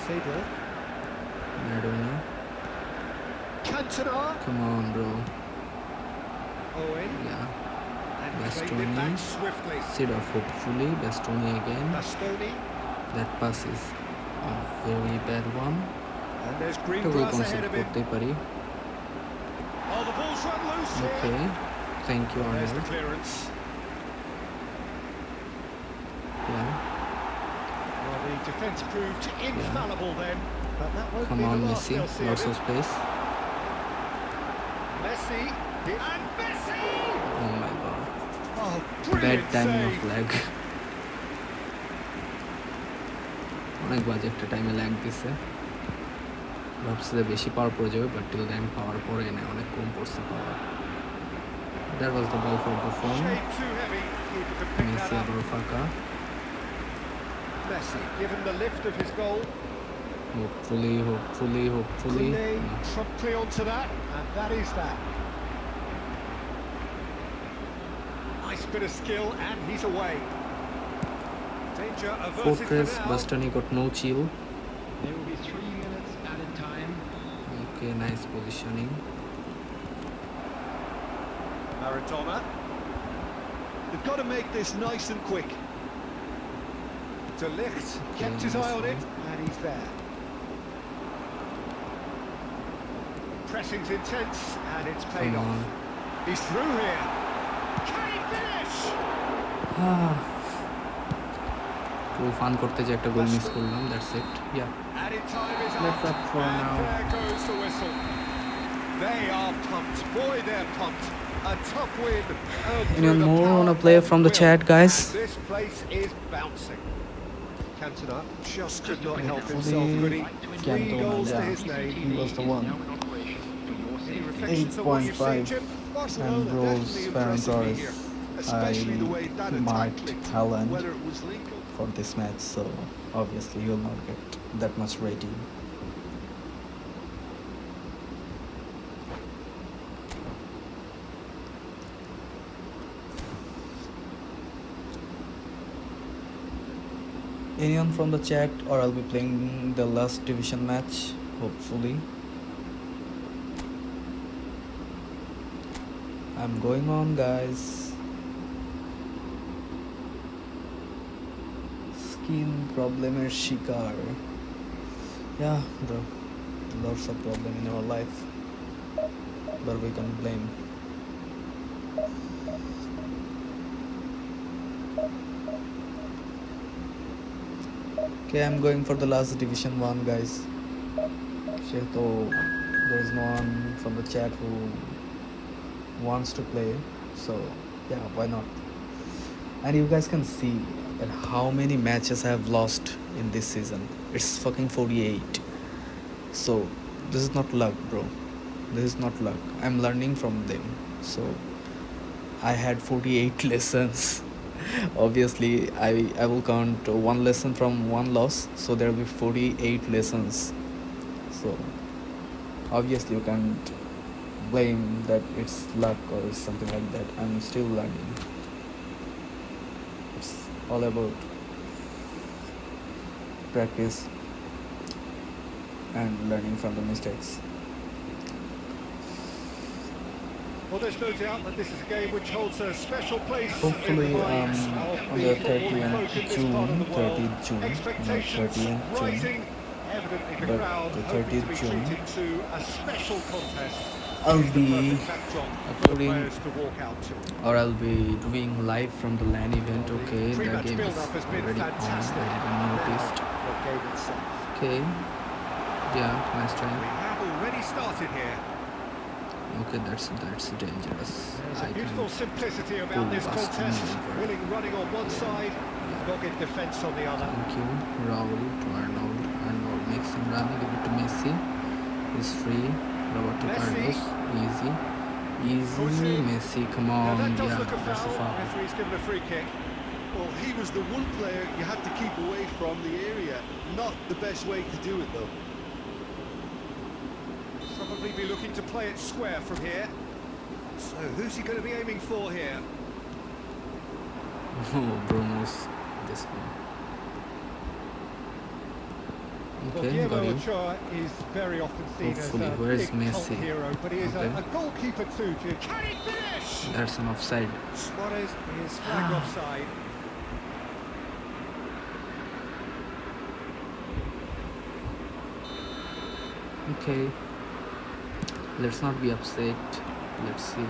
Seedorf. Maradona. Cantona. Come on, bro. Owen. Yeah. And played it Bastoni. back swiftly. Seedorf hopefully. Bastoni again. Bastoni. That pass is a very bad one. And there's green We'll grass ahead of him. করতে পারি। Oh, the ball's run loose here. Okay. Thank you, There's the Arnold. clearance. Yeah. Well, the defence proved infallible then. But that won't Come be on, the last Messi. they'll see Lots of of him. space. Messi. And Messi! Oh my god. Oh, Bad brilliant timing save. of lag. অনেক বাজে একটা টাইমে lag দিছে, ভাবছি যে বেশি পাওয়ার পড়ে যাবে, বাট টিল দেন পাওয়ার পরে না, অনেক কম পড়ছে power. That was the ball for Buffon. Shade too heavy. Keeper could pick Messi that আবার up. ফাঁকা। Messi given the lift of his goal. Hopefully Koundé promptly onto that, and that is that. Nice bit of skill, and he's away. Danger averted for Fortress, now. Bastoni got no chill. There will be 3 minutes added time. Okay, nice positioning. Maradona. They've got to make this nice and quick. De Ligt Okay, kept his nice eye on it, one. and he's there. Pressing's intense, and it's paid Come off. on. He's through here. Can he finish? পুরো fun করতে যে একটা goal miss করলাম, that's it. Yeah, Added time is That's up for and now. there goes the whistle. They are pumped. Boy, they're pumped. A tough win. Anyone more wanna play from the chat, guys? This place is bouncing. Cantona just could not help himself, could he? 3 Cantona, goals to yeah. his name. He was the one. Now in operation for your Any city. reflections on what you've seen, 8.5 Jim? Barcelona and Rose definitely Ferran impressing me Torres. here, especially the way that I attack marked clicked. Haaland Whether it was Lincoln. for this match, so obviously he will not get that much rating. Anyone from the chat, or I'll be playing the last division match, hopefully. I'm going on, guys. Skin problemer shikar. Yeah, bro. Lots of problem in our life, but we can blame. Okay, I'm going for the last division 1, guys. So there's no one from the chat who wants to play, so yeah, why not? And you guys can see that how many matches I have lost in this season. It's fucking 48. So this is not luck, bro. This is not luck. I'm learning from them. So I had 48 lessons. Obviously I will count one lesson from one loss, so there will be 48 lessons. So obviously you can't blame that it's luck or something like that. I'm still learning. It's all about practice and learning from the mistakes. Well, there's no doubt that this is a game which holds a special place Hopefully in the minds of on the the footballing folk in this part of the world. 30th June, not Expectations 30th June, rising, evidently the but crowd the hoping to 30th be June, treated to a special contest. I'll Here's the be perfect backdrop for the uploading, players to walk out to. or I'll be doing live from the LAN event. Okay, the Pre-match game is build-up has been already on. fantastic. I didn't noticed. Now, the game itself. Okay, yeah, nice try. We have already started here. Okay, that's dangerous. There's I a beautiful can simplicity pull about this past contest. him over. Winning running on one side, dogged defence on the other. Thank you, Raul to Arnold. Arnold makes him run, give it to Messi. He's free. Roberto Messi. Carlos, easy, Pushing. Messi, come Now on, that does yeah, look a that's a foul. foul. Referee's given a free kick. Well, he was the one player you had to keep away from the area. Not the best way to do it, though. Probably be looking to play it square from here. So who's he going to be aiming for here? Oh, Bruno's this one. Well, Okay, Guillermo got you. Ochoa is very often seen Hopefully, as a where is big cult Messi? hero, but he is Okay. a goalkeeper too, Jim. Can he finish? That's an offside. Suarez is flagged offside. Okay, let's not be upset. Let's see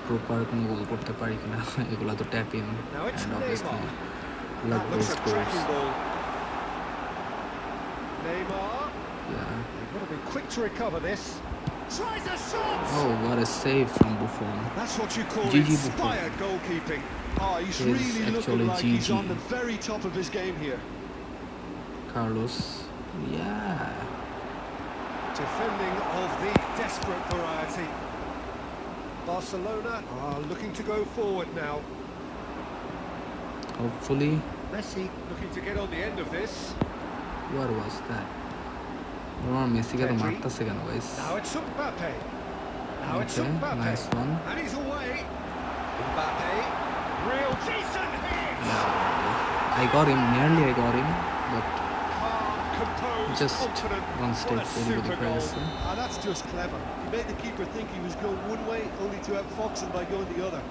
proper কোনো গোল করতে পারি কিনা। এগুলা তো tap in Now it's and obviously Neymar. luck That looks based a goals. cracking ball. Neymar. Yeah. They've got to be quick to recover this. Tries a shot! Oh, what a save from Buffon. That's what you call GG inspired goalkeeping. Oh, he's Is really looking actually like he's GG. on the very top of his game here. Carlos. Yeah. Defending of the desperate variety. Barcelona are looking to go forward now. Hopefully. Messi looking to get on the end of this. What was that? আমার মেসিকে তো মারতেছে কেন guys? Now it's Mbappe. Now it's Okay, Mbappe. nice one. And he's away. Mbappe. Real decent hit. I I got him, nearly I got him, but Composed, just confident. one step What a very super goal. That's just clever. He made the keeper think he was going one way, only to outfox him by going the other.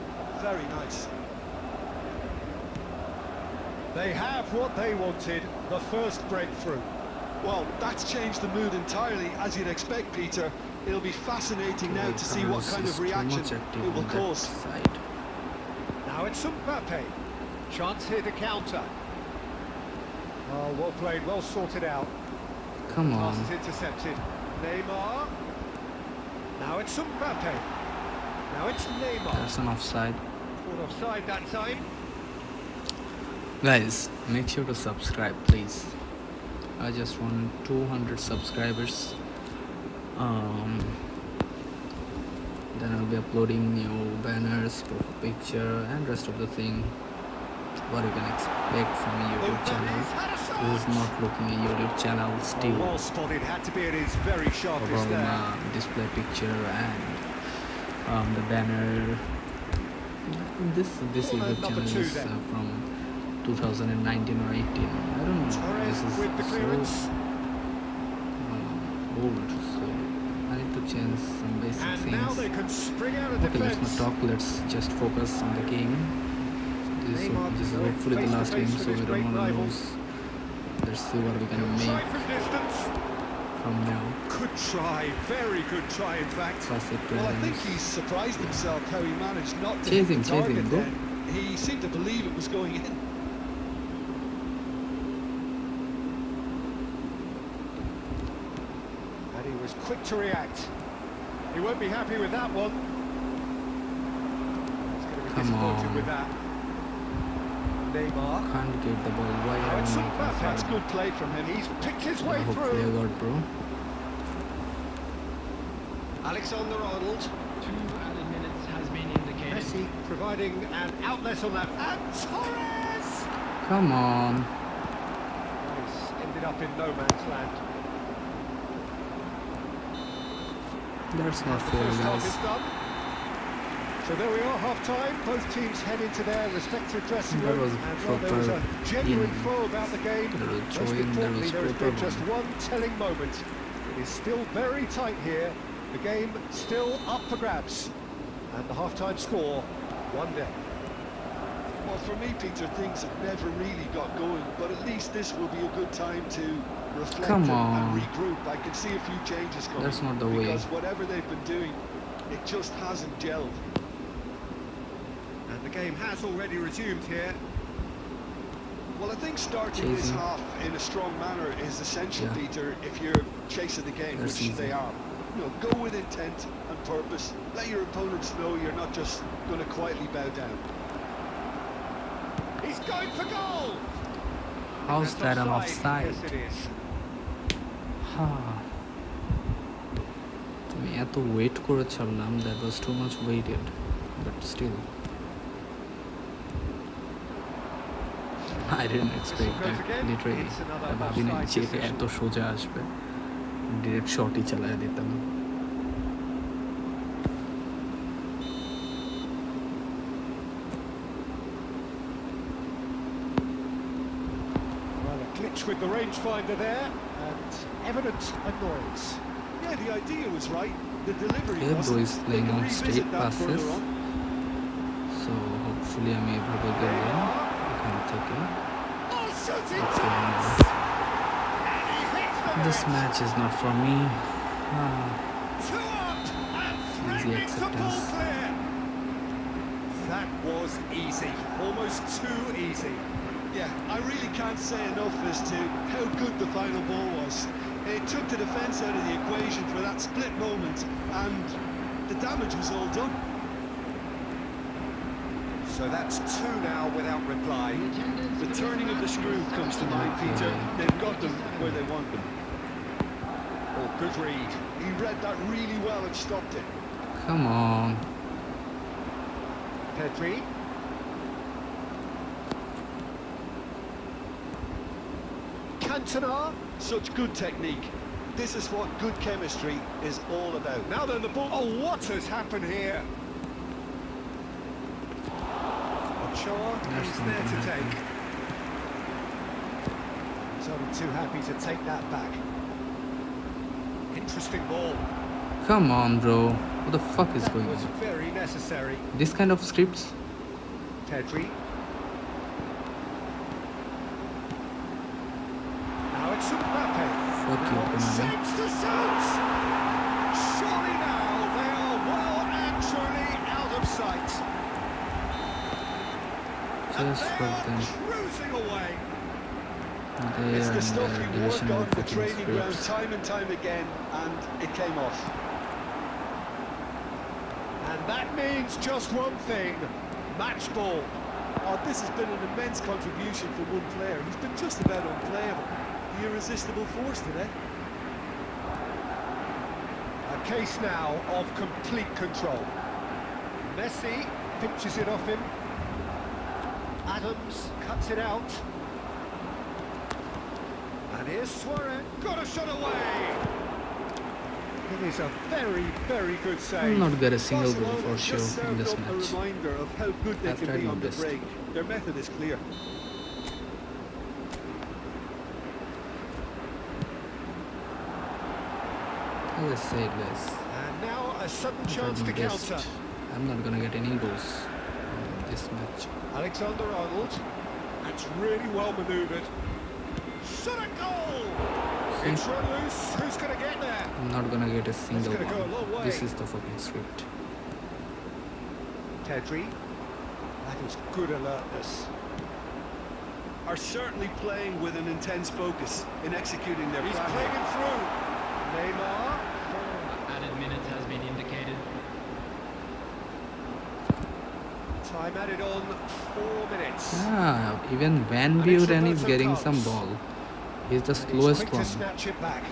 Very nice. They have what they wanted, the first breakthrough. Well, that's changed the mood entirely, as you'd expect, Peter. It'll be fascinating now to see what kind of reaction it will cause. Now it's Mbappe. Chance here to counter. Oh, well played, well sorted out. Come on. Pass is intercepted. Neymar. Now it's Mbappe. Now it's Neymar. That's an offside. Caught offside that time. Guys, make sure to subscribe, please. I just want 200 subscribers. Then I'll be uploading new banners, profile picture, and rest of the thing. What you can expect from a YouTube channel. This is not looking a YouTube channel still. Well spotted, had to be at his very sharpest there. Display picture and the banner. This YouTube channel is from 2019 or 18. I don't know. This is so old, so I need to change some basic And things. now they can spring out of Okay, let's defense. not talk. Let's just focus on the game. This is hopefully the last game, so we don't want to lose. Let's see what we can make from now. Good try, very good try, in fact. Pass it to Well, I him. think he's surprised himself how he managed not to Chase hit him, the chase target him, go. then. He seemed to believe it was going in. And he was quick to react. He won't be happy with that one. He's going to be Come disappointed on. with that. Neymar. Can't get the ball. Why Now are it's you Mbappe. making That's foul? good play from him. He's picked his way Hopefully I through. got, bro. Alexander-Arnold. 2 added minutes has been indicated. Messi providing an outlet on that. And Torres! Come on. He's ended up in no man's land. That's not The fair, first half guys. is done. So there we are, half-time. Both teams head into their respective dressing That room. was And while there was a proper genuine in. flow about the game, There was most throwing, there importantly, was there has proper been just one telling moment. It is still very tight here. The game still up for grabs. And the half-time score, 1-0. Well, for me, Peter, things have never really got going, but at least this will be a good time to reflect Come and on. regroup. I can see a few changes coming. That's not the way. Because whatever they've been doing, it just hasn't gelled. And the game has already resumed here. Well, I think starting this Chasing. half in a strong manner is essential, Yeah. Peter, if you're chasing the game, That's which easy. they are. You know, go with intent and purpose. Let your opponents know you're not just going to quietly bow down. He's going for goal! How's That's that an offside? Yes, it is. আমি এত wait করে ছাড়লাম, that was too much waited, but still I didn't expect that, literally. ভাবি না যে এত সোজা আসবে, ডিরেক্ট শটই চালায় দিতাম। Well, a glitch with the rangefinder there, and evident annoyance. Yeah, the idea was right. The delivery Okay, bro wasn't. is They playing can on revisit straight that further passes, on. so hopefully আমি এভাবে গেলে এখান থেকে Oh, shooting Okay. chance! And he hits the This net. match is not for me. 2 up and Easy 3 into ball acceptance. clear. That was easy, almost too easy. Yeah, I really can't say enough as to how good the final ball was. It took the defence out of the equation for that split moment, and the damage was all done. So that's 2 now without reply. The turning of the screw comes to mind, Peter. They've got them where they want them. Oh, good read. He read that really well and stopped it. Come on. Pedri. Cantona. Such good technique. This is what good chemistry is all about. Now then the ball. Oh, what has happened here? Ochoa That's is not there to gonna take. Don't be too happy to take that back. Interesting ball. Come on, bro. What the fuck is going Was on? very necessary. This kind of scripts? Pedri. Now it's Mbappe. Fuck you, Konami. Shapes the shot! Surely now they are well and truly out of sight. Just fuck them. Cruising away. They It's are the in stuff the you work division on of the fucking training ground scripts. time and time again, and it came off. And that means just one thing. Match ball. Oh, this has been an immense contribution for one player. He's been just about unplayable. The irresistible force today. A case now of complete control. Messi pinches it off him. Adams cuts it out. And here's Suarez. Got a shot away. It is a very, very good save. I'll not get a single goal Barcelona for sure just in served this up a match. reminder of how good they I've can tried be my on the best. break. Their method is clear. As I said, guys, And now a sudden I tried chance my to best. counter. I'm not gonna get any goals in this match. Alexander-Arnold. That's really well manoeuvred. Shot a goal! See? It's run loose. Who's going to get there? I'm not gonna get a single gonna go a long one. way. This is the fucking script. Pedri. That is good alertness. Are certainly playing with an intense focus in executing their He's plan. playing him through. Neymar. Added minutes has been indicated. Time added on 4 minutes. Ah, even Van And it's Buren is Roberto getting Carlos. some ball. He's the And he's slowest quick to one. snatch it back.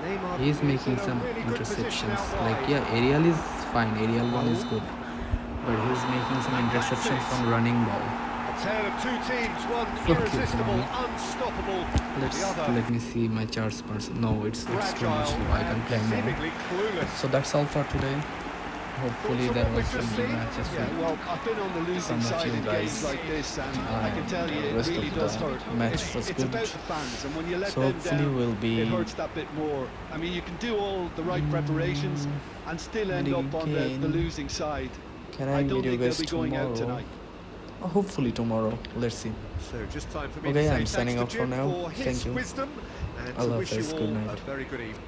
Neymar He's is making in a some really good position interceptions. out Like, wide. yeah, aerial is fine. Aerial one is good. But he's making some interceptions from running ball. A tale of two teams, one Fuck you, irresistible, Konami. unstoppable, the other Let me see my charts person. No, it's too much fragile low. I can and play more. seemingly clueless. So that's all for today. Hopefully there was some good matches Yeah, for well, I've been on the losing some of side you in guys. games like this, and I can tell you it Rest really of does the hurt. match was It's good. about the fans, and when you let So them hopefully down, we'll be it hurts that bit more. I mean, you can do all the right preparations and still end up on the again. losing side. Can I I don't video think they'll guys be going out tomorrow? tonight. Hopefully tomorrow. Let's see. So just time for me Okay, to say I'm signing thanks off to for Jim now. for his Thank you. wisdom and to Allah wish you Hafiz. Good all night. a very good evening.